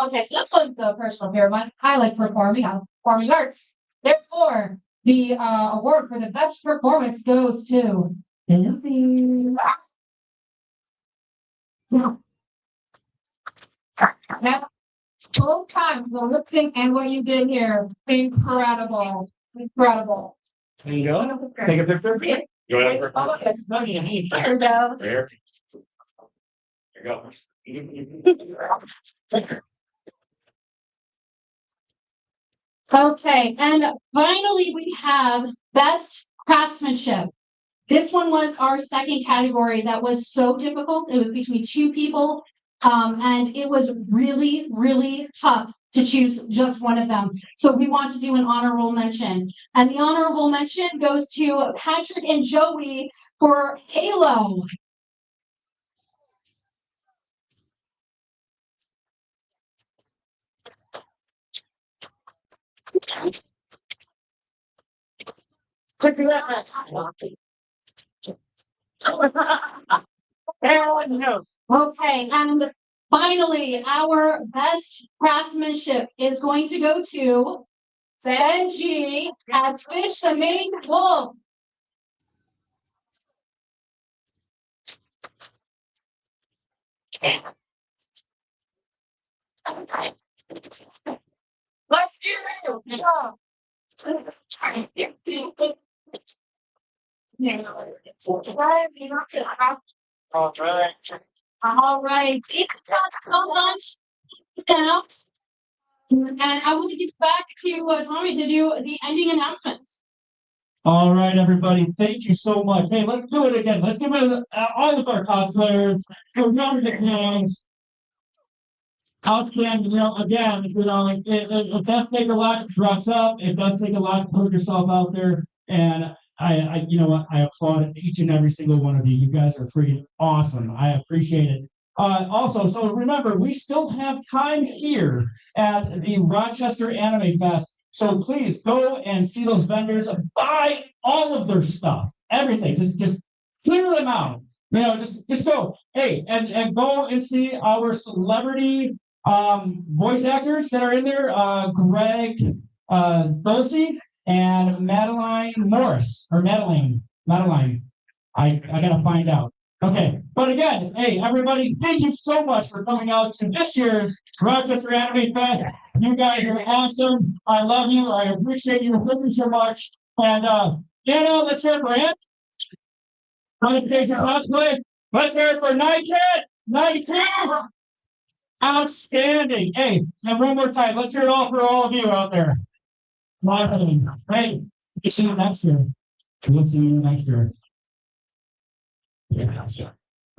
Okay, so this one's personal here. I like performing. I'm performing arts. Therefore, the award for the best performance goes to Nancy. Now, full time the lip sync and what you did here, incredible, incredible. There you go. Take a picture. You want to? There we go. There. There you go. Okay, and finally we have best craftsmanship. This one was our second category that was so difficult. It was between two people, and it was really, really tough to choose just one of them. So we want to do an honorable mention. And the honorable mention goes to Patrick and Joey for Halo. Okay, and finally, our best craftsmanship is going to go to Benji as Fish the Main Wolf. Let's get it. All right. Thank you so much. And I want to get back to Tommy to do the ending announcements. All right, everybody. Thank you so much. Hey, let's do it again. Let's give it all of our cosplayers. Remember the hands. Outstanding, again, like it does take a lot to dress up. It does take a lot to put yourself out there. And I I applaud each and every single one of you. You guys are freaking awesome. I appreciate it. Also, so remember, we still have time here at the Rochester Anime Fest. So please go and see those vendors, buy all of their stuff, everything. Just clear them out. Just go. Hey, and go and see our celebrity voice actors that are in there, Greg Dulce and Madeline Morris, or Madeline. I gotta find out. Okay, but again, hey, everybody, thank you so much for coming out to this year's Rochester Anime Fest. You guys are awesome. I love you. I appreciate you. Thank you so much. And Daniel, let's hear it for him. Cosplay. Let's hear it for Night. Outstanding. Hey, and one more time, let's hear it all for all of you out there. Hey, we'll see you next year. We'll see you next year.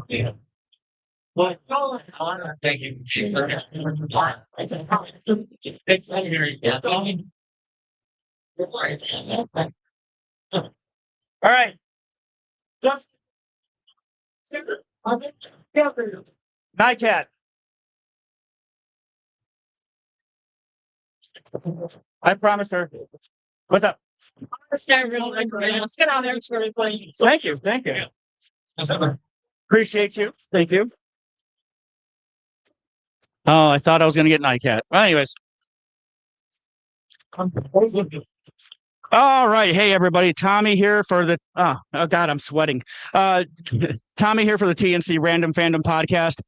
Yeah. Well, thank you. All right. Nightcat. I promised her. What's up? Let's get out there. It's really funny. Thank you. Appreciate you. Thank you. Oh, I thought I was going to get Nightcat. Well, anyways. All right. Hey, everybody. Tommy here for the... Oh, God, I'm sweating. Tommy here for the C Random Fandom podcast.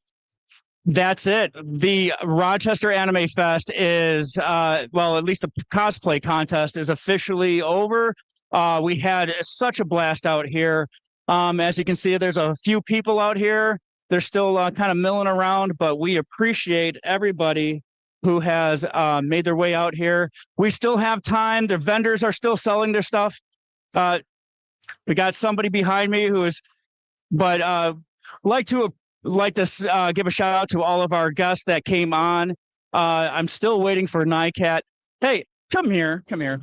That's it. The Rochester Anime Fest is, well, at least the cosplay contest is officially over. We had such a blast out here. As you can see, there's a few people out here. They're still kind of milling around, but we appreciate everybody who has made their way out here. We still have time. The vendors are still selling their stuff. We got somebody behind me who is, but like to like to give a shout out to all of our guests that came on. I'm still waiting for NICAT. Hey, come here. I'm going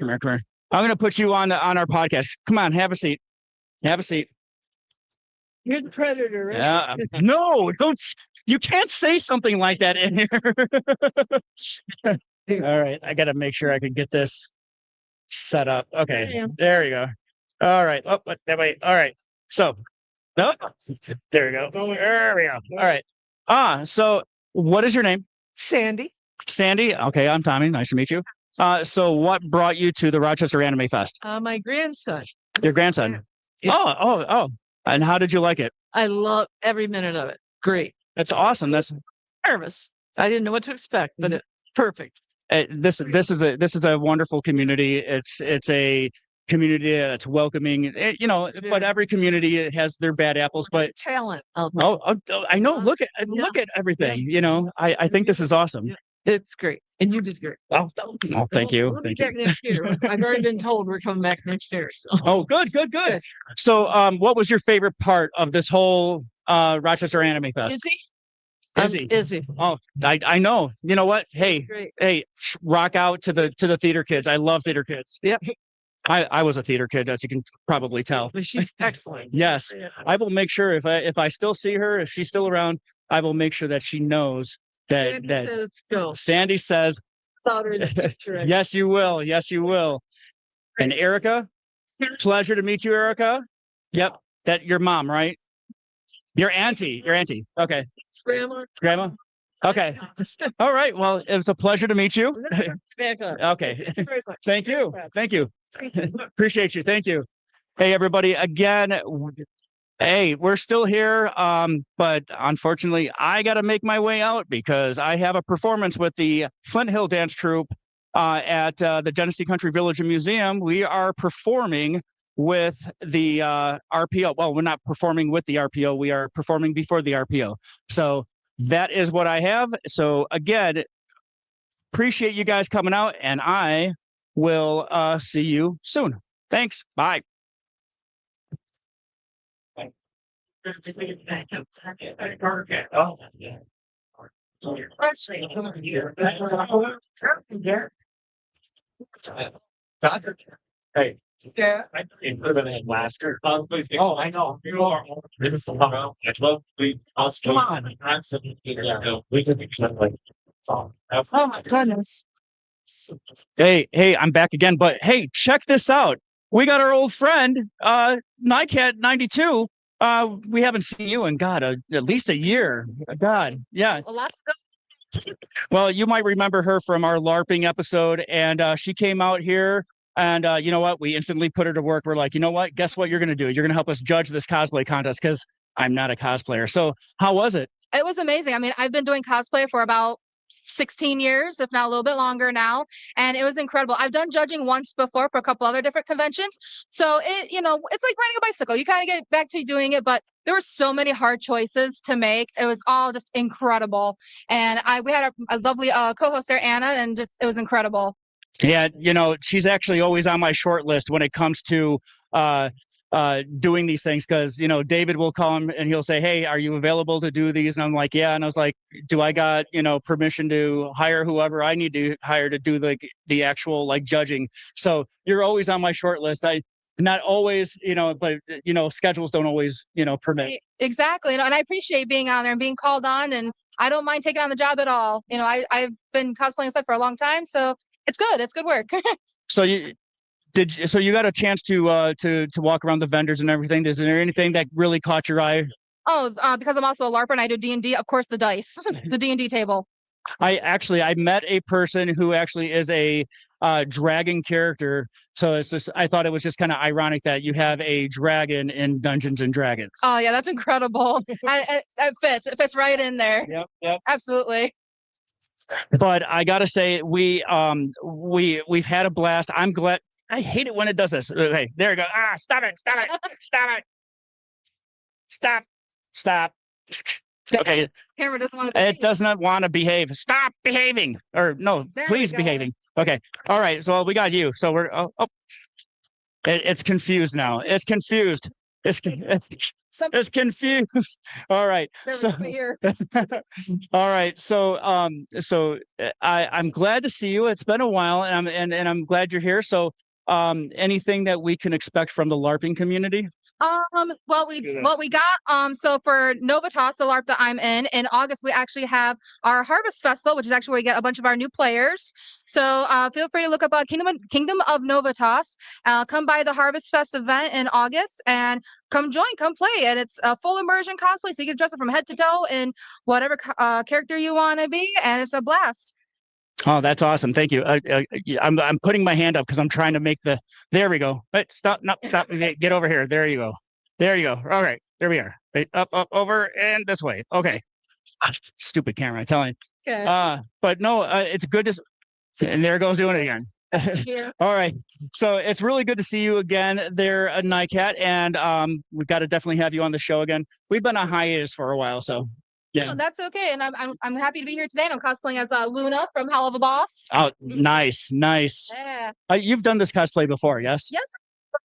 to put you on our podcast. Come on, have a seat. Have a seat. You're the predator, right? No, don't. You can't say something like that in here. All right, I got to make sure I can get this set up. Okay, there you go. All right. Oh, wait. All right. So, no, there we go. There we go. All right. So what is your name? Sandy. Sandy. Okay, I'm Tommy. Nice to meet you. So what brought you to the Rochester Anime Fest? My grandson. Your grandson. Oh. And how did you like it? I love every minute of it. Great. That's awesome. That's Nervous. I didn't know what to expect, but it's perfect. This is a wonderful community. It's a community that's welcoming. But every community has their bad apples. But Talent. I know. Look at everything. I think this is awesome. It's great, and you did great. Oh, thank you. We'll be back next year. I've already been told we're coming back next year. So. Oh, good. So, what was your favorite part of this whole Rochester Anime Fest? Izzy. Oh, I know. You know what? Hey, rock out to the theater kids. I love theater kids. Yep. I was a theater kid, as you can probably tell. But she's excellent. Yes, I will make sure if I still see her, if she's still around, I will make sure that she knows that Sandy says. Yes, you will. Yes, you will. And Erica, pleasure to meet you, Erica. Yep, that your mom, right? Your auntie. Okay. Grandma. Okay. All right. Well, it was a pleasure to meet you. Okay. Thank you. Appreciate you. Thank you. Hey, everybody. Again, hey, we're still here. But unfortunately, I got to make my way out because I have a performance with the Flint Hill Dance Troupe at the Genesee Country Village and Museum. We are performing with the RPO. Well, we're not performing with the RPO. We are performing before the RPO. So that is what I have. So again, appreciate you guys coming out, and I will see you soon. Thanks. Bye. Hey. Yeah. I could have been last year. Oh, I know. You are. Come on. We can be like. Oh my goodness. Hey, I'm back again. But hey, check this out. We got our old friend, NICAT 92. We haven't seen you in at least a year. God, yeah. Well, you might remember her from our LARPing episode, and she came out here. And you know what? We instantly put her to work. We're like, you know what? Guess what you're going to do? You're going to help us judge this cosplay contest because I'm not a cosplayer. So how was it? It was amazing. I mean, I've been doing cosplay for about 16 years, if not a little bit longer now. And it was incredible. I've done judging once before for a couple other different conventions. So it's like riding a bicycle. You kind of get back to doing it, but there were so many hard choices to make. It was all just incredible. And we had a lovely co-host there, Anna, and it was incredible. Yeah, she's actually always on my short list when it comes to doing these things because, David will call him and he'll say, hey, are you available to do these? And I'm like, yeah. And I was like, do I got, permission to hire whoever I need to hire to do the actual judging? So you're always on my short list. Not always, but, schedules don't always, permit. Exactly. And I appreciate being on there and being called on, and I don't mind taking on the job at all. I've been cosplaying stuff for a long time, so it's good. It's good work. So you got a chance to walk around the vendors and everything. Is there anything that really caught your eye? Oh, because I'm also a LARPer and I do D&D, of course, the dice, the D&D table. I met a person who actually is a dragon character. So I thought it was just kind of ironic that you have a dragon in Dungeons and Dragons. Oh yeah, that's incredible. It fits. It fits right in there. Yep. Absolutely. But I gotta say, we've had a blast. I'm glad. I hate it when it does this. Okay, there you go. Stop it. Stop. Okay. Camera doesn't want to. It does not want to behave. Stop behaving. Or no, please behaving. Okay. All right. So we got you. So we're. It's confused now. It's confused. It's it's confused. All right. So all right. I'm glad to see you. It's been a while, and I'm glad you're here. So anything that we can expect from the LARPing community? What we got, so for Novitas, the LARP that I'm in August, we actually have our Harvest Festival, which is actually where we get a bunch of our new players. So feel free to look up Kingdom of Novitas. Come by the Harvest Fest event in August and come play. And it's a full immersion cosplay, so you can dress up from head to toe in whatever character you want to be, and it's a blast. Oh, that's awesome. Thank you. I'm putting my hand up because I'm trying to make there we go. Wait, stop. No, stop. Get over here. There you go. There you go. All right. There we are. Right, up, over, and this way. Okay. Stupid camera, I'm telling you. Okay. But no, it's good to, and there goes doing it again. All right. So it's really good to see you again there, Nycat, and we've got to definitely have you on the show again. We've been on hiatus for a while, so yeah. No, that's okay, and I'm happy to be here today. And I'm cosplaying as Luna from Hell of a Boss. Oh, nice. Yeah. You've done this cosplay before, yes? Yes,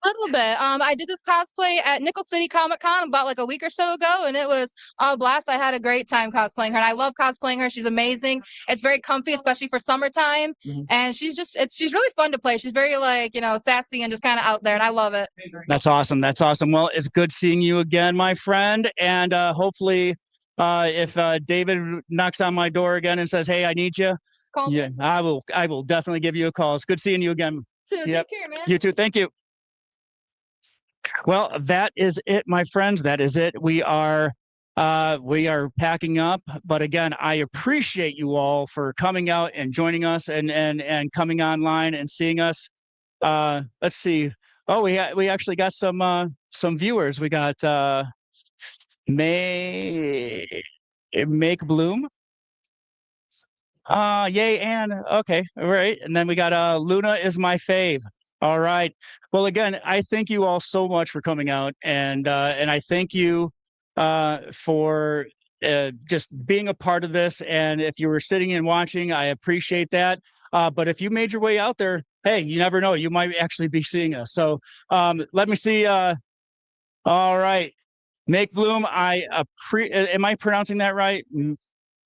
a little bit. I did this cosplay at Nickel City Comic Con about like a week or so ago, and it was a blast. I had a great time cosplaying her, and I love cosplaying her. She's amazing. It's very comfy, especially for summertime. And she's really fun to play. She's very sassy and just kind of out there, and I love it. That's awesome. That's awesome. Well, it's good seeing you again, my friend, and hopefully, if David knocks on my door again and says, "Hey, I need you," yeah, I will definitely give you a call. It's good seeing you again. Take care, man. You too. Thank you. Well, that is it, my friends. That is it. We are packing up. But again, I appreciate you all for coming out and joining us and coming online and seeing us. Let's see. Oh, we actually got some viewers. We got Make Bloom. Yay, Anne. Okay, all right. And then we got Luna is my fave. All right. Well, again, I thank you all so much for coming out, and I thank you for just being a part of this. And if you were sitting and watching, I appreciate that. But if you made your way out there, hey, you never know, you might actually be seeing us. So let me see. All right. Make Bloom, am I pronouncing that right?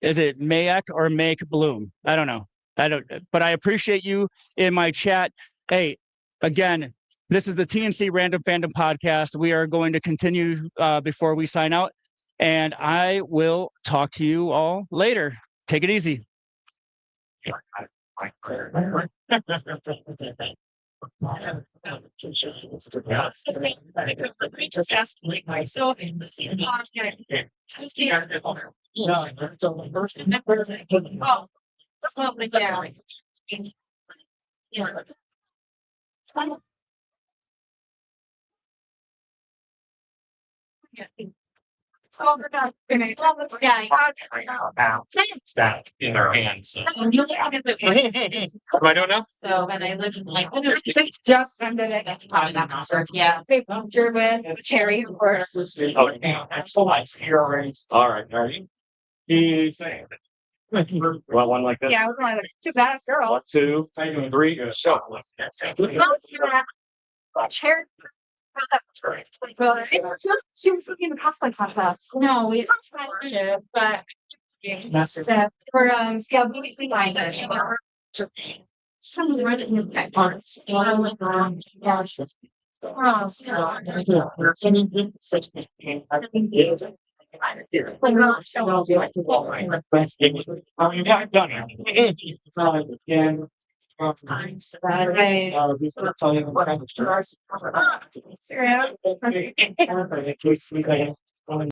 Is it Mayak or Make Bloom? I don't know. But I appreciate you in my chat. Hey, again, this is the TNC Random Fandom podcast. We are going to continue before we sign out, and I will talk to you all later. Take it easy. Just ask myself and the same Stack in their hands. What am I doing now? So when I lived in just under it, probably not sure. Yeah. Picture with cherry, of course. Okay, that's the life. All right, ready? He's saying. Well, one like this. Yeah, I was only like 2 fast girls. 2, 3, show. Cherry. She was looking at the cosplay concepts. No, we haven't tried it, but for yeah, we find it. Someone's right in the parts.